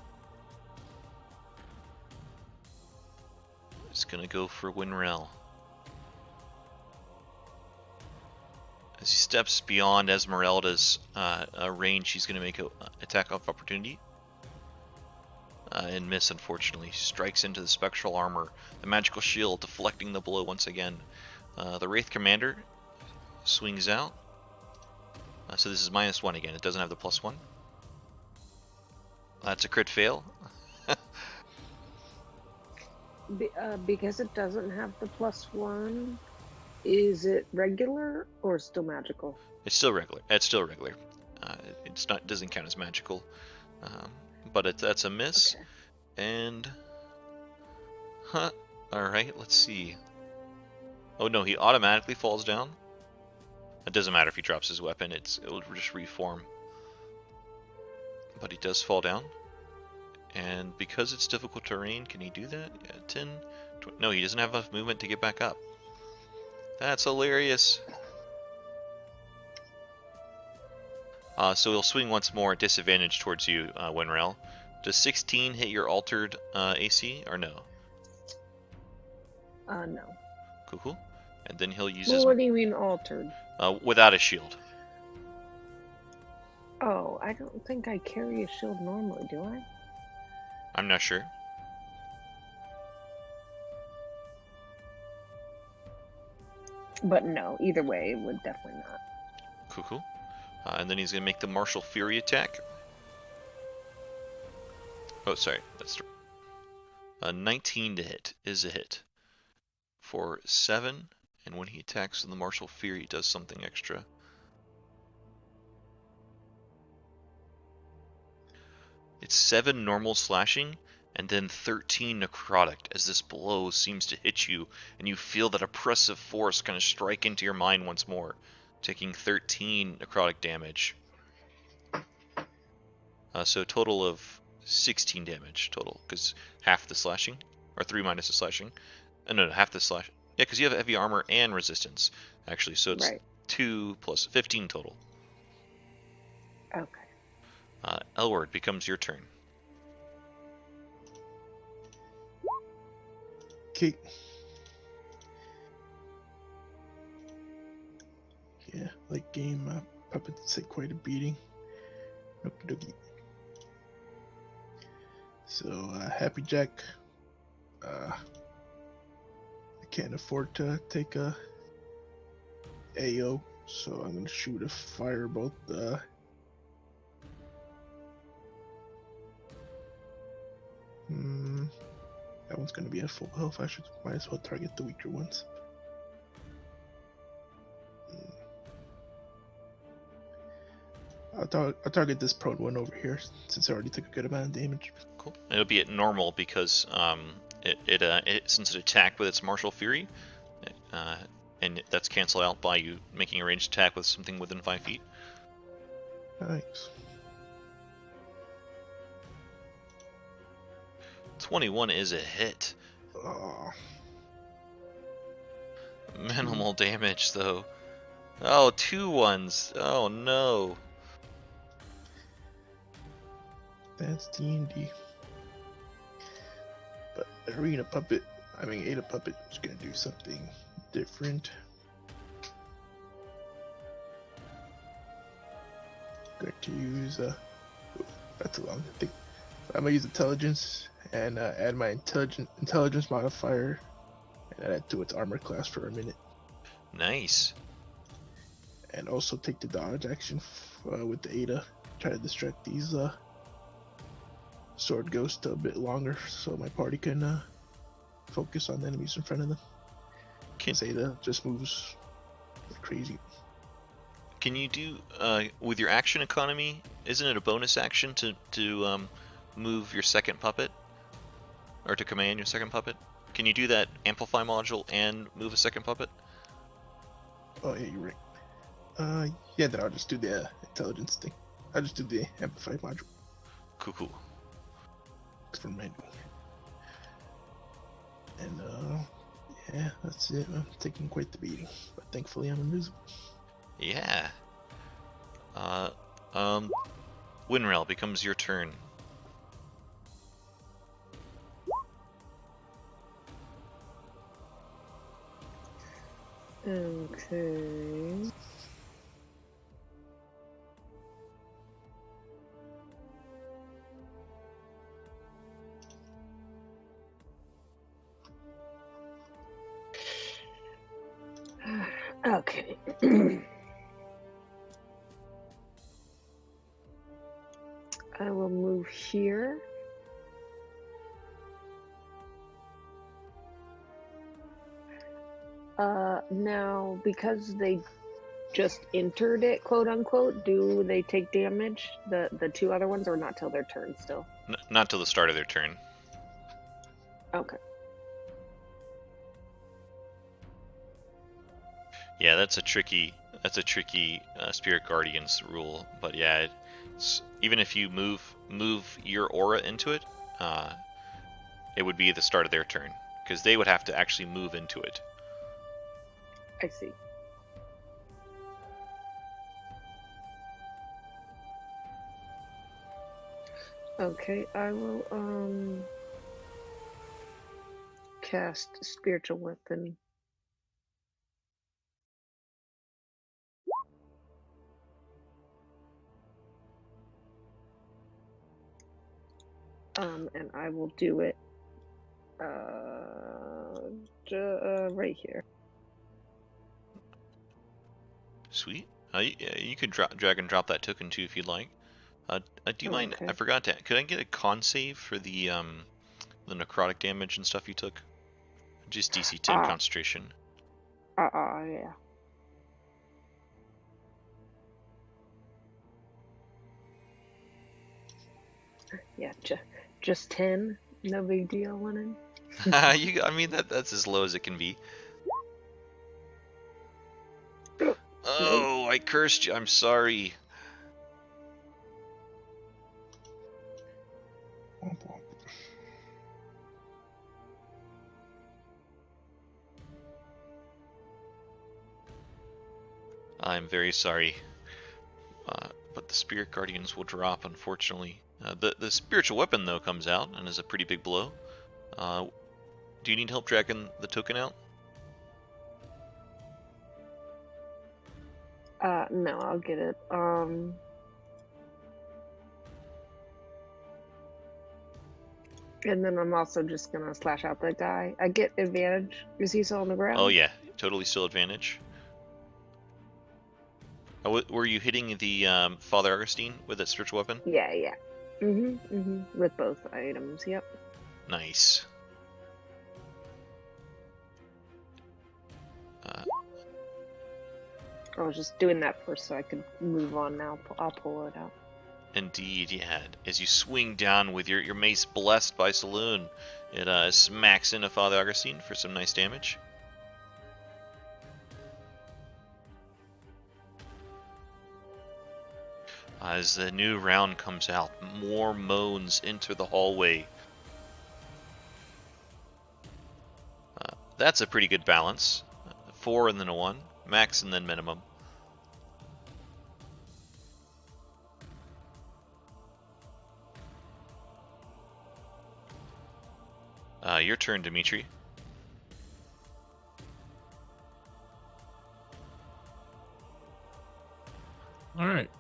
He's going to go for Winrel. As he steps beyond Esmeralda's range, he's going to make an attack of opportunity. And miss, unfortunately. Strikes into the spectral armor, the magical shield, deflecting the blow once again. The Wraith Commander swings out. So this is -1 again. It doesn't have the +1. That's a crit fail. Because it doesn't have the +1, is it regular or still magical? It's still regular. It's still regular. It's not. Doesn't count as magical. But that's a miss. Okay. And Alright, let's see. Oh no, he automatically falls down. It doesn't matter if he drops his weapon, it'll just reform. But he does fall down. And because it's difficult terrain, can he do that? Yeah, 10, 20, no, he doesn't have enough movement to get back up. That's hilarious. So he'll swing once more at disadvantage towards you, Winrel. Does 16 hit your altered AC, or no? No. Cool. And then he'll use Well, his... what do you mean altered? Without a shield. Oh, I don't think I carry a shield normally, do I? I'm not sure. But no, either way, it would definitely not. Cool. And then he's going to make the Martial Fury attack. Oh, sorry. That's 19 to hit is a hit. For 7, and when he attacks with the Martial Fury, he does something extra. It's 7 normal slashing, and then 13 necrotic, as this blow seems to hit you, and you feel that oppressive force kind of strike into your mind once more, taking 13 necrotic damage. So a total of 16 damage total, because half the slashing, or 3 minus the slashing. No, half the slash. Yeah, because you have heavy armor and resistance, actually, so it's Right. 2 plus 15 total. Okay. Elward, becomes your turn. Okay. Yeah, like game, my puppets take quite a beating. Okie dokie. So, Happy Jack, I can't afford to take a AO, so I'm gonna shoot a firebolt. That one's gonna be at full health. Might as well target the weaker ones. I'll target this prone one over here since I already took a good amount of damage. Cool. It'll be at normal because since it attacked with its Martial Fury, and that's canceled out by you making a ranged attack with something within 5 feet. Nice. 21 is a hit. Oh, Minimal damage though. Oh, 2 1s. Oh no. that's D&D. But Ada Puppet is gonna do something different. Going to use that's a long thing. I'm gonna use intelligence and add my intelligence modifier and add it to its armor class for a minute. Nice. And also take the dodge action with the Ada. Try to distract these sword ghosts a bit longer so my party can focus on the enemies in front of them. Because Ada just moves like crazy. Can you do with your action economy? Isn't it a bonus action to move your second puppet, or to command your second puppet? Can you do that amplify module and move a second puppet? Oh yeah, you're right. Yeah, then I'll just do the intelligence thing. I'll just do the amplify module. Cool. For manual. And yeah, that's it. I'm taking quite the beating, but thankfully I'm invisible. Yeah. Winrel, becomes your turn. Okay. Okay. I will move here. Now, because they just entered it, quote unquote, do they take damage? The 2 other ones, or not till their turn still? Not till the start of their turn. Okay. Yeah, that's a tricky Spirit Guardians rule. But yeah, even if you move your aura into it, it would be the start of their turn because they would have to actually move into it. I see. Okay, I will cast spiritual weapon. And I will do it right here. Sweet. You could drag and drop that token too if you'd like. Do you mind? Okay. I forgot to. Could I get a con save for the necrotic damage and stuff you took? Just DC 10 concentration. Yeah. Yeah, just 10. No big deal, Lennon. I mean that's as low as it can be. Oh, I cursed you. I'm sorry. Womp womp. I'm very sorry. But the Spirit Guardians will drop, unfortunately. The spiritual weapon though comes out and is a pretty big blow. Do you need help dragging the token out? No, I'll get it. And then I'm also just gonna slash out that guy. I get advantage. Is he still on the ground? Oh yeah, totally still advantage. Were you hitting the Father Augustine with that spiritual weapon? Yeah. With both items, yep. Nice. I was just doing that first so I could move on now. I'll pull it out. Indeed, yeah. As you swing down with your mace blessed by Saloon, it smacks into Father Augustine for some nice damage. As the new round comes out, more moans enter the hallway. That's a pretty good balance. 4 and then a 1. Max and then minimum. Your turn, Dimitri. All right.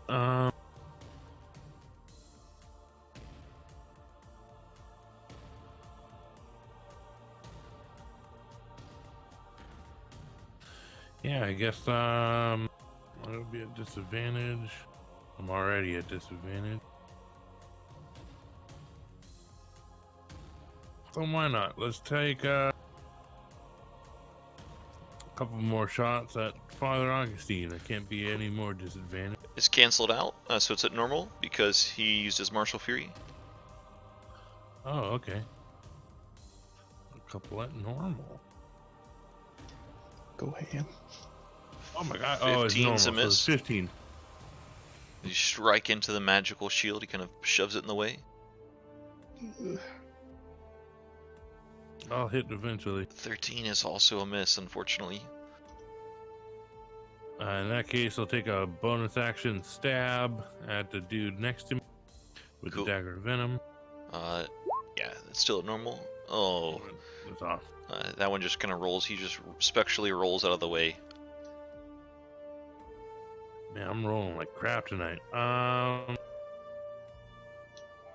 Yeah, I guess it'll be a disadvantage. I'm already at disadvantage. So why not? Let's take a couple more shots at Father Augustine. I can't be any more disadvantaged. It's canceled out, so it's at normal because he used his Martial Fury. Oh, okay. A couple at normal. Go ham. Oh my god. Oh, it's normal. a miss. So it's 15. You strike into the magical shield, he kind of shoves it in the way. I'll hit eventually. 13 is also a miss, unfortunately. In that case, I'll take a bonus action stab at the dude next to me with Cool. the dagger of venom. Yeah, that's still at normal. Oh, It's off. that one just kind of rolls. He just spectrally rolls out of the way. Man, I'm rolling like crap tonight.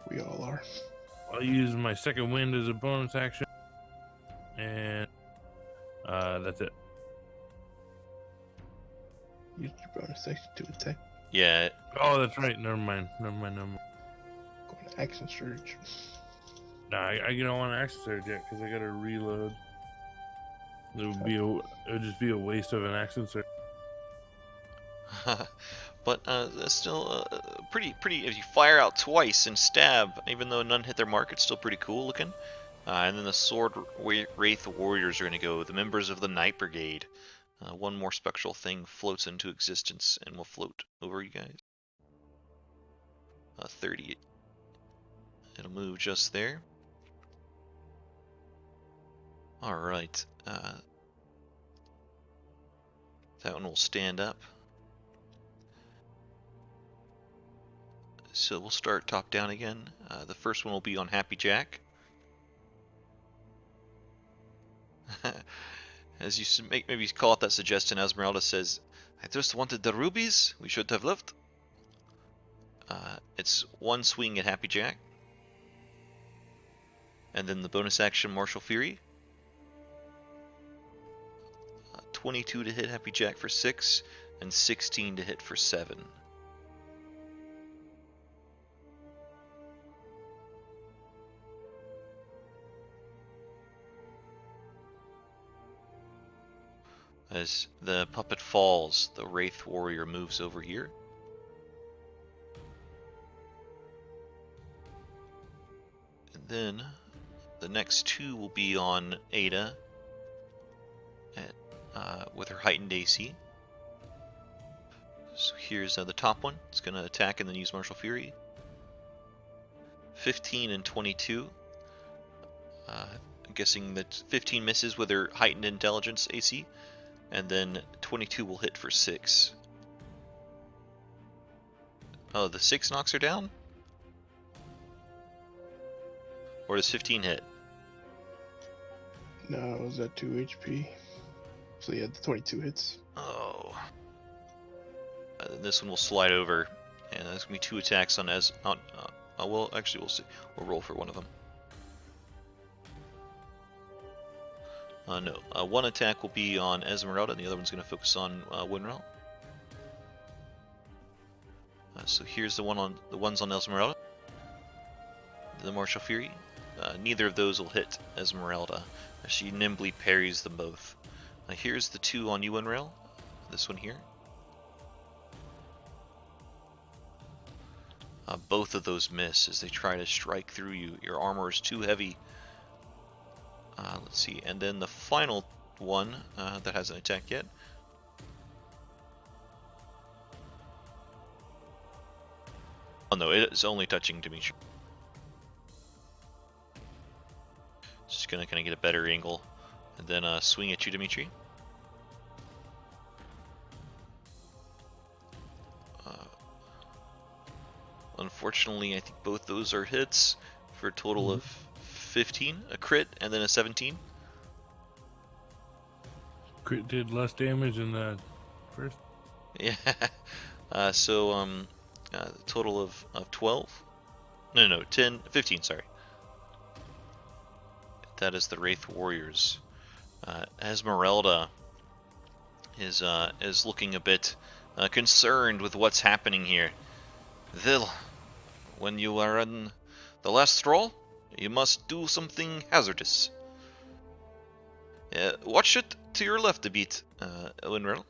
We all are. I'll use my second wind as a bonus action, and that's it. Use your bonus action to attack. Yeah. Oh, that's right. Never mind. Going to action surge. Nah, I don't want to action surge yet because I gotta reload. It would just be a waste of an action surge. But that's still pretty. If you fire out twice and stab, even though none hit their mark, it's still pretty cool looking. And then the Sword Wraith Warriors are going to go. The members of the Night Brigade. One more spectral thing floats into existence and will float over you guys. 30. It'll move just there. Alright. That one will stand up. So we'll start top down again. The first one will be on Happy Jack. As you maybe call out that suggestion, Esmeralda says, "I just wanted the rubies. We should have left." It's one swing at Happy Jack. And then the bonus action, Martial Fury. 22 to hit Happy Jack for 6, and 16 to hit for 7. As the puppet falls, the Wraith Warrior moves over here. And then the next two will be on Ada with her heightened AC. So here's the top one. It's going to attack and then use Martial Fury. 15 and 22. I'm guessing that 15 misses with her heightened intelligence AC. And then 22 will hit for 6. Oh, the 6 knocks her down? Or does 15 hit? No, it was at 2 HP. So yeah, the 22 hits. Oh. This one will slide over. And there's going to be 2 attacks on well, actually, we'll see. We'll roll for one of them. No. One attack will be on Esmeralda, and the other one's going to focus on Winrel. So here's the ones on Esmeralda. The Martial Fury. Neither of those will hit Esmeralda. She nimbly parries them both. Here's the 2 on you, Winrel. This one here. Both of those miss as they try to strike through you. Your armor is too heavy. Let's see, and then the final one that hasn't attacked yet. Oh no, it is only touching Dimitri. Just gonna kind of get a better angle, and then swing at you, Dimitri. Unfortunately, I think both those are hits for a total of 15, a crit, and then a 17. Crit did less damage than the first. Yeah. So total of 12. No, 10, 15. Sorry. That is the Wraith Warriors. Esmeralda is looking a bit concerned with what's happening here. Vil, when you are on the last stroll, you must do something hazardous. Watch it to your left a bit, Winrel.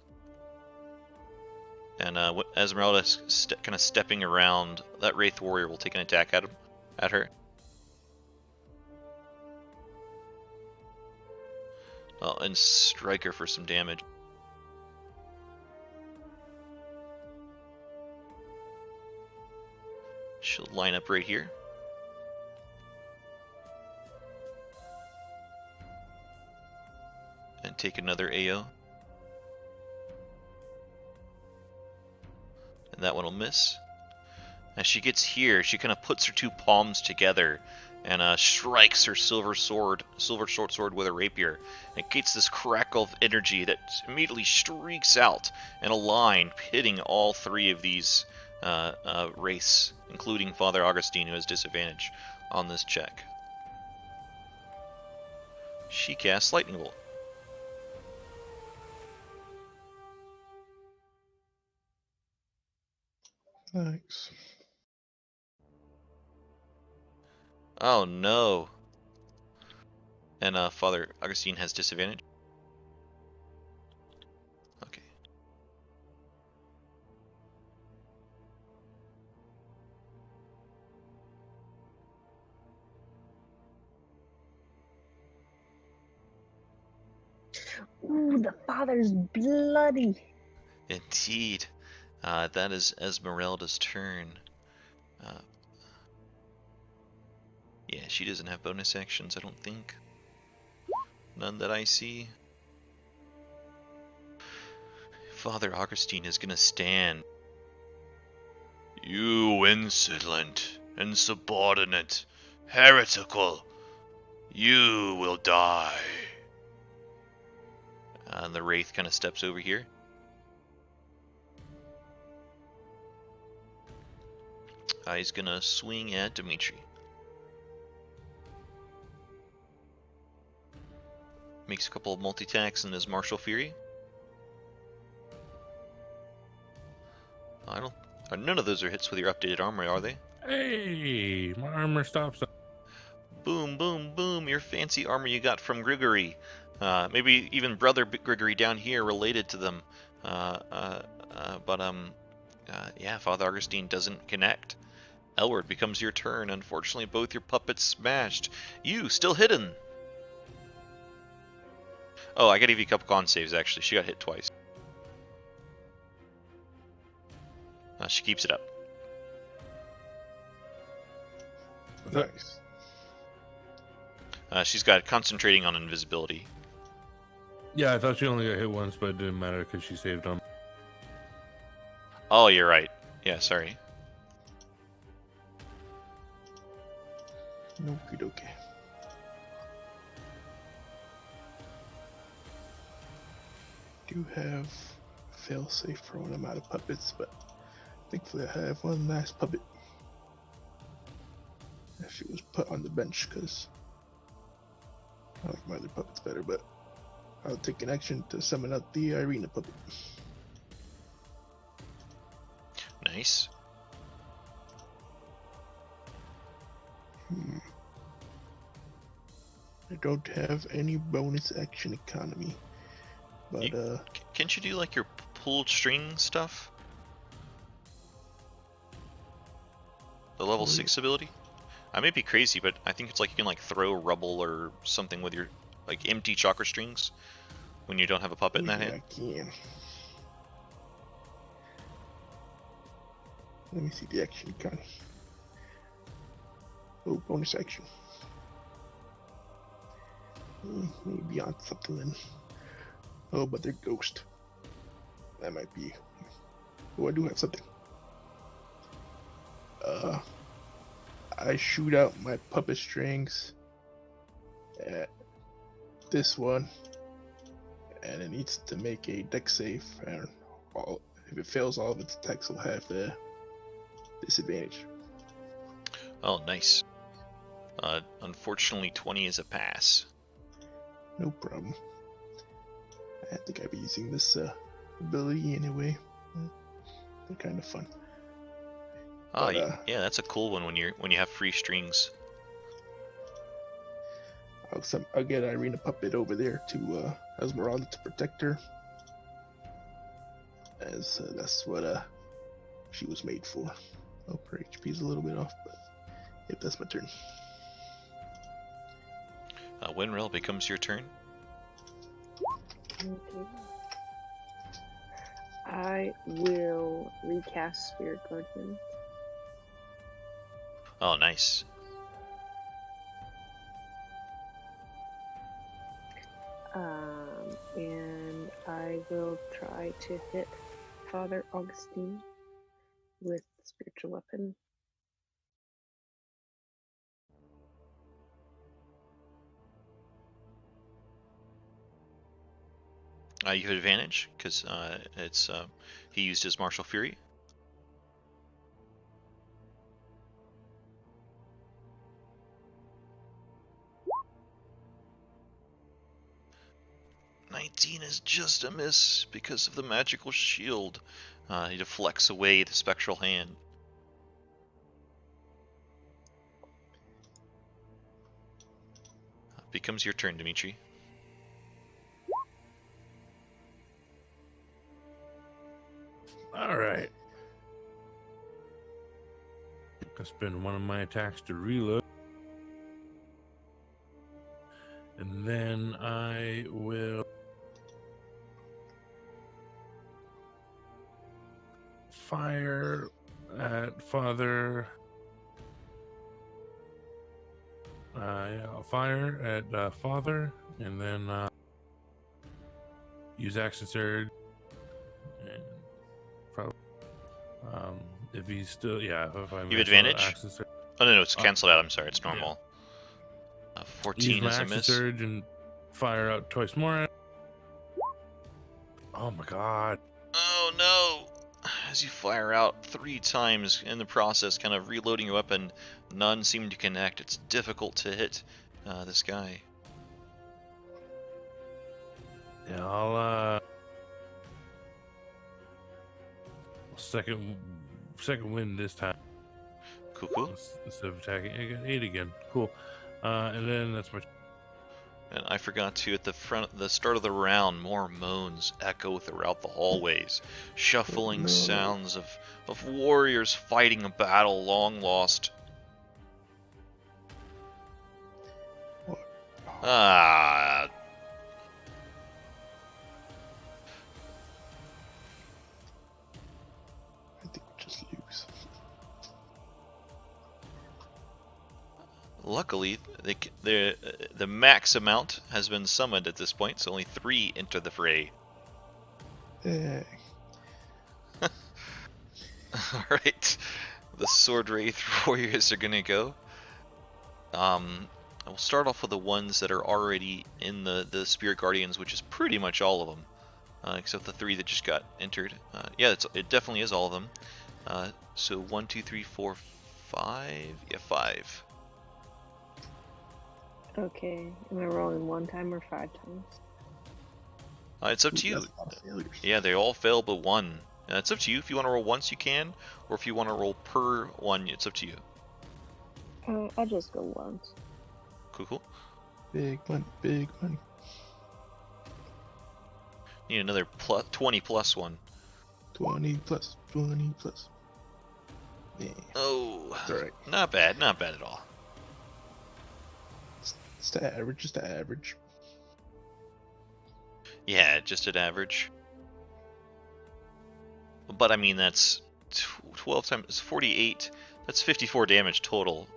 And Esmeralda is kind of stepping around. That Wraith Warrior will take an attack at her. And strike her for some damage. She'll line up right here. And take another AO. And that one will miss. As she gets here, she kind of puts her 2 palms together and strikes her silver short sword with a rapier. And it gets this crackle of energy that immediately streaks out in a line, hitting all 3 of these wraiths, including Father Augustine, who has disadvantage on this check. She casts Lightning Bolt. Thanks. Oh no. And Father Augustine has disadvantage. Okay. Ooh, the father's bloody. Indeed. That is Esmeralda's turn. Yeah, she doesn't have bonus actions, I don't think. None that I see. Father Augustine is gonna stand. You insolent, insubordinate, heretical, you will die. And the Wraith kind of steps over here. He's gonna swing at Dimitri. Makes a couple of multi-attacks in his Martial Fury. I don't. None of those are hits with your updated armor, are they? Hey, my armor stops. Boom, boom, boom! Your fancy armor you got from Grigory. Maybe even brother Grigory down here related to them. Yeah, Father Augustine doesn't connect. Elward, becomes your turn. Unfortunately, both your puppets smashed. You still hidden. Oh, I gotta give you a couple con saves actually. She got hit twice. She keeps it up. Nice. She's got concentrating on invisibility. Yeah, I thought she only got hit once, but it didn't matter because she saved on. Oh, you're right. Yeah, sorry. Okie dokie. Do have fail safe for when I'm out of puppets, but thankfully I have one last puppet. She was put on the bench because I like my other puppets better, but I'll take an action to summon out the arena puppet. Nice. I don't have any bonus action economy, but Can't you do like your pulled string stuff? The level 6 ability? I may be crazy, but I think it's like you can like throw rubble or something with your like empty chakra strings when you don't have a puppet in that hand. I can. Let me see the action economy. Oh, bonus action. Maybe on something then. Oh, but they're ghost. That might be. Oh, I do have something. I shoot out my puppet strings at this one, and it needs to make a dex save. And if it fails, all of its attacks will have the disadvantage. Oh, nice. Unfortunately, 20 is a pass. No problem. I think I'll be using this ability anyway. They're kind of fun. Oh, But, yeah, that's a cool one when you have free strings. I'll get Irina puppet over there to Esmeralda to protect her, as that's what she was made for. Oh, her HP is a little bit off, but yep, that's my turn. Winrel, becomes your turn. Okay. I will recast Spirit Guardian. Oh, nice. And I will try to hit Father Augustine with spiritual weapon. You have advantage because he used his Martial Fury. "19 is just a miss because of the magical shield." He deflects away the spectral hand. Becomes your turn, Dimitri. All right. I spend one of my attacks to reload. And then I will fire at Father. Yeah, I'll fire at Father, and then use action surge. And probably, if he's still, yeah, if I You have miss advantage? action surge, Oh no, it's canceled out. I'm sorry, it's yeah. normal. Use 14 my is a action miss. surge and fire out twice more. Oh my god! Oh no! As you fire out 3 times in the process, kind of reloading your weapon, none seem to connect. It's difficult to hit this guy. Yeah, I'll second win this time. Cool. Instead of attacking, I got 8 again. Cool. And then that's my. And I forgot to, at the start of the round, more moans echo throughout the hallways. Shuffling sounds of warriors fighting a battle long lost. Ah. I think we just lose. Luckily, the max amount has been summoned at this point, so only 3 enter the fray. Hey. Alright, the Sword Wraith Warriors are gonna go. We'll start off with the ones that are already in the Spirit Guardians, which is pretty much all of them, except the 3 that just got entered. Yeah, it definitely is all of them. So 1, 2, 3, 4, 5. Yeah, 5. Okay, am I rolling 1 time or 5 times? It's up to you. That's a lot of failures. Yeah, they all fail but 1. It's up to you. If you want to roll once, you can, or if you want to roll per 1, it's up to you. I'll just go once. Cool. Big money, big money. Need another 20 plus 1. 20 plus, 20 plus. Yeah, Oh, it's alright. not bad at all. It's the average, just the average. Yeah, just at average. But I mean, that's 12 times 48. That's 54 damage total.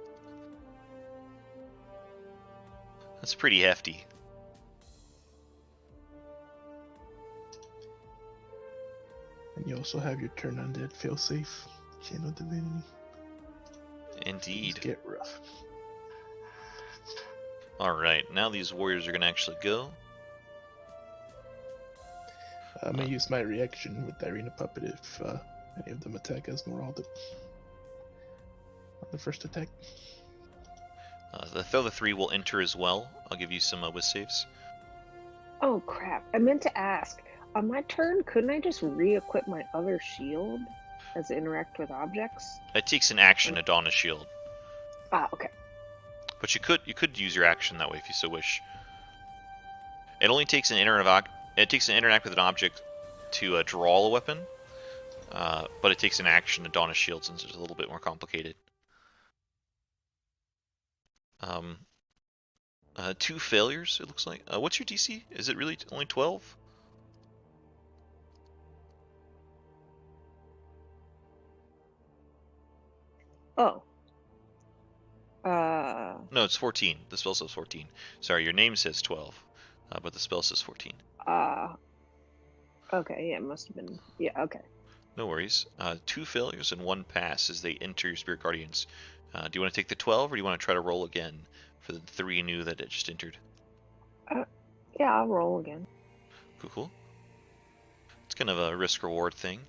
That's pretty hefty. And you also have your turn undead fail safe. Channel divinity. Indeed. Things get rough. Alright, now these warriors are going to actually go. I'm gonna use my reaction with the arena puppet if any of them attack Esmeralda on the first attack. The other 3 will enter as well. I'll give you some whiz saves. Oh crap, I meant to ask. On my turn, couldn't I just re-equip my other shield as it interact with objects? It takes an action to don a shield. Ah, okay. But you could use your action that way if you so wish. It only takes an interact with an object to draw a weapon, but it takes an action to don a shield since it's a little bit more complicated. 2 failures, it looks like. What's your DC? Is it really only 12? Oh. No, it's 14. The spell says 14. Sorry, your name says 12, but the spell says 14. Okay, yeah, it must have been. Yeah, okay. No worries. 2 failures and 1 pass as they enter your Spirit Guardians. Do you want to take the 12, or do you want to try to roll again for the 3 new that it just entered? Yeah, I'll roll again. Cool. It's kind of a risk-reward thing.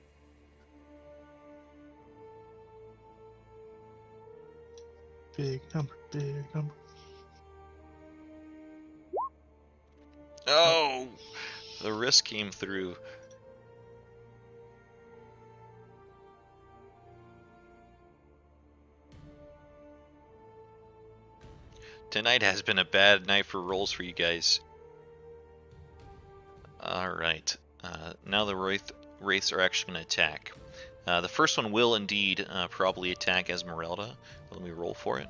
Big number, big number. Oh! The risk came through. Tonight has been a bad night for rolls for you guys. Alright. Now the Wraiths are actually going to attack. The first one will indeed probably attack Esmeralda. Let me roll for it.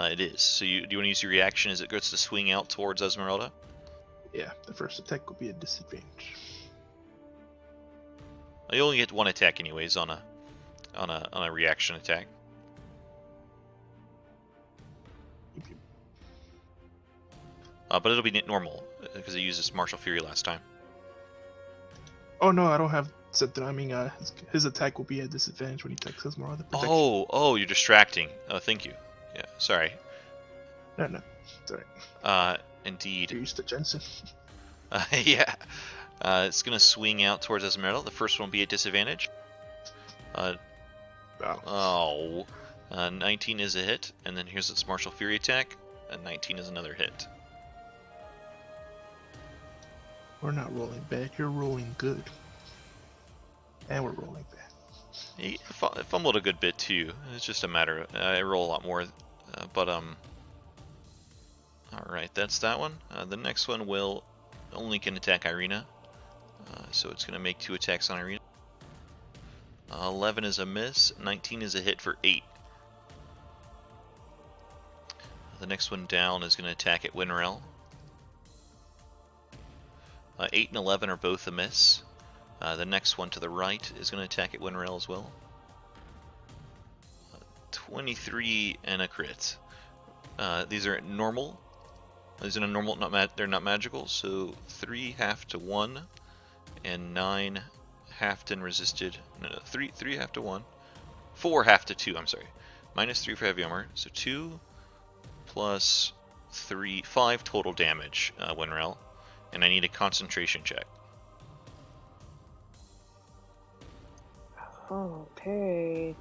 It is. So do you want to use your reaction as it goes to swing out towards Esmeralda? Yeah, the first attack will be a disadvantage. You only get one attack anyways on a reaction attack. But it'll be normal because it uses Martial Fury last time. Oh no, I don't have something. I mean, his attack will be at disadvantage when he takes his more other protection. Oh, you're distracting. Oh, thank you. Yeah, sorry. No, it's alright. Indeed. You're used to Jensen. Yeah. It's gonna swing out towards Esmeralda. The first one will be at disadvantage. Wow. 19 is a hit, and then here's its Martial Fury attack, and 19 is another hit. We're not rolling bad, you're rolling good. And we're rolling bad. He fumbled a good bit too. It's just a matter of I roll a lot more, alright, that's that one. The next one will only can attack Irina, so it's gonna make 2 attacks on Irina. 11 is a miss, 19 is a hit for 8. The next one down is gonna attack at Winrel. 8 and 11 are both a miss. The next one to the right is going to attack at Winrail as well. 23 and a crit. These are normal. These are normal, they're not magical. So 3 half to 1, and 9 halved and resisted. No, 3 half to 1, 4 half to 2. I'm sorry, -3 for heavy armor. So 2 plus 3, 5 total damage. Winrail, and I need a concentration check. Okay.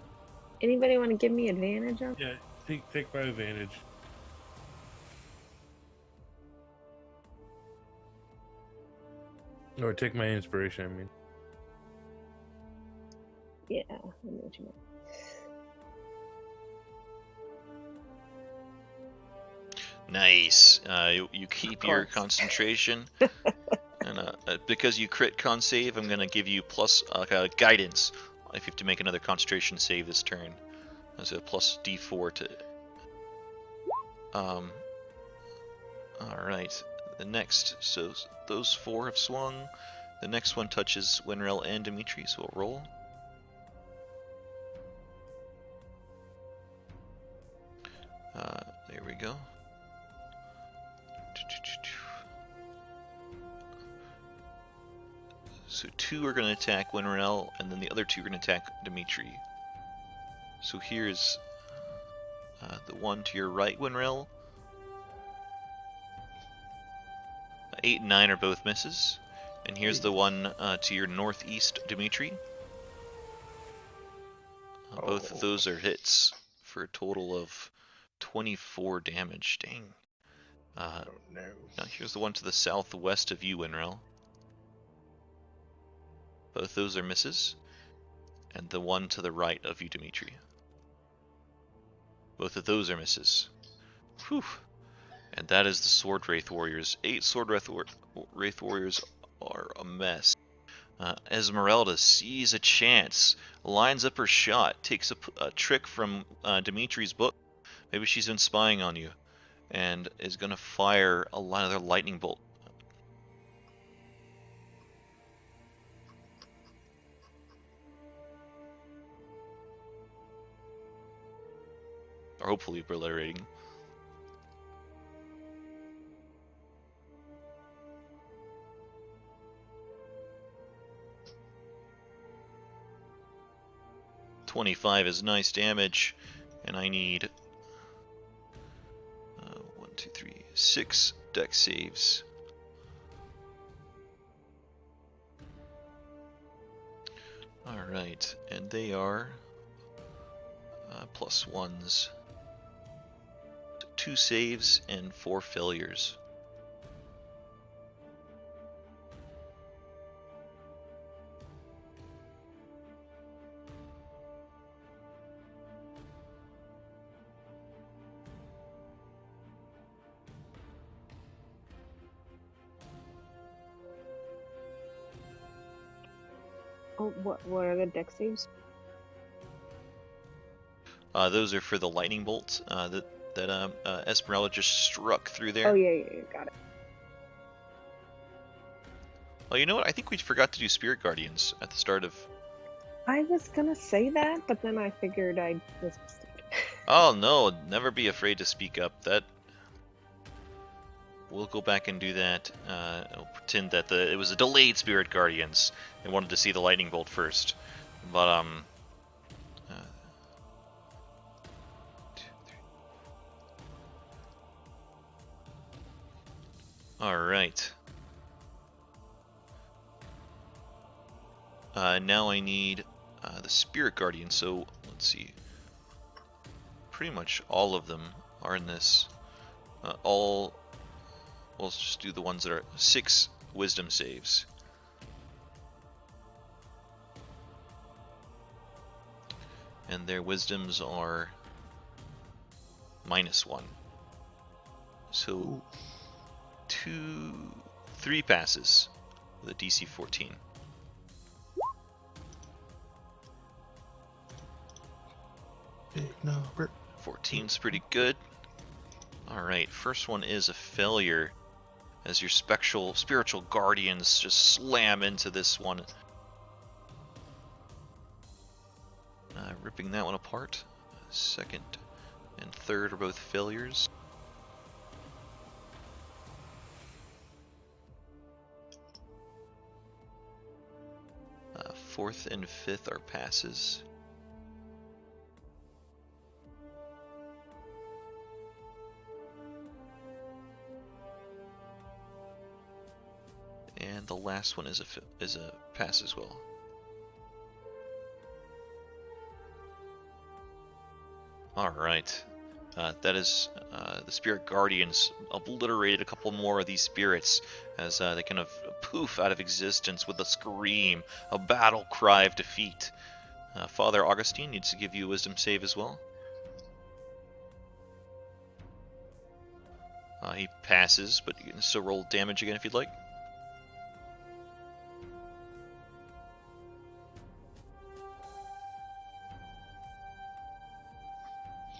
Anybody want to give me advantage on? Yeah, take by advantage. Or take my inspiration, I mean. Yeah, I know what you mean. Nice. You keep your concentration, and because you crit con save, I'm gonna give you plus guidance if you have to make another concentration save this turn. That's a plus D4 to. All right. The next, so those 4 have swung. The next one touches Winrel and Dimitri, so we'll roll. There we go. So 2 are going to attack Winrel, and then the other 2 are going to attack Dimitri. So here's the one to your right, Winrel. 8 and 9 are both misses. And here's the one to your northeast, Dimitri. Both of those are hits for a total of 24 damage. Dang. Oh no. Now here's the one to the southwest of you, Winrel. Both those are misses. And the one to the right of you, Dimitri. Both of those are misses. Whew. And that is the Sword Wraith Warriors. 8 Sword Wraith Warriors are a mess. Esmeralda sees a chance, lines up her shot, takes a trick from Dimitri's book. Maybe she's been spying on you, and is going to fire another lightning bolt. Or hopefully obliterating. .25 is nice damage, and I need 1, 2, 3, 6 dex saves. Alright, and they are +1s. 2 saves and 4 failures. Oh, what are the dex saves? Those are for the lightning bolt that Esmeralda just struck through there. Oh yeah, got it. Oh, you know what? I think we forgot to do Spirit Guardians at the start of I was gonna say that, but then I figured I was mistaken. Oh no, never be afraid to speak up. That we'll go back and do that. We'll pretend that it was a delayed spirit guardians. They wanted to see the lightning bolt first, but uh, 2, 3. All right. Now I need the spirit guardian. So let's see. Pretty much all of them are in this. We'll just do the ones that are 6 wisdom saves. And their wisdoms are -1. So 3 passes with a DC 14. Big number. 14's pretty good. Alright, first one is a failure, as your spiritual guardians just slam into this one. Ripping that one apart. Second and third are both failures. Fourth and fifth are passes. And the last one is a pass as well. Alright. That is the spirit guardians obliterated a couple more of these spirits as they kind of poof out of existence with a scream, a battle cry of defeat. Father Augustine needs to give you a wisdom save as well. He passes, but you can still roll damage again if you'd like.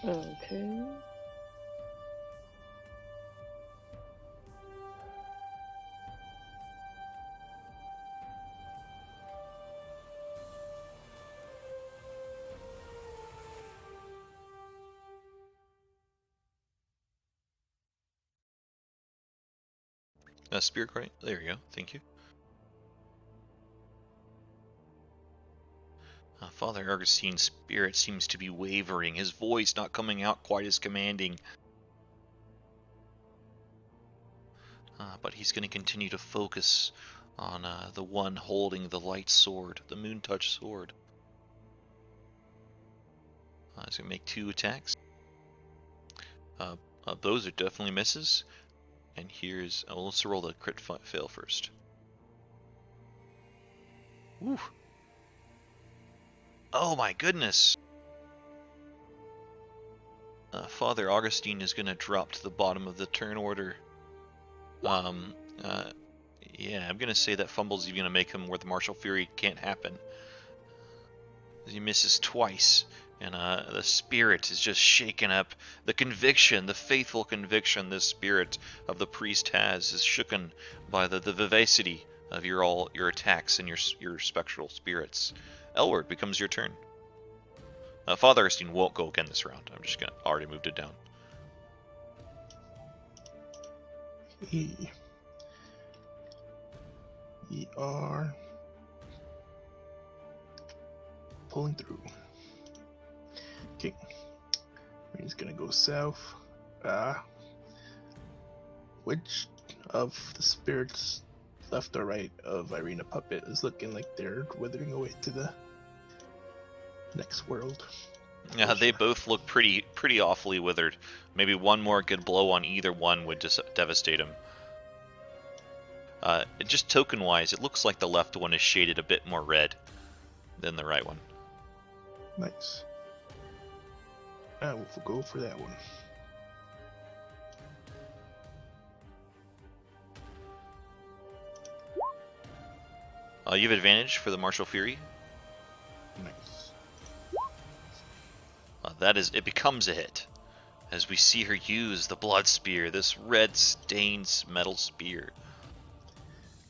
Okay. Spirit guardian, there you go, thank you. Father Augustine's spirit seems to be wavering, his voice not coming out quite as commanding. But he's going to continue to focus on the one holding the light sword, the moon touch sword. He's going to make 2 attacks. Those are definitely misses. And here's, let's roll the crit fail first. Woo! Oh my goodness! Father Augustine is going to drop to the bottom of the turn order. Yeah, I'm going to say that fumble's even going to make him where the Martial Fury can't happen. He misses twice, and the spirit is just shaken up. The conviction, the faithful conviction this spirit of the priest has is shooken by the vivacity of your attacks and your spectral spirits. Elward, becomes your turn. Father Augustine won't go again this round. I'm just already moved it down. We are pulling through. Okay, we're just gonna go south. Which of the spirits, left or right of Irina Puppet, is looking like they're withering away to the next world? Yeah, they both look pretty awfully withered. Maybe one more good blow on either one would just devastate him. Just token-wise, it looks like the left one is shaded a bit more red than the right one. Nice. I will go for that one. You have advantage for the Martial Fury. Nice. It becomes a hit, as we see her use the blood spear, this red stained metal spear.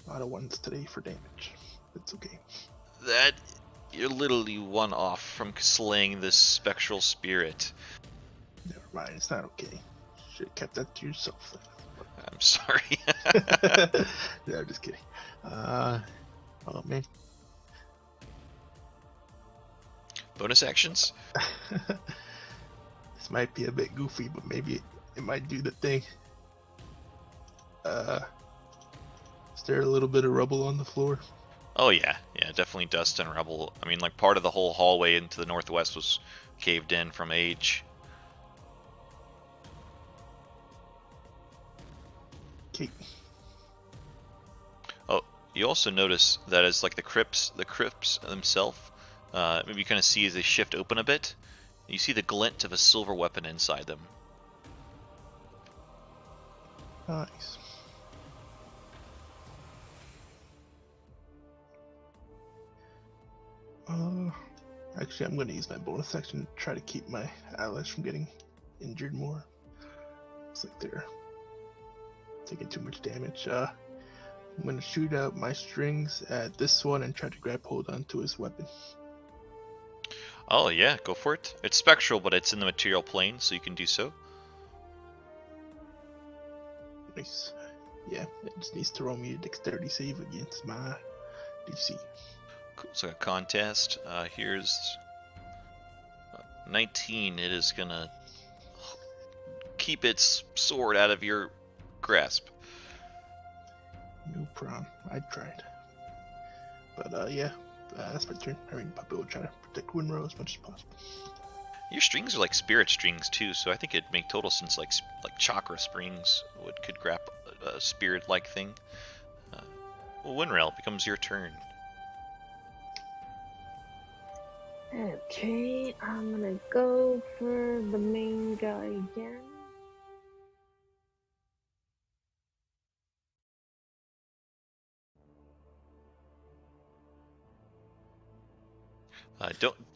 A lot of ones today for damage. It's okay. That You're literally one off from slaying this spectral spirit. Never mind, it's not okay. Should have kept that to yourself. I'm sorry. No, I'm just kidding. Oh man. Bonus actions? This might be a bit goofy, but maybe it might do the thing. Is there a little bit of rubble on the floor? Oh yeah, definitely dust and rubble. I mean, like part of the whole hallway into the northwest was caved in from age. Okay. Oh, you also notice that as like the crypts themselves, maybe you kind of see as they shift open a bit, you see the glint of a silver weapon inside them. Nice. Actually, I'm going to use my bonus action to try to keep my allies from getting injured more. Looks like they're taking too much damage. I'm going to shoot out my strings at this one and try to grab hold onto his weapon. Oh yeah, go for it. It's spectral, but it's in the material plane, so you can do so. Nice. Yeah, it just needs to roll me a dexterity save against my DC. Cool. So a contest. Here's 19. It is gonna keep its sword out of your grasp. No problem. I tried. But yeah, that's my turn. I mean, Puppet will try to protect Winrow as much as possible. Your strings are like spirit strings too, so I think it'd make total sense. Like chakra strings could grab a spirit-like thing. Well, Winrail, it becomes your turn. Okay, I'm gonna go for the main guy again.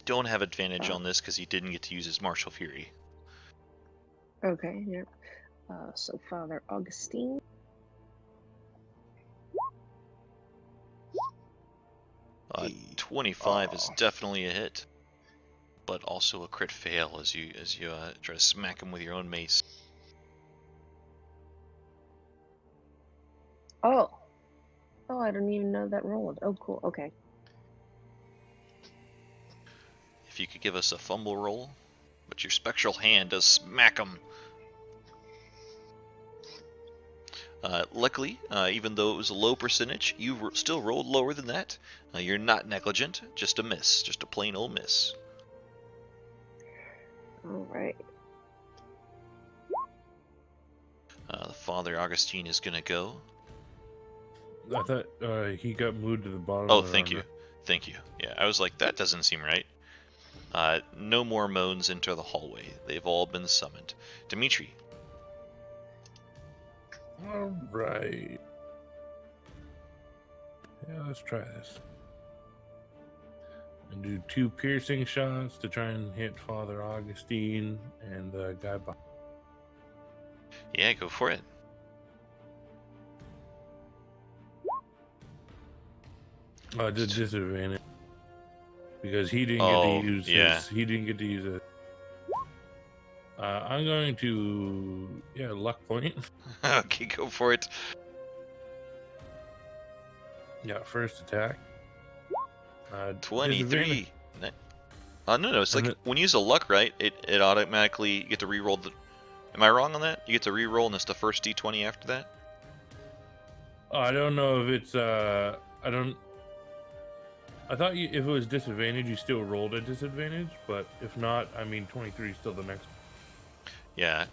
Don't have advantage on this because he didn't get to use his martial fury. Okay, yep. So Father Augustine. 25 is definitely a hit, but also a crit fail as you try to smack him with your own mace. Oh, I don't even know that rolled. Oh, cool. Okay. If you could give us a fumble roll, but your spectral hand does smack him. Luckily, even though it was a low percentage, you still rolled lower than that. You're not negligent, just a miss, just a plain old miss. All right. Father Augustine is gonna go. I thought he got moved to the bottom. Oh, of the thank you. round. Thank you. Yeah, I was like, that doesn't seem right. No more moans enter the hallway. They've all been summoned. Dimitri. All right. Yeah, let's try this. And do 2 piercing shots to try and hit Father Augustine and the guy behind. Yeah, go for it. Disadvantage because he didn't get to use his. He didn't get to use it. I'm going to luck point. Okay, go for it. Yeah, first attack. 23. No, it's like when you use a luck, right? It automatically you get to re-roll the. Am I wrong on that? You get to re-roll, and it's the first d20 after that. I don't know if it's I thought if it was disadvantage, you still rolled at disadvantage, but if not, I mean 23 is still the next. Yeah,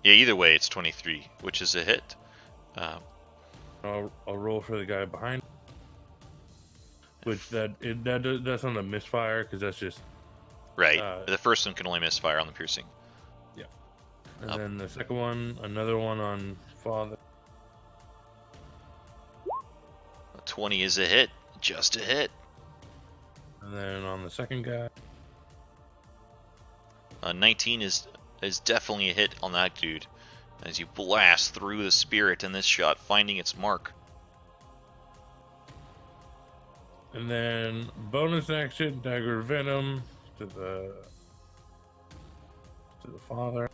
either way, it's 23, which is a hit. I'll roll for the guy behind. Which that's on the misfire because that's just right. The first one can only misfire on the piercing. Yeah, and then the second one, another one on Father. 20 is a hit, just a hit. And then on the second guy, 19 is definitely a hit on that dude, as you blast through the spirit in this shot, finding its mark. And then bonus action, dagger of venom to the father.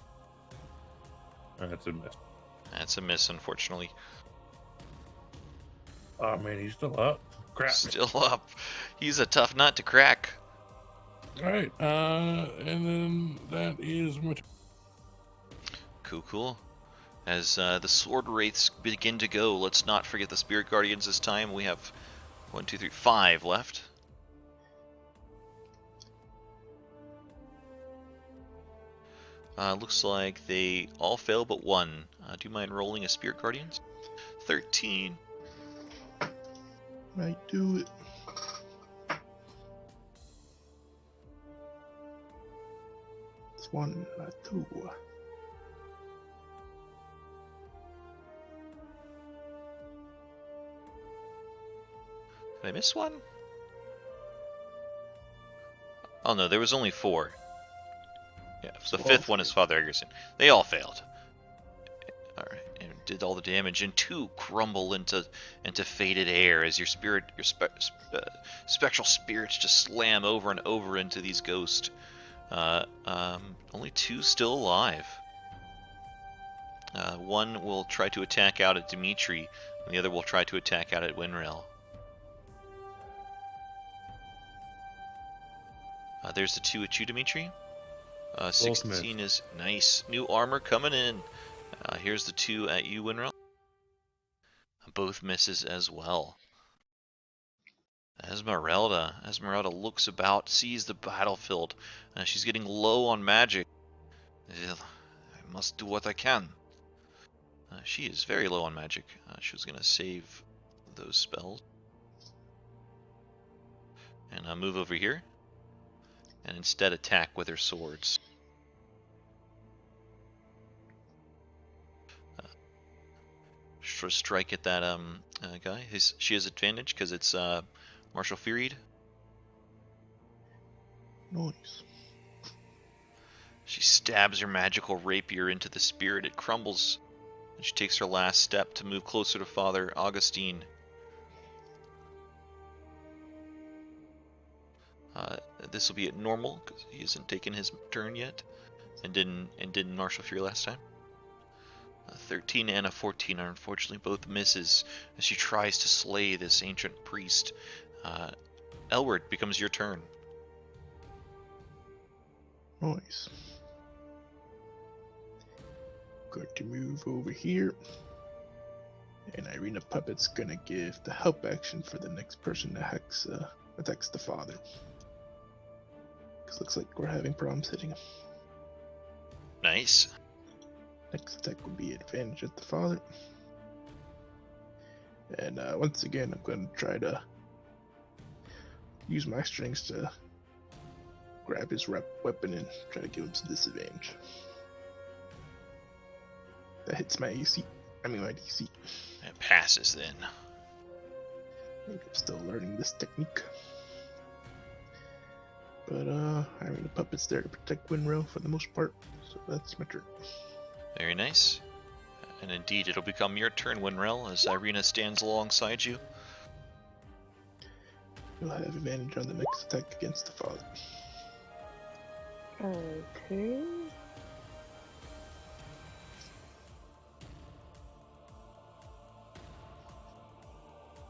That's a miss. That's a miss, unfortunately. Oh man, he's still up. Crap. Still up. He's a tough nut to crack. All right, and then that is my. Cool. As the sword wraiths begin to go, let's not forget the spirit guardians this time. We have 1, 2, 3, 5 left. Looks like they all fail but one. Do you mind rolling a spirit guardians? 13. Might do it. It's 1, 2. Did I miss one? Oh no, there was only 4. Yeah, so the 5th one is Father Egerson. They all failed. Alright, and did all the damage, and 2 crumble into faded air as your spectral spirits just slam over and over into these ghosts. Only 2 still alive. One will try to attack out at Dimitri, and the other will try to attack out at Winrel. There's the 2 at you, Dimitri. 16 is nice. New armor coming in. Here's the 2 at you, Winrel. Both misses as well. Esmeralda looks about, sees the battlefield. She's getting low on magic. I must do what I can. She is very low on magic. She was going to save those spells. And move over here. And instead attack with her swords. Strike at that guy. She has advantage because it's martial furied. Nice. She stabs her magical rapier into the spirit. It crumbles, and she takes her last step to move closer to Father Augustine. This will be at normal because he hasn't taken his turn yet, and didn't martial fury last time. 13 and a 14 are unfortunately both misses as she tries to slay this ancient priest. Elward, becomes your turn. Nice. Got to move over here. And Irina Puppet's gonna give the help action for the next person that attacks the father. Because looks like we're having problems hitting him. Nice. Next attack will be advantage at the father. And once again, I'm going to try to use my strengths to grab his weapon and try to give him some disadvantage. That hits my AC. My DC. It passes then. Maybe I'm still learning this technique. But having the puppets there to protect Winrow for the most part. So that's my turn. Very nice. And indeed, it'll become your turn, Winrel, as Irina stands alongside you. You'll have advantage on the next attack against the father. Okay.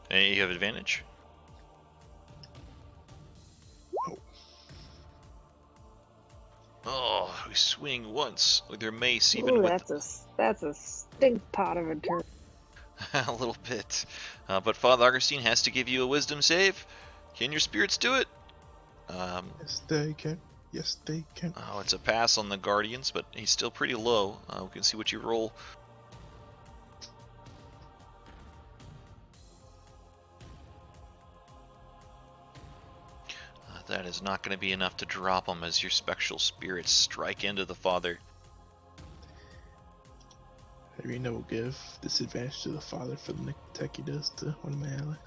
And you have advantage. Oh, we swing once with your mace, even Ooh, with that's a stink pot of a turn. a little bit. But Father Augustine has to give you a wisdom save. Can your spirits do it? Yes, they can. Yes, they can. Oh, it's a pass on the Guardians, but he's still pretty low. We can see what you roll. That is not going to be enough to drop him as your spectral spirits strike into the father. Irina will give disadvantage to the father for the next attack he does to one of my allies.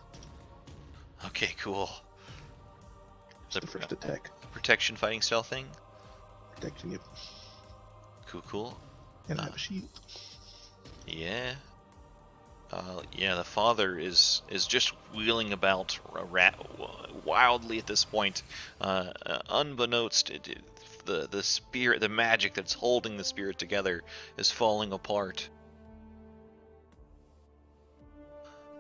Okay, cool. It's the first attack. Protection fighting style thing? Protection, yep. Cool. And I have a shield. Yeah. Yeah, the father is just wheeling about wildly at this point. Unbeknownst, the spirit, the magic that's holding the spirit together, is falling apart.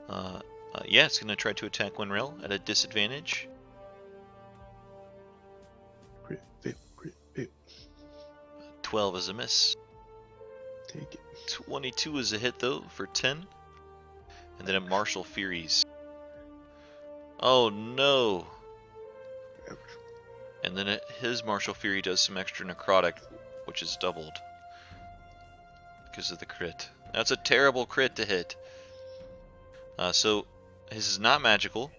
Yeah, it's gonna try to attack Winrel at a disadvantage. Crit, fail, crit, fail. 12 is a miss. Take it. 22 is a hit though for 10. And then a Martial Furies. Oh no! And then his Martial Fury does some extra necrotic, which is doubled because of the crit. That's a terrible crit to hit. So his is not magical.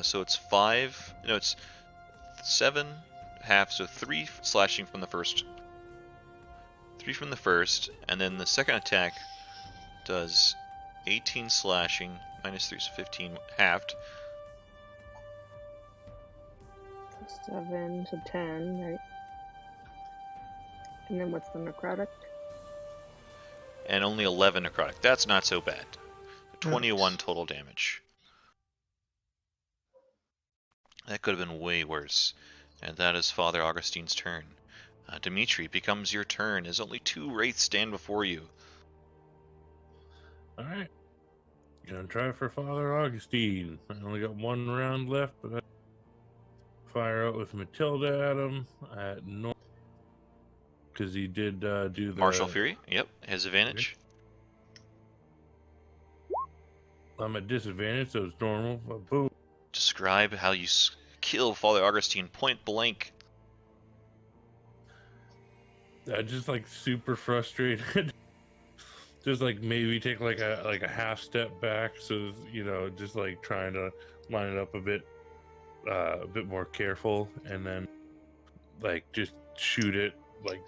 So it's 5. No, it's 7 half. So 3 slashing from the first. 3 from the first, and then the second attack does 18 slashing minus 3 is 15 halved. 7 to 10, right? And then what's the necrotic? And only 11 necrotic. That's not so bad. 21 Nice. total damage. That could have been way worse. And that is Father Augustine's turn. Dimitri, becomes your turn as only 2 wraiths stand before you. Alright. Gonna try for Father Augustine. I only got 1 round left, but I fire out with Matilda at him at north. Because he did do the Martial Fury, yep, has advantage. I'm at disadvantage, so it's normal. But boom. Describe how you kill Father Augustine point blank. Just like super frustrated. Just like maybe take like a half step back, so just like trying to line it up a bit more careful, and then like just shoot it like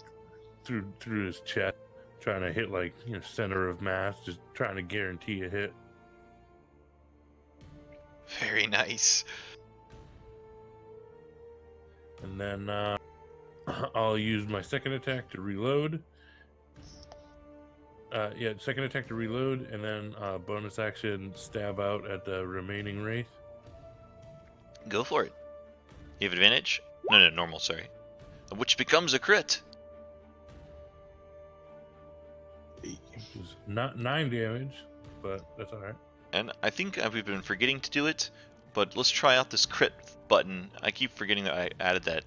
through his chest, trying to hit like center of mass, just trying to guarantee a hit. Very nice. And then I'll use my second attack to reload. Second attack to reload, and then bonus action stab out at the remaining wraith. Go for it. You have advantage? No, normal, sorry. Which becomes a crit. It's not 9 damage, but that's alright. And I think we've been forgetting to do it, but let's try out this crit button. I keep forgetting that I added that.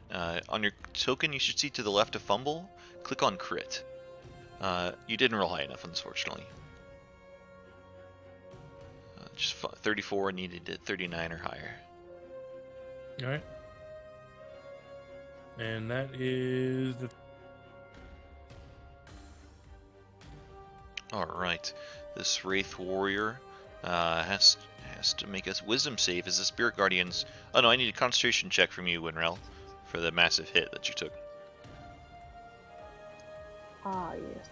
On your token, you should see to the left of fumble, click on crit. You didn't roll high enough, unfortunately. Just 34 needed at 39 or higher. Alright. And that is the... Alright. This Wraith Warrior has to make a wisdom save as the Spirit Guardians... Oh no, I need a concentration check from you, Winrel, for the massive hit that you took. Ah, yes.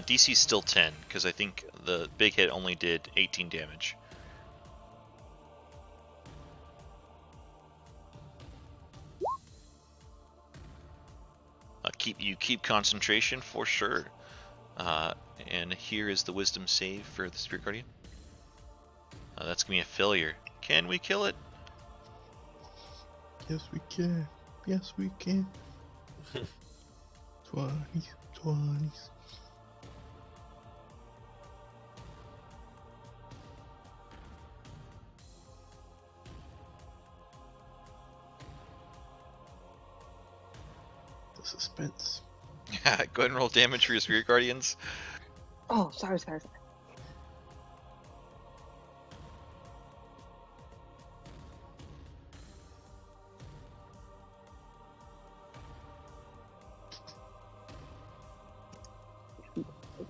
DC's still 10, because I think the big hit only did 18 damage. Keep concentration for sure. And here is the wisdom save for the Spirit Guardian. That's gonna be a failure. Can we kill it? Yes, we can. Yes, we can. 20s. The suspense. Go ahead and roll damage for your Spirit Guardians. Oh, sorry. I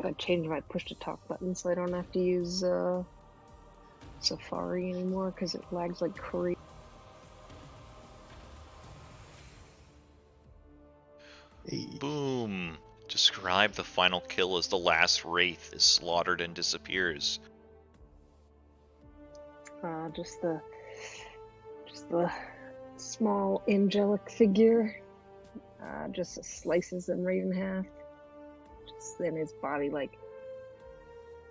gotta change my push to talk button so I don't have to use Safari anymore because it lags like crazy. Hey. Boom. Describe the final kill as the last Wraith is slaughtered and disappears. Just the small angelic figure. Just slices them right in half. Just then his body like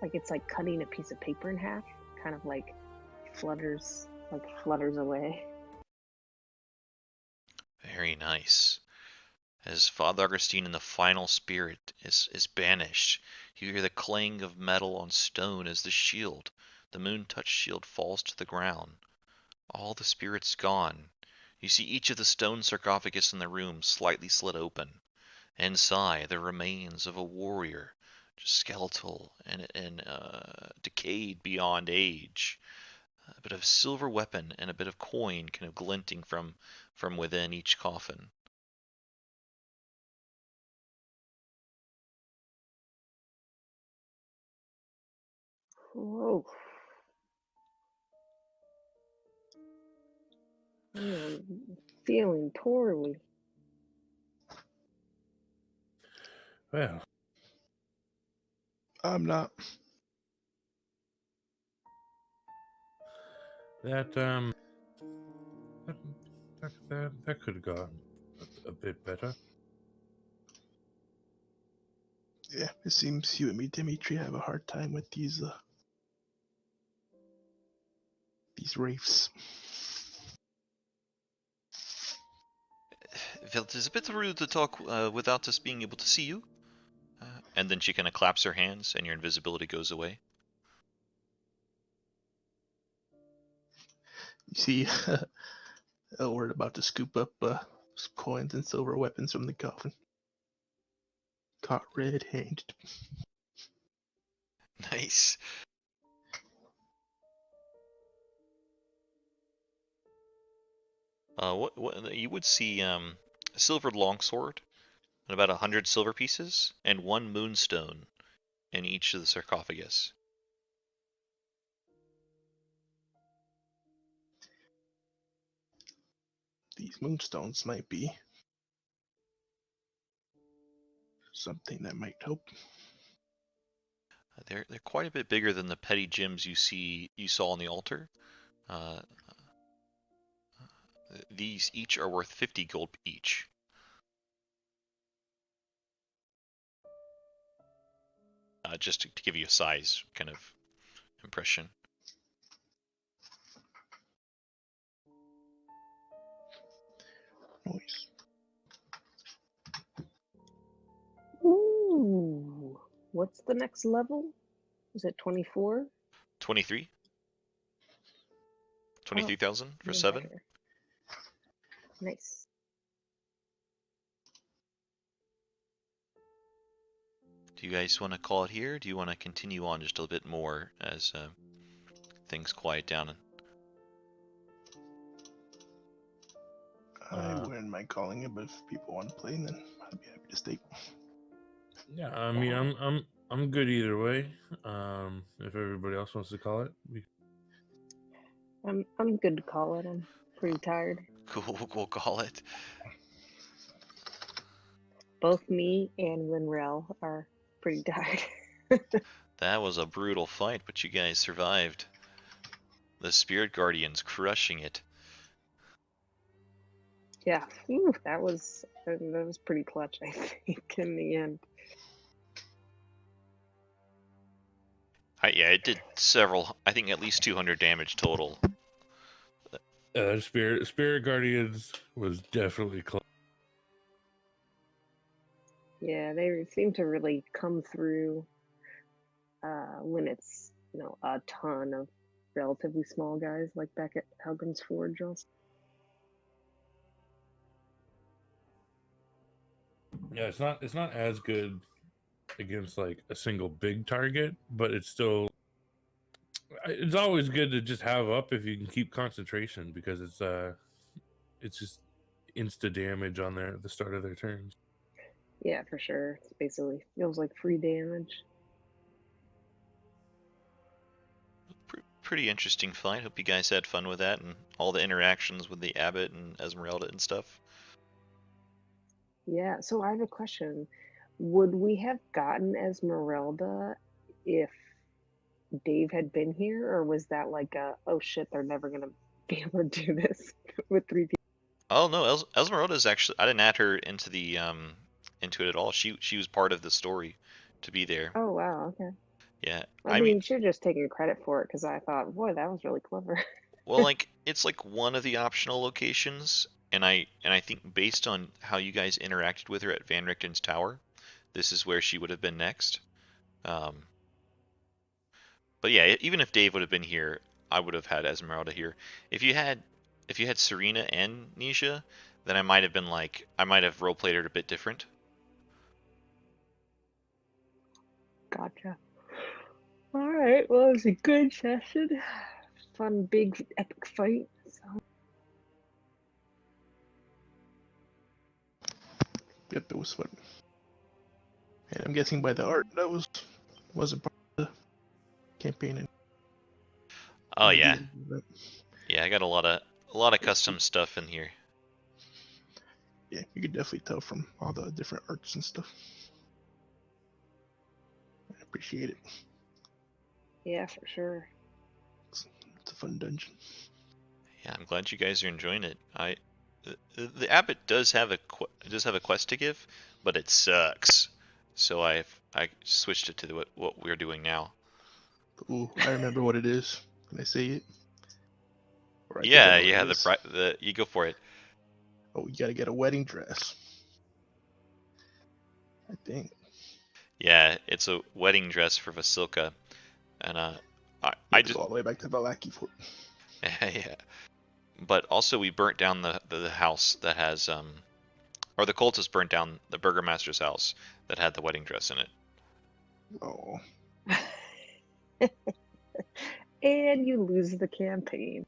like it's like cutting a piece of paper in half, kind of like flutters away. Very nice. As Father Augustine and the final spirit is banished, you hear the clang of metal on stone as the moon-touched shield, falls to the ground. All the spirits gone. You see each of the stone sarcophagus in the room slightly slit open. Inside, the remains of a warrior, just skeletal and decayed beyond age. A bit of silver weapon and a bit of coin kind of glinting from within each coffin. Whoa. I'm feeling poorly. Well, I'm not. that that could have gone a bit better. Yeah, it seems you and me, Dimitri, have a hard time with these wraiths. It's a bit rude to talk without us being able to see you. And then she kind of claps her hands, and your invisibility goes away. You see, we're about to scoop up coins and silver weapons from the coffin. Caught red-handed. Nice. What you would see a silvered longsword and about 100 silver pieces and one moonstone in each of the sarcophagus. These moonstones might be something that might help. They're quite a bit bigger than the petty gems you saw on the altar. These each are worth 50 gold each. Just to give you a size kind of impression. Noise. Ooh. What's the next level? Is it 24? 23? 23,000 for even 7? better. Nice. Do you guys want to call it here? Or do you want to continue on just a bit more as things quiet down? I wouldn't mind calling it, but if people want to play, then I'd be happy to stay. Yeah, I mean, I'm good either way. If everybody else wants to call it, I'm good to call it. I'm pretty tired. Cool, we'll call it. Both me and Winrel are pretty tired. That was a brutal fight, but you guys survived. The Spirit Guardians crushing it. Yeah, that was pretty clutch, I think, in the end. Yeah, it did several, I think at least 200 damage total. Spirit Guardians was definitely close. Yeah, they seem to really come through when it's a ton of relatively small guys, like back at Helgen's Forge. Also. Yeah, it's not as good against like a single big target, but it's always good to just have up if you can keep concentration, because it's just insta damage on the start of their turns. Yeah, for sure. It's basically feels like free damage. Pretty interesting fight. Hope you guys had fun with that and all the interactions with the Abbot and Esmeralda and stuff. Yeah, so I have a question. Would we have gotten Esmeralda if Dave had been here, or was that like oh shit, they're never gonna be able to do this with 3 people? Oh no, Esmeralda's actually, I didn't add her into the into it at all. She was part of the story to be there. Oh wow, okay. Yeah, I mean, you should have just taken credit for it because I thought, boy, that was really clever. well, like it's like one of the optional locations, and I think based on how you guys interacted with her at Van Richten's tower, this is where she would have been next. Um, but yeah, even if Dave would have been here, I would have had Esmeralda here. If you had Serena and Nisha, then I might have been like I might have role played her a bit different. Gotcha. All right. Well, it was a good session. Fun, big, epic fight. So. Yep, it was fun. And I'm guessing by the art that wasn't part of the campaign. Oh yeah, yeah. I got a lot of custom stuff in here. Yeah, you could definitely tell from all the different arts and stuff. I appreciate it. Yeah, for sure. It's a fun dungeon. Yeah, I'm glad you guys are enjoying it. The abbot does have a quest to give, but it sucks. So I switched it to what we're doing now. Ooh, I remember what it is. Can I say it? Yeah, you go for it. Oh, you gotta get a wedding dress. I think. Yeah, it's a wedding dress for Vasilka, and I just go all the way back to Valaki for it. yeah. But also we burnt down the house that has or the cultists burnt down the burgomaster's house that had the wedding dress in it. Oh. And you lose the campaign.